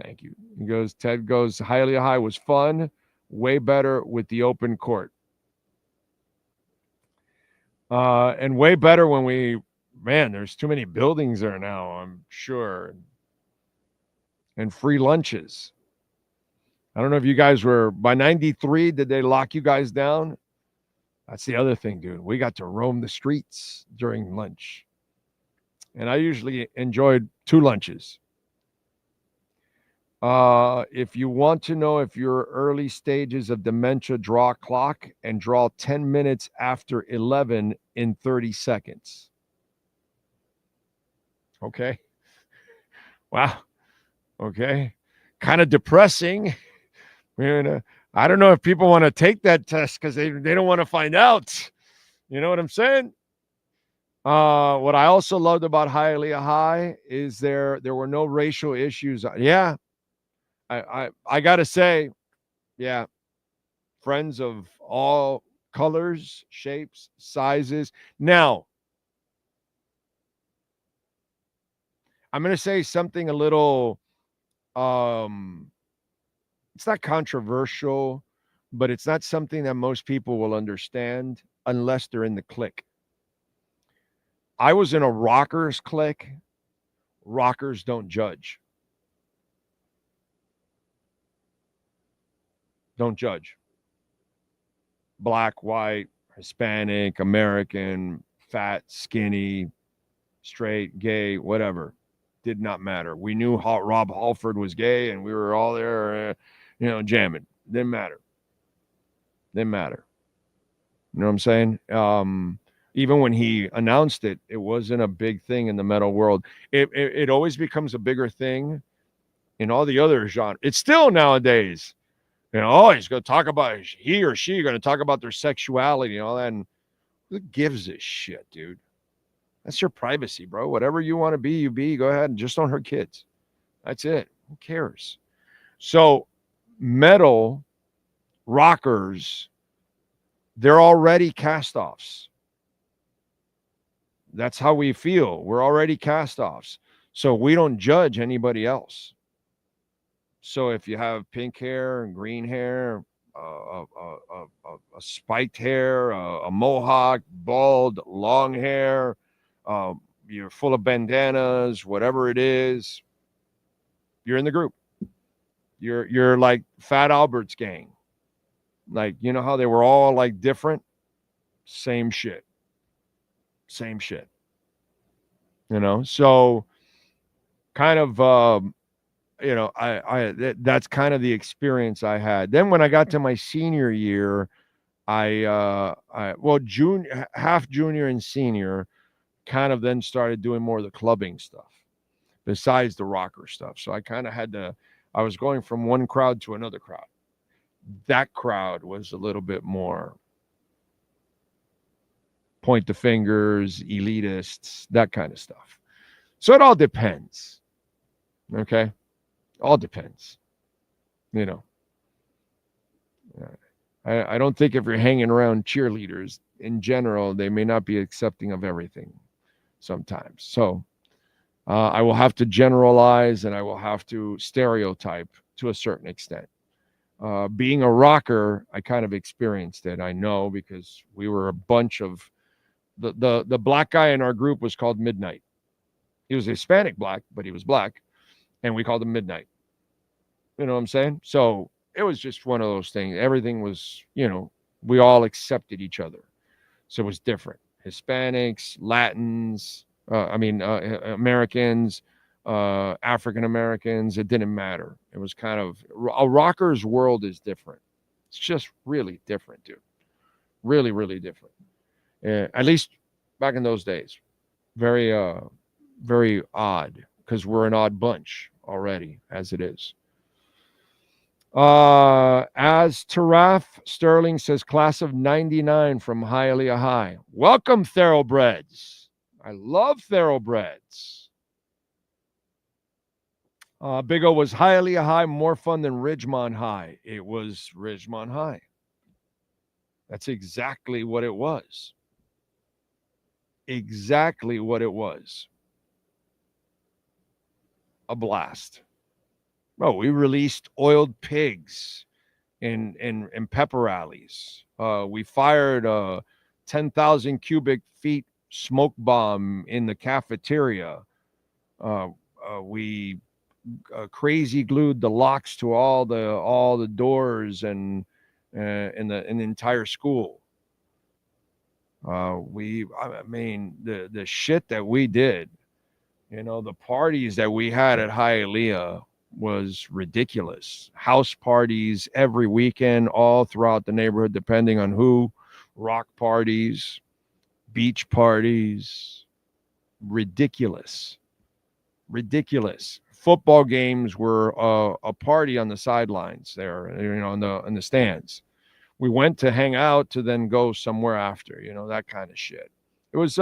Thank you. He goes, Ted goes, Highly High was fun. Way better with the open court. And way better when there's too many buildings there now, I'm sure. And free lunches. I don't know if you guys were, by 93, did they lock you guys down? That's the other thing, dude. We got to roam the streets during lunch. And I usually enjoyed 2 lunches. If you want to know if your early stages of dementia, draw a clock and draw 10 minutes after 11 in 30 seconds. Okay. Wow. Okay. Kind of depressing. I don't know if people want to take that test because they don't want to find out. You know what I'm saying? What I also loved about Highly High is there were no racial issues. Yeah. I got to say, yeah, friends of all colors, shapes, sizes. Now, I'm going to say something a little, it's not controversial, but it's not something that most people will understand unless they're in the clique. I was in a rockers clique. Rockers don't judge. Don't judge. Black, white, Hispanic, American, fat, skinny, straight, gay, whatever. Did not matter. We knew Rob Halford was gay, and we were all there, jamming. Didn't matter. Didn't matter. You know what I'm saying? Even when he announced it, it wasn't a big thing in the metal world. It always becomes a bigger thing in all the other genres. It's still nowadays. He's going to talk about, he or she going to talk about their sexuality and all that. And who gives a shit, dude? That's your privacy, bro. Whatever you want to be, you be. Go ahead and just don't hurt kids. That's it. Who cares? So metal rockers, they're already cast-offs. That's how we feel. We're already cast-offs. So we don't judge anybody else. So if you have pink hair and green hair, a spiked hair, a mohawk, bald, long hair, you're full of bandanas, whatever it is, you're in the group. You're like Fat Albert's gang. Like, you know how they were all like different? Same shit. Same shit. So kind of that's kind of the experience I had. Then when I got to my senior year, half junior and senior, kind of then started doing more of the clubbing stuff besides the rocker stuff. So I kind of I was going from one crowd to another crowd. That crowd was a little bit more point the fingers, elitists, that kind of stuff. So it all depends. Okay. All depends. I don't think if you're hanging around cheerleaders in general, they may not be accepting of everything sometimes. So I will have to generalize and I will have to stereotype to a certain extent. Being a rocker, I kind of experienced it. I know because we were a bunch of the black guy in our group was called Midnight. He was Hispanic black, but he was black. And we called him Midnight. You know what I'm saying? So it was just one of those things. Everything was, we all accepted each other. So it was different. Hispanics, Latins, Americans, African Americans. It didn't matter. It was kind of, a rocker's world is different. It's just really different, dude. Really, really different. At least back in those days. Very, very odd. Because we're an odd bunch already, as it is. As Taraf Sterling says, class of 99 from Hialeah High. Welcome, thoroughbreds. I love thoroughbreds. Big O, was Hialeah High more fun than Ridgemont High? It was Ridgemont High. That's exactly what it was. Exactly what it was. A blast. Oh, we released oiled pigs in pepper alleys. We fired a 10,000 cubic feet smoke bomb in the cafeteria. We crazy glued the locks to all the doors and in the entire school. I mean the shit that we did, the parties that we had at Hialeah was ridiculous. House parties every weekend, all throughout the neighborhood, depending on who. Rock parties, beach parties, ridiculous. Football games were a party on the sidelines there, in the stands. We went to hang out to then go somewhere after, that kind of shit. It was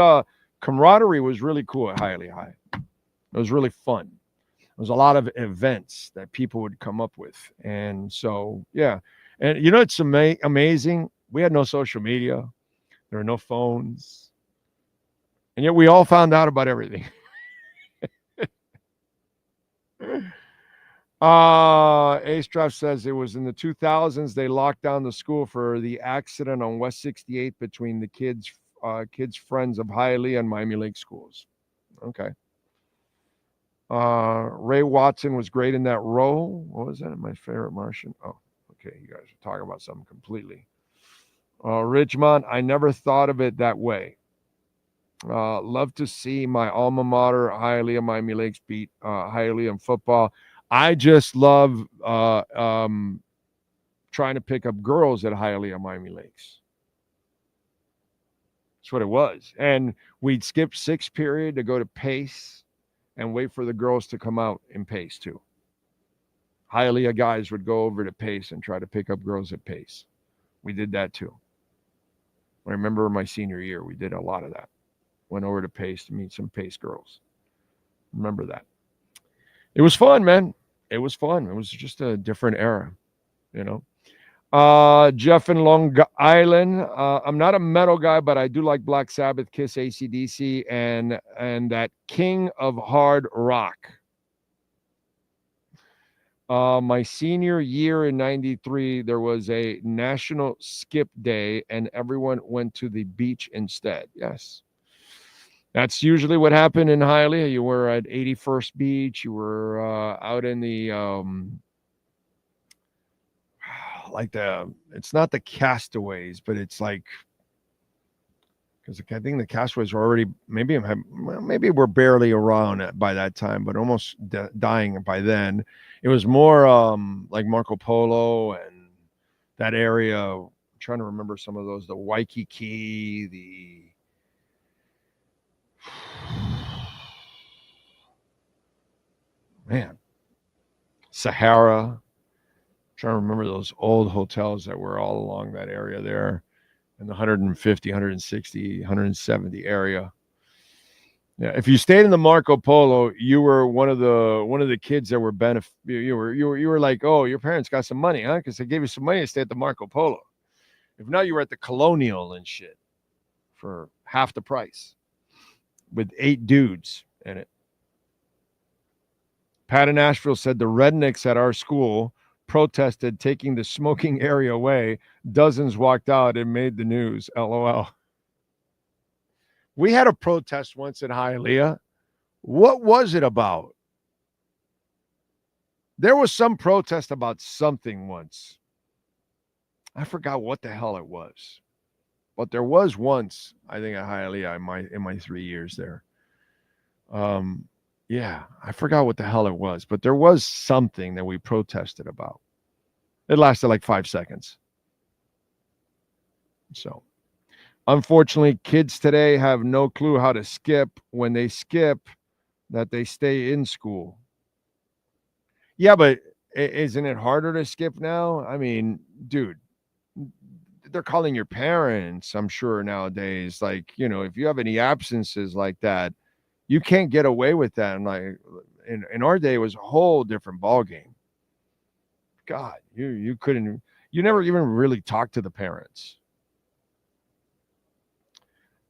camaraderie was really cool at Hialeah High. It was really fun. There was a lot of events that people would come up with. And so, yeah. And it's amazing. We had no social media. There were no phones. And yet we all found out about everything. Ace says it was in the 2000s. They locked down the school for the accident on West 68 between the kids' friends of Hialeah and Miami Lake schools. Okay. Ray Watson was great in that role. What was that? My favorite Martian. Oh, okay. You guys are talking about something completely. Ridgemont, I never thought of it that way. Love to see my alma mater, Hialeah Miami Lakes, beat Hialeah in football. I just love trying to pick up girls at Hialeah Miami Lakes. That's what it was. And we'd skip 6th period to go to Pace and wait for the girls to come out in Pace too. Hialeah guys would go over to Pace and try to pick up girls at Pace. We did that too. I remember my senior year, we did a lot of that. Went over to Pace to meet some Pace girls. Remember that. It was fun, man. It was fun. It was just a different era, Jeff in Long Island. I'm not a metal guy, but I do like Black Sabbath, Kiss, AC/DC, and that King of Hard Rock. My senior year in 93, there was a national skip day, and everyone went to the beach instead. Yes. That's usually what happened in Hialeah. You were at 81st Beach. You were out in the it's not the Castaways, but it's like, because I think the Castaways were already maybe we're barely around by that time, but almost dying by then. It was more like Marco Polo and that area. I'm trying to remember some of those. The Waikiki, the Sahara. I'm trying to remember those old hotels that were all along that area there in the 150, 160, 170 area. Yeah, if you stayed in the Marco Polo, you were one of the kids that were you were like, oh, your parents got some money, huh? Because they gave you some money to stay at the Marco Polo. If not, you were at the Colonial and shit for half the price with 8 dudes in it. Pat in Asheville said the rednecks at our school protested taking the smoking area away. Dozens walked out and made the news. LOL. We had a protest once at Hialeah. What was it about? There was some protest about something once. I forgot what the hell it was. But there was once, I think, at Hialeah in my 3 years there. Yeah, I forgot what the hell it was, but there was something that we protested about. It lasted like 5 seconds. So, unfortunately, kids today have no clue how to skip. When they skip, that they stay in school. Yeah, but Isn't it harder to skip now? I mean, dude, they're calling your parents, I'm sure, nowadays. Like, if you have any absences like that, you can't get away with that. And like in our day, it was a whole different ball game. God, you couldn't, you never even really talked to the parents.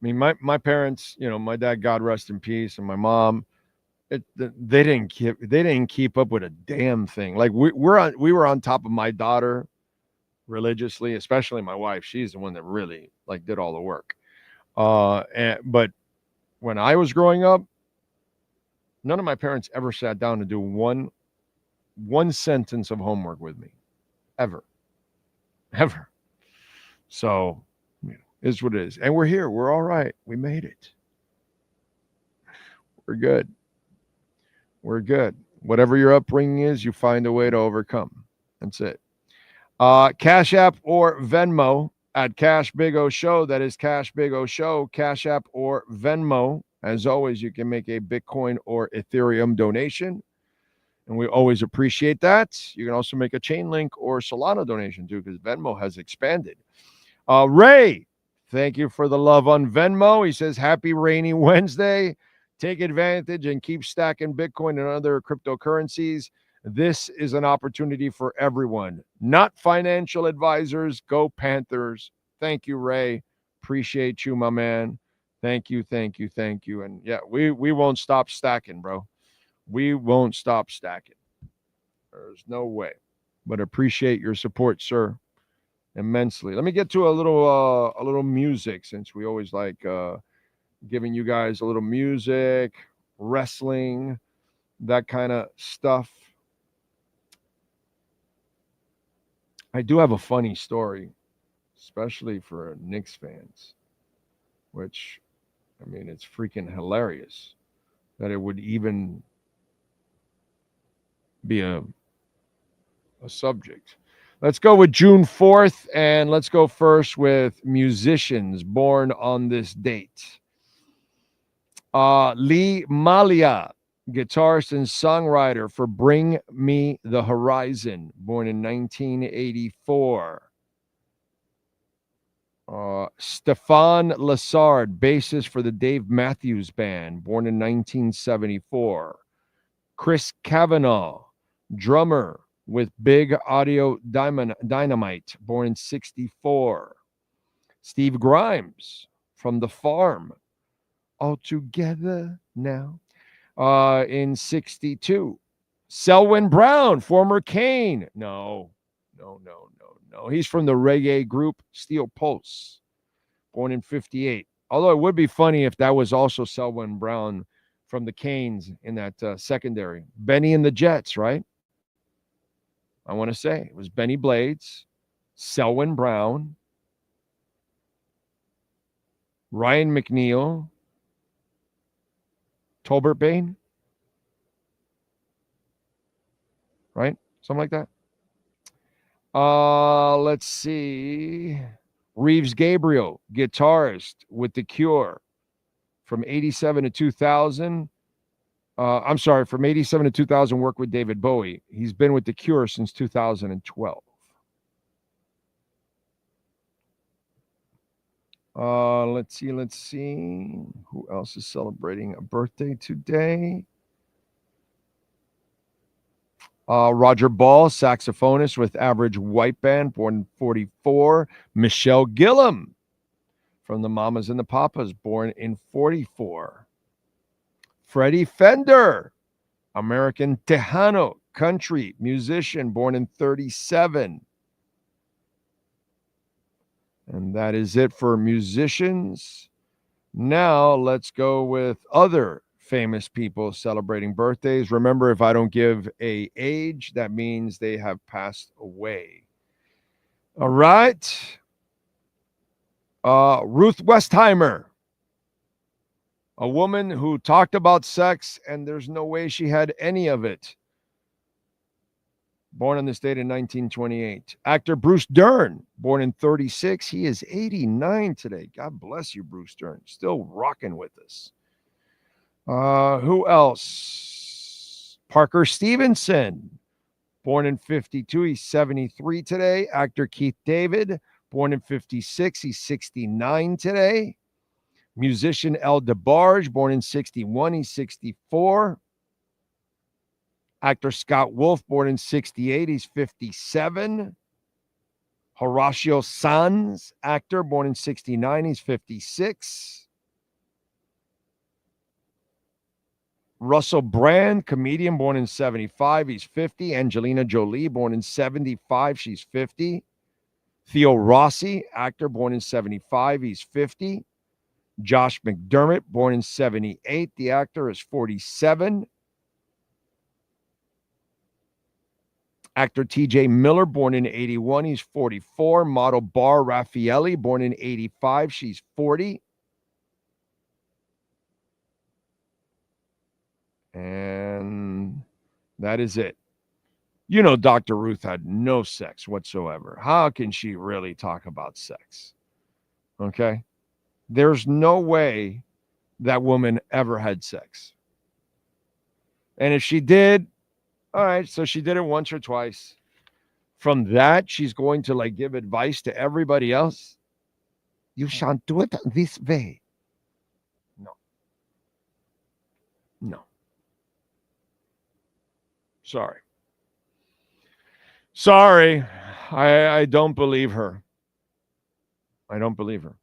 I mean, my parents, my dad, God rest in peace, and my mom, they didn't keep up with a damn thing. Like we were on top of my daughter religiously, especially my wife. She's the one that really like did all the work. But when I was growing up, none of my parents ever sat down to do one sentence of homework with me, ever. So, is what it is. And we're here. We're all right. We made it. We're good. We're good. Whatever your upbringing is, you find a way to overcome. That's it. Cash App or Venmo at Cash Big O Show. That is Cash Big O Show. Cash App or Venmo. As always, you can make a Bitcoin or Ethereum donation, and we always appreciate that. You can also make a Chainlink or Solana donation too, because Venmo has expanded. Ray, thank you for the love on Venmo. He says, happy rainy Wednesday. Take advantage and keep stacking Bitcoin and other cryptocurrencies. This is an opportunity for everyone, not financial advisors. Go Panthers. Thank you, Ray. Appreciate you, my man. Thank you. And yeah, we won't stop stacking, bro. We won't stop stacking. There's no way. But appreciate your support, sir, immensely. Let me get to a little music, since we always like giving you guys a little music, wrestling, that kind of stuff. I do have a funny story, especially for Knicks fans, which, I mean, it's freaking hilarious that it would even be a subject. Let's go with June 4th, and let's go first with musicians born on this date. Lee Malia, guitarist and songwriter for Bring Me the Horizon, born in 1984. Stefan Lassard, bassist for the Dave Matthews Band, born in 1974. Chris Cavanaugh, drummer with Big Audio Dynamite, born in 64. Steve Grimes from The Farm, All Together Now, in 62. Selwyn Brown, former Kane. No. He's from the reggae group Steel Pulse, born in 58. Although it would be funny if that was also Selwyn Brown from the Canes in that secondary. Benny and the Jets, right? I want to say it was Benny Blades, Selwyn Brown, Ryan McNeil, Tolbert Bain, right? Something like that. Let's see. Reeves Gabriel, guitarist with The Cure from 87 to 2000. From 87 to 2000, worked with David Bowie. He's been with The Cure since 2012. Let's see. Who else is celebrating a birthday today? Roger Ball, saxophonist with Average White Band, born in 44. Michelle Gillum from the Mamas and the Papas, born in 44. Freddie Fender, American Tejano country musician, born in 37. And that is it for musicians. Now let's go with other famous people celebrating birthdays. Remember, if I don't give an age, that means they have passed away. All right. Ruth Westheimer, a woman who talked about sex and there's no way she had any of it. Born on this date in 1928. Actor Bruce Dern, born in 36. He is 89 today. God bless you, Bruce Dern. Still rocking with us. Who else? Parker Stevenson, born in 52, he's 73 today. Actor Keith David, born in 56, he's 69 today. Musician El DeBarge, born in 61, he's 64. Actor Scott Wolf, born in 68, he's 57. Horatio Sanz, actor, born in 69, he's 56. Russell Brand, comedian, born in 75, he's 50. Angelina Jolie, born in 75, she's 50. Theo Rossi, actor, born in 75, he's 50. Josh McDermott, born in 78, the actor is 47. Actor TJ Miller, born in 81, he's 44. Model Bar Raffaelli, born in 85, she's 40. And that is it. You know, Dr. Ruth had no sex whatsoever. How can she really talk about sex? Okay? There's no way that woman ever had sex. And if she did, all right, so she did it once or twice. From that, she's going to like give advice to everybody else. You shan't do it this way. No. No. Sorry. Sorry. I don't believe her. I don't believe her.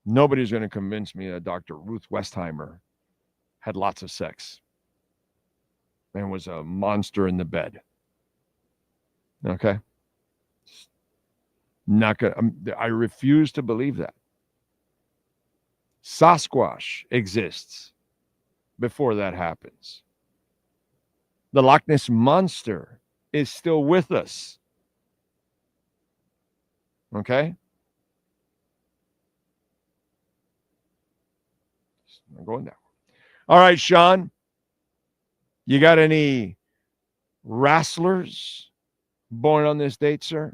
Nobody's going to convince me that Dr. Ruth Westheimer had lots of sex and was a monster in the bed. Okay? Not gonna. I refuse to believe that. Sasquatch exists before that happens. The Loch Ness Monster is still with us. Okay? I'm going there. All right, Sean. You got any wrestlers born on this date, sir?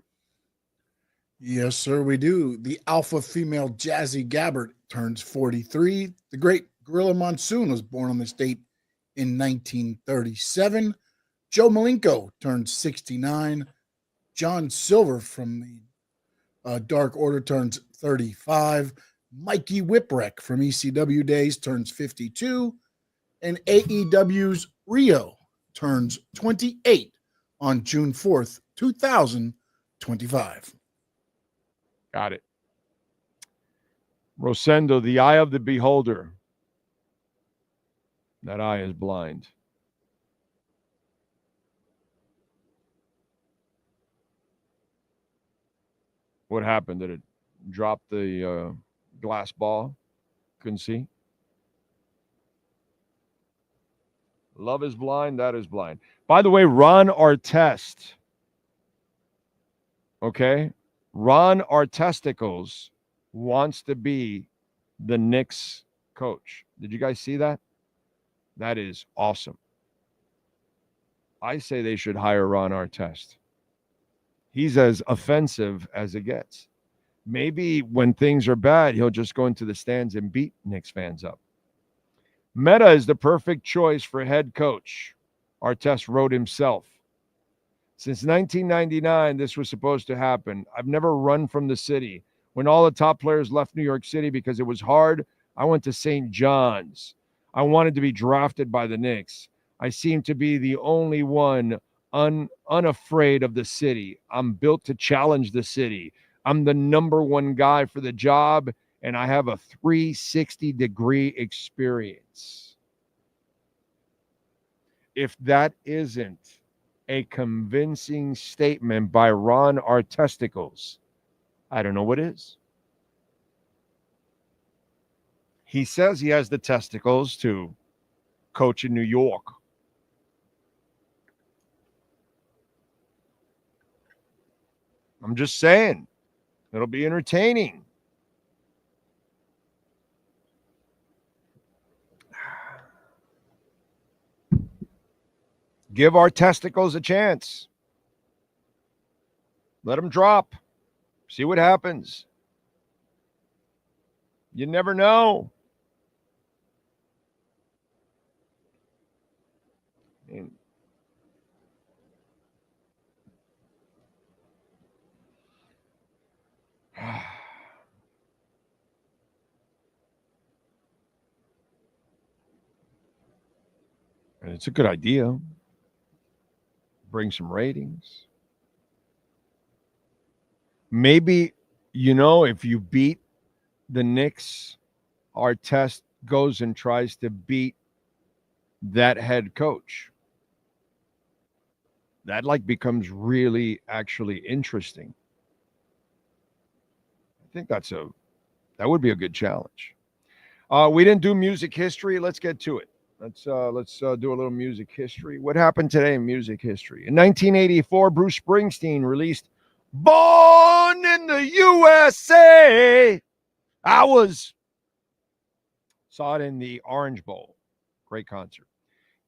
Yes, sir, we do. The alpha female Jazzy Gabbert turns 43. The great Gorilla Monsoon was born on this date in 1937. Joe Malenko turned 69. John Silver from the Dark Order turns 35. Mikey Whipwreck from ECW days turns 52. And AEW's Rio turns 28 on June 4th, 2025. Got it. Rosendo, the eye of the beholder. That eye is blind. What happened? Did it drop the glass ball? Couldn't see. Love is blind. That is blind. By the way, Ron Artest. Okay? Ron Artesticles wants to be the Knicks coach. Did you guys see that? That is awesome. I say they should hire Ron Artest. He's as offensive as it gets. Maybe when things are bad, he'll just go into the stands and beat Knicks fans up. Meta is the perfect choice for head coach. Artest wrote himself. Since 1999, this was supposed to happen. I've never run from the city. When all the top players left New York City because it was hard, I went to St. John's. I wanted to be drafted by the Knicks. I seem to be the only one unafraid of the city. I'm built to challenge the city. I'm the number one guy for the job, and I have a 360-degree experience. If that isn't a convincing statement by Ron Artesticles, I don't know what is. He says he has the testicles to coach in New York. I'm just saying, it'll be entertaining. Give our testicles a chance. Let them drop. See what happens. You never know. And it's a good idea. Bring some ratings. Maybe, if you beat the Knicks, Artest goes and tries to beat that head coach. That becomes really actually interesting. I think that would be a good challenge. We didn't do music history. Let's get to it. Let's do a little music history. What happened today in music history? In 1984, Bruce Springsteen released Born in the USA. Saw it in the Orange Bowl. Great concert.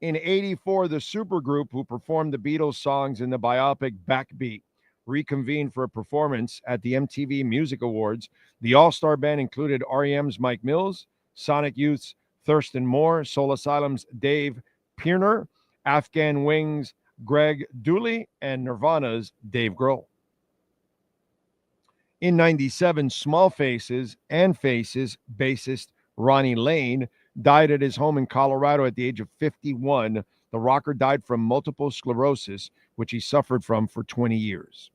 In 84, the supergroup who performed the Beatles songs in the biopic Backbeat reconvened for a performance at the MTV Music Awards. The all-star band included REM's Mike Mills, Sonic Youth's Thurston Moore, Soul Asylum's Dave Pirner, Afghan Wings' Greg Dooley, and Nirvana's Dave Grohl. In 97, Small Faces and Faces bassist Ronnie Lane died at his home in Colorado at the age of 51. The rocker died from multiple sclerosis, which he suffered from for 20 years.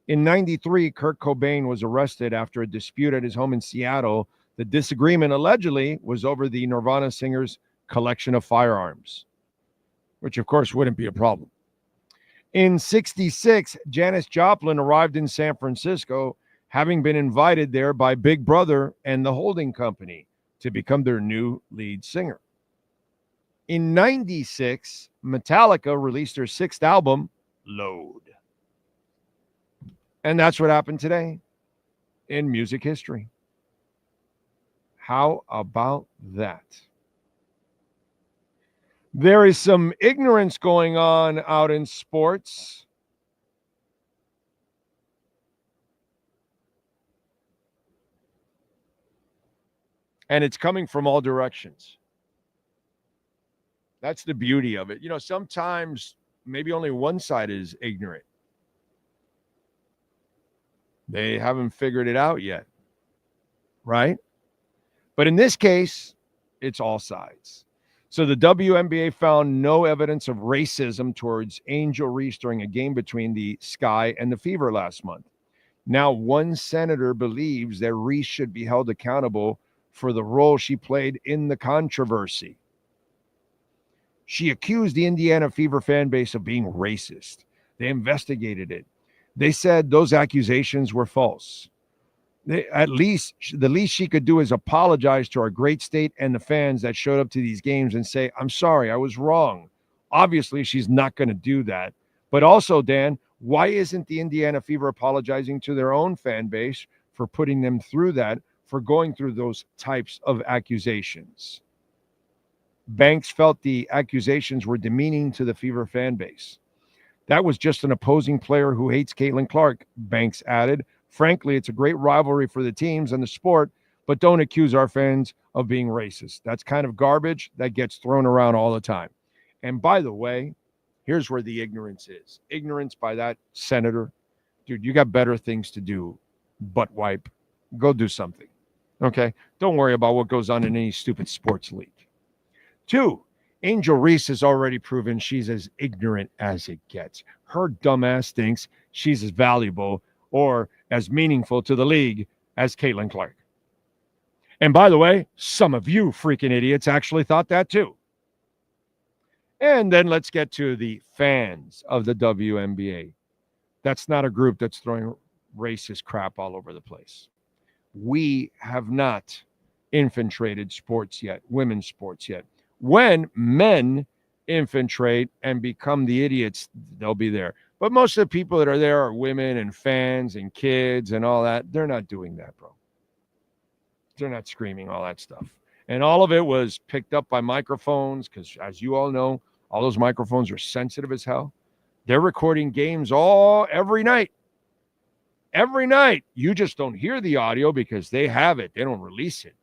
In 93, Kurt Cobain was arrested after a dispute at his home in Seattle. The disagreement allegedly was over the Nirvana singer's collection of firearms, which of course wouldn't be a problem. In 66, Janis Joplin arrived in San Francisco, having been invited there by Big Brother and the holding company to become their new lead singer. In 96, Metallica released their sixth album, Load. And that's what happened today in music history. How about that? There is some ignorance going on out in sports. And it's coming from all directions. That's the beauty of it. Sometimes maybe only one side is ignorant. They haven't figured it out yet, right? But in this case, it's all sides. So the WNBA found no evidence of racism towards Angel Reese during a game between the Sky and the Fever last month. Now, one senator believes that Reese should be held accountable for the role she played in the controversy. She accused the Indiana Fever fan base of being racist. They investigated it. They said those accusations were false. The least she could do is apologize to our great state and the fans that showed up to these games and say, I'm sorry, I was wrong. Obviously, she's not going to do that. But also, Dan, why isn't the Indiana Fever apologizing to their own fan base for putting them through that, for going through those types of accusations? Banks felt the accusations were demeaning to the Fever fan base. That was just an opposing player who hates Caitlin Clark, Banks added. Frankly, it's a great rivalry for the teams and the sport, but don't accuse our fans of being racist. That's kind of garbage that gets thrown around all the time. And by the way, here's where the ignorance is. Ignorance by that senator. Dude, you got better things to do. Butt wipe. Go do something. Okay? Don't worry about what goes on in any stupid sports league. 2, Angel Reese has already proven she's as ignorant as it gets. Her dumbass thinks she's as valuable or as meaningful to the league as Caitlin Clark. And by the way, some of you freaking idiots actually thought that too. And then let's get to the fans of the WNBA. That's not a group that's throwing racist crap all over the place. We have not infiltrated sports yet, women's sports yet. When men infiltrate and become the idiots, they'll be there. But most of the people that are there are women and fans and kids and all that. They're not doing that, bro. They're not screaming all that stuff. And all of it was picked up by microphones because, as you all know, all those microphones are sensitive as hell. They're recording games every night. Every night. You just don't hear the audio because they have it. They don't release it.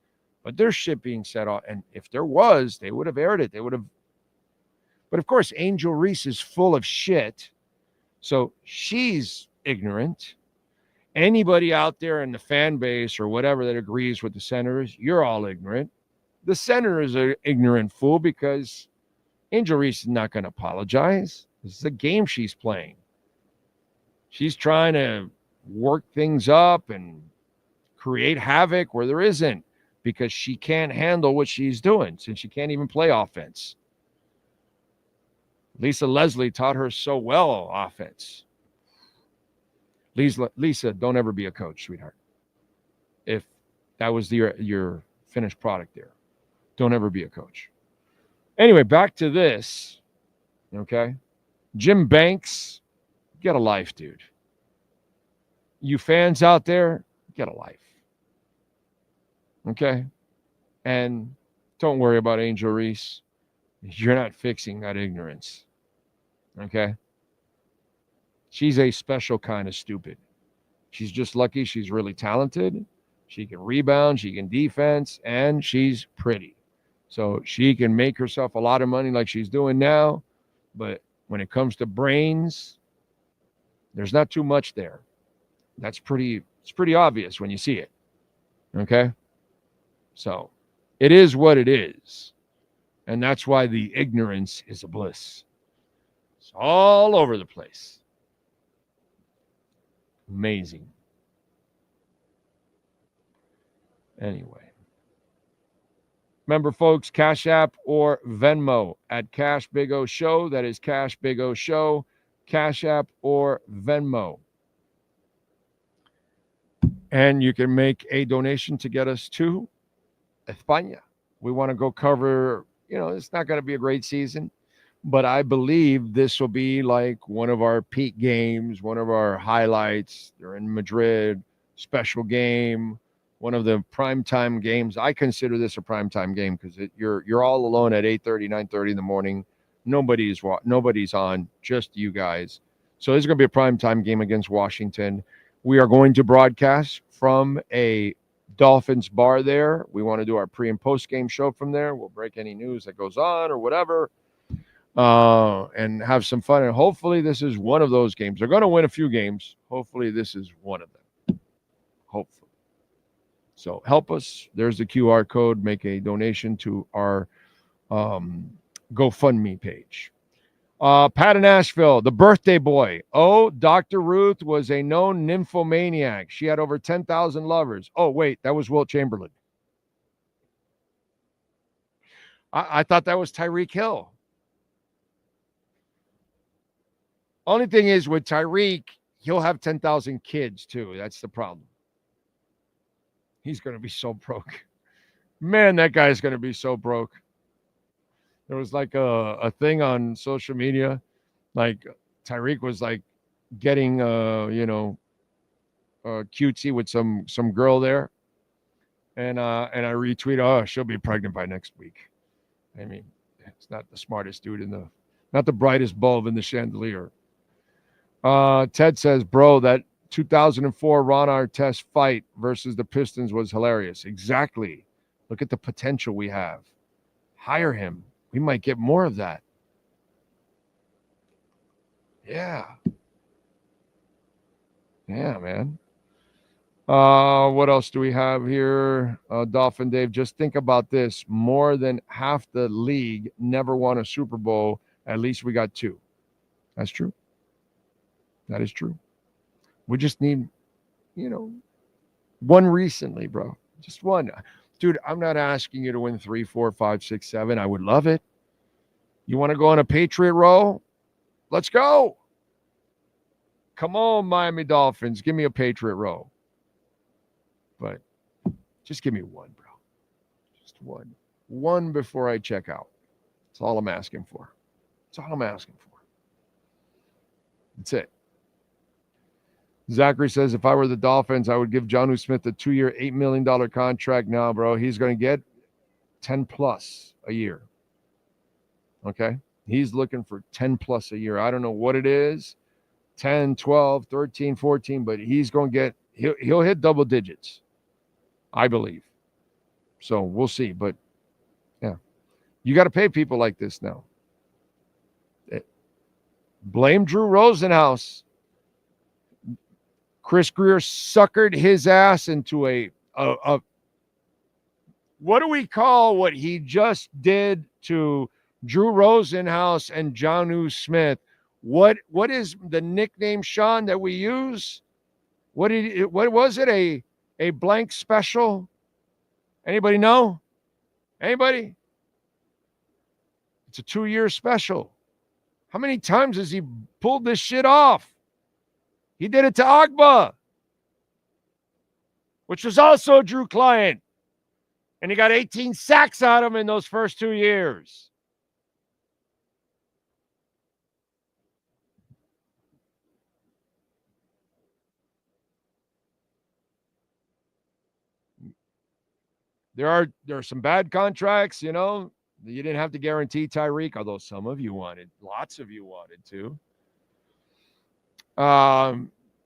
But there's shit being set off. And if there was, they would have aired it. They would have. But of course, Angel Reese is full of shit. So she's ignorant. Anybody out there in the fan base or whatever that agrees with the senators, you're all ignorant. The senator is an ignorant fool because Angel Reese is not going to apologize. This is a game she's playing. She's trying to work things up and create havoc where there isn't, because she can't handle what she's doing since she can't even play offense. Lisa Leslie taught her so well offense. Lisa, don't ever be a coach, sweetheart. If that was your finished product there, don't ever be a coach. Anyway, back to this. Okay. Jim Banks, get a life, dude. You fans out there, get a life. Okay? And don't worry about Angel Reese. You're not fixing that ignorance. Okay? She's a special kind of stupid. She's just lucky she's really talented. She can rebound, she can defense, and she's pretty. So she can make herself a lot of money like she's doing now. But when it comes to brains, there's not too much there. It's pretty obvious when you see it. Okay? So it is what it is. And that's why the ignorance is a bliss. It's all over the place. Amazing. Anyway. Remember, folks, Cash App or Venmo at Cash Big O Show. That is Cash Big O Show. Cash App or Venmo. And you can make a donation to get us to España. We want to go cover, it's not going to be a great season, but I believe this will be like one of our peak games, one of our highlights. They're in Madrid, special game, one of the primetime games. I consider this a primetime game because you're all alone at 8:30, 9:30 in the morning. Nobody's on, just you guys. So it's going to be a primetime game against Washington. We are going to broadcast from a Dolphins bar there. We want to do our pre and post game show from there. We'll break any news that goes on or whatever, and have some fun. And hopefully this is one of those games. They're going to win a few games. Hopefully this is one of them. Hopefully. So help us. There's the QR code. Make a donation to our GoFundMe page. Pat in Asheville, the birthday boy. Oh, Dr. Ruth was a known nymphomaniac. She had over 10,000 lovers. Oh, wait, that was Wilt Chamberlain. I thought that was Tyreek Hill. Only thing is with Tyreek, he'll have 10,000 kids too. That's the problem. He's going to be so broke. Man, that guy's going to be so broke. There was like a thing on social media, like Tyreek was like getting cutesy with some girl there, and I retweet, oh, she'll be pregnant by next week. I mean, it's not the smartest dude not the brightest bulb in the chandelier. Ted says, bro, that 2004 Ron Artest fight versus the Pistons was hilarious. Exactly. Look at the potential we have. Hire him. We might get more of that. Yeah. Yeah, man. What else do we have here? Dolphin Dave, just think about this. More than half the league never won a Super Bowl. At least we got 2. That's true. That is true. We just need, one recently, bro. Just one. Dude, I'm not asking you to win 3, 4, 5, 6, 7. I would love it. You want to go on a Patriot roll? Let's go. Come on, Miami Dolphins. Give me a Patriot roll. But just give me one, bro. Just one. One before I check out. That's all I'm asking for. That's all I'm asking for. That's it. Zachary says, if I were the Dolphins, I would give Jonnu Smith a 2-year, $8 million contract now, bro. He's going to get 10 plus a year. Okay? He's looking for 10 plus a year. I don't know what it is, 10, 12, 13, 14, but he's going to get, he'll hit double digits, I believe. So we'll see. But, yeah, you got to pay people like this now. Blame Drew Rosenhaus. Chris Greer suckered his ass into a what do we call what he just did to Drew Rosenhaus and Jonnu Smith. What is the nickname, Sean, that we use? What was it? A blank special? Anybody know? Anybody? It's a 2-year special. How many times has he pulled this shit off? He did it to Agba, which was also a Drew client. And he got 18 sacks out of him in those first 2 years. There are some bad contracts, you know. You didn't have to guarantee Tyreek, although some of you wanted, lots of you wanted to.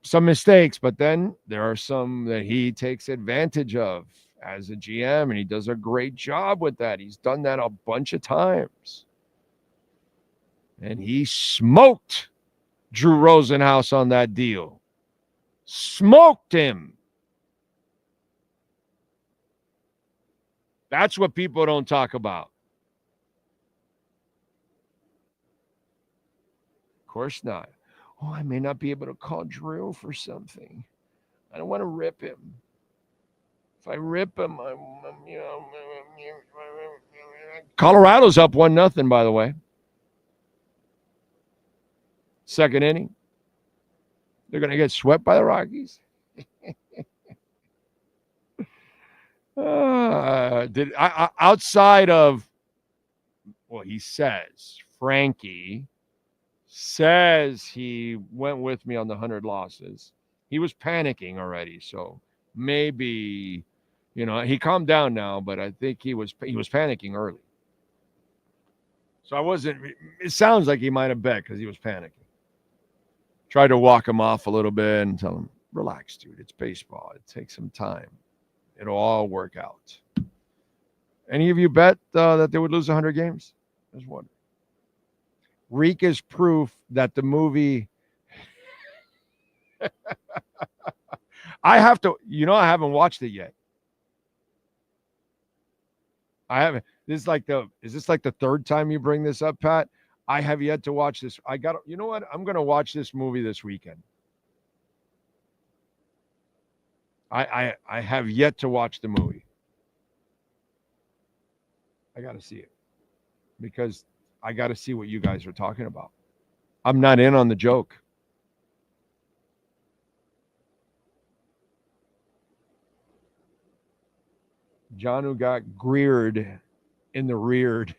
Some mistakes, but then there are some that he takes advantage of as a GM, and he does a great job with that. He's done that a bunch of times. And he smoked Drew Rosenhaus on that deal. Smoked him. That's what people don't talk about. Of course not. Oh, I may not be able to call Drew for something. I don't want to rip him. If I rip him, Colorado's up 1-0, by the way. Second inning. They're going to get swept by the Rockies. Outside of, well, he says, Frankie says he went with me on the 100 losses. He was panicking already, so maybe, he calmed down now, but I think he was panicking early. So it sounds like he might have bet because he was panicking. Tried to walk him off a little bit and tell him, relax, dude, it's baseball. It takes some time. It'll all work out. Any of you bet that they would lose 100 games? There's one. Reek is proof that the movie. I haven't watched it yet. I haven't. Is this like the third time you bring this up, Pat? I have yet to watch this. You know what? I'm going to watch this movie this weekend. I have yet to watch the movie. I got to see it because I got to see what you guys are talking about. I'm not in on the joke. Jonnu got greered in the reared.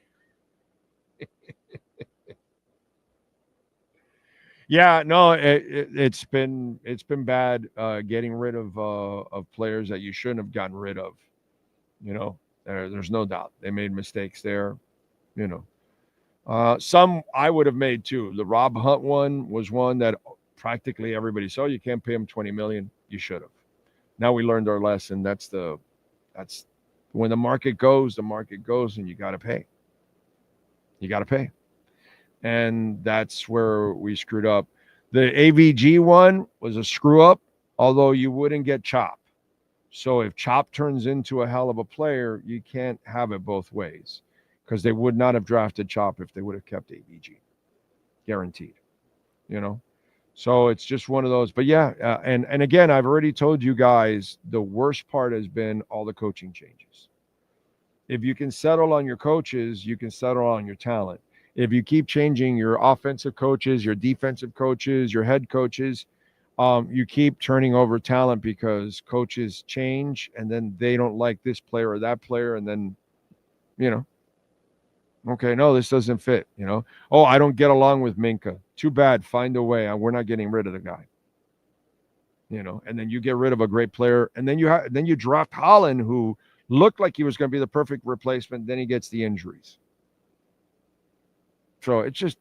Yeah, no, it's been bad getting rid of players that you shouldn't have gotten rid of. There's no doubt they made mistakes there. Some I would have made too. The Rob Hunt one was one that practically everybody saw. You can't pay him $20 million. You should have. Now we learned our lesson. That's when the market goes, and you got to pay. You got to pay. And that's where we screwed up. The AVG one was a screw up, although you wouldn't get Chop. So if Chop turns into a hell of a player, you can't have it both ways because they would not have drafted Chop if they would have kept AVG. Guaranteed. So it's just one of those. But yeah, and again, I've already told you guys the worst part has been all the coaching changes. If you can settle on your coaches, you can settle on your talent. If you keep changing your offensive coaches, your defensive coaches, your head coaches, you keep turning over talent because coaches change and then they don't like this player or that player. And then, okay, no, this doesn't fit, Oh, I don't get along with Minka. Too bad. Find a way. We're not getting rid of the guy. And then you get rid of a great player. And then you draft Holland, who looked like he was going to be the perfect replacement. Then he gets the injuries. So it's just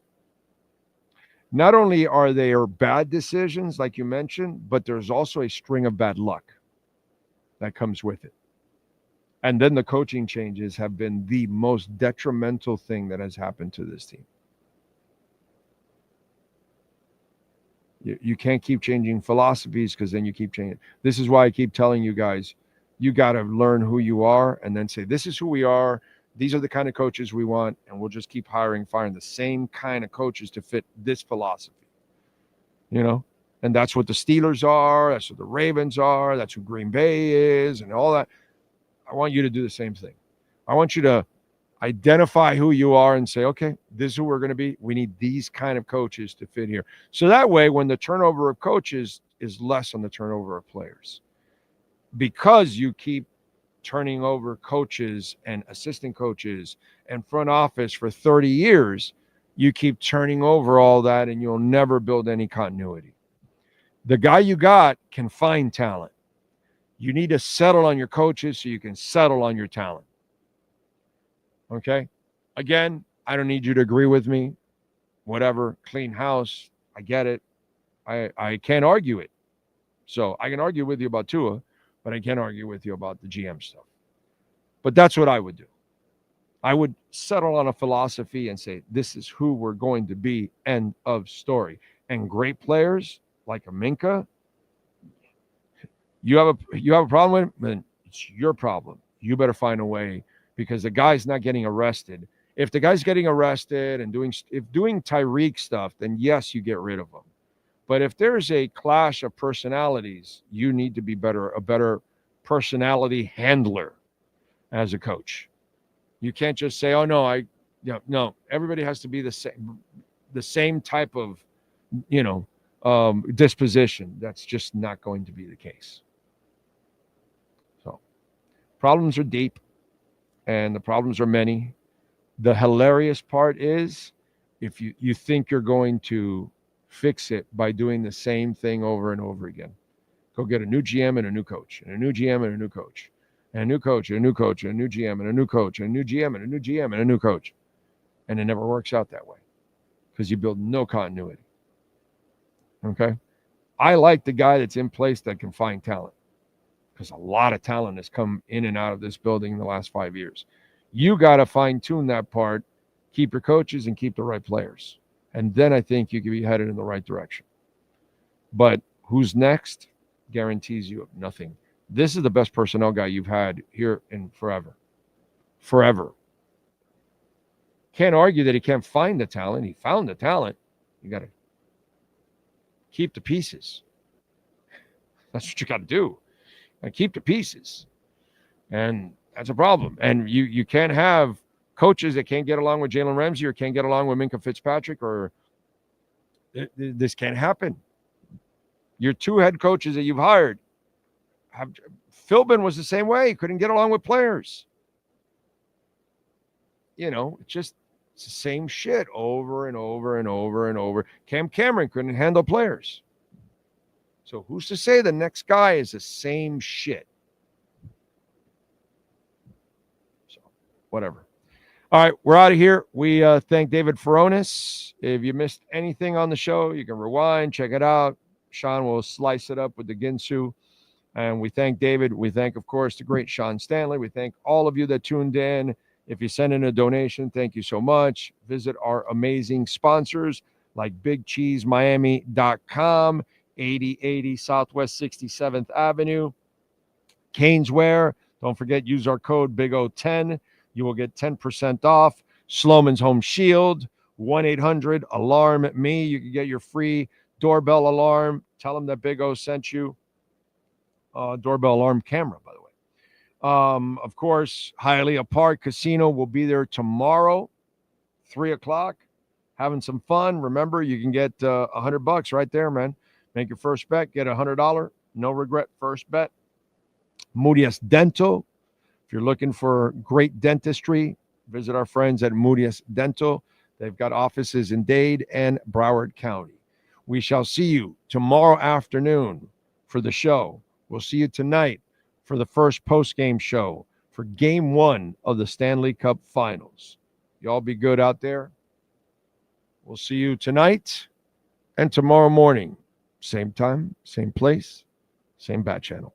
not only are there bad decisions, like you mentioned, but there's also a string of bad luck that comes with it. And then the coaching changes have been the most detrimental thing that has happened to this team. You can't keep changing philosophies because then you keep changing. This is why I keep telling you guys, you got to learn who you are and then say, this is who we are. these are the kind of coaches we want, and we'll just keep firing the same kind of coaches to fit this philosophy. And that's what the Steelers are, that's what the Ravens are, that's who Green Bay is, and all that. I want you to do the same thing. I want you to identify who you are and say, okay, this is who we're going to be. We need these kind of coaches to fit here. So that way, when the turnover of coaches is less on the turnover of players, because you keep turning over coaches and assistant coaches and front office for 30 years, you keep turning over all that and you'll never build any continuity. The guy you got can find talent. You need to settle on your coaches so you can settle on your talent. Okay? Again, I don't need you to agree with me. Whatever, clean house, I get it. I can't argue it. So I can argue with you about Tua, but I can't argue with you about the GM stuff. But that's what I would do. I would settle on a philosophy and say, this is who we're going to be, end of story. And great players like a Minka, you have a problem with him, then it's your problem. You better find a way, because the guy's not getting arrested. If the guy's getting arrested and doing Tyreek stuff, then yes, you get rid of him. But if there's a clash of personalities, you need to be a better personality handler as a coach. You can't just say, oh no, no, everybody has to be the same type of, disposition. That's just not going to be the case. So problems are deep and the problems are many. The hilarious part is if you think you're going to fix it by doing the same thing over and over again. Go get a new GM and a new coach, and a new GM and a new coach, and a new coach, and a new coach, and a new GM and a new coach, and a new GM and a new GM and a new coach. And it never works out that way because you build no continuity. Okay? I like the guy that's in place that can find talent, because a lot of talent has come in and out of this building in the last 5 years. You got to fine-tune that part, keep your coaches and keep the right players. And then I think you can be headed in the right direction. But who's next guarantees you of nothing. This is the best personnel guy you've had here in forever. Forever. Can't argue that he can't find the talent. He found the talent. You got to keep the pieces. That's what you got to do. And keep the pieces. And that's a problem. And you can't have coaches that can't get along with Jalen Ramsey or can't get along with Minka Fitzpatrick, or this can't happen. Your two head coaches that you've hired, Philbin was the same way. He couldn't get along with players. It's the same shit over and over and over and over. Cam Cameron couldn't handle players. So who's to say the next guy is the same shit? So whatever. All right, we're out of here. We thank David Furones. If you missed anything on the show, you can rewind, check it out. Sean will slice it up with the Ginsu. And we thank David. We thank, of course, the great Sean Stanley. We thank all of you that tuned in. If you send in a donation, thank you so much. Visit our amazing sponsors like BigCheeseMiami.com, 8080 Southwest 67th Avenue, Caneswear. Don't forget, use our code BIG010. You will get 10% off. Sloman's Home Shield, 1-800-ALARM-ME. You can get your free doorbell alarm. Tell them that Big O sent you. Doorbell alarm camera, by the way. Of course, Hialeah Park Casino will be there tomorrow, 3:00, having some fun. Remember, you can get $100 right there, man. Make your first bet, get $100. No regret first bet. Moody's Dental. If you're looking for great dentistry, visit our friends at Moody's Dental. They've got offices in Dade and Broward County. We shall see you tomorrow afternoon for the show. We'll see you tonight for the first post-game show for Game 1 of the Stanley Cup Finals. Y'all be good out there. We'll see you tonight and tomorrow morning. Same time, same place, same bat channel.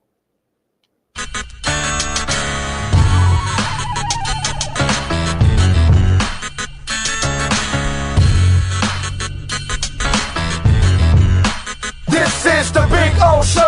This is the Big O Show.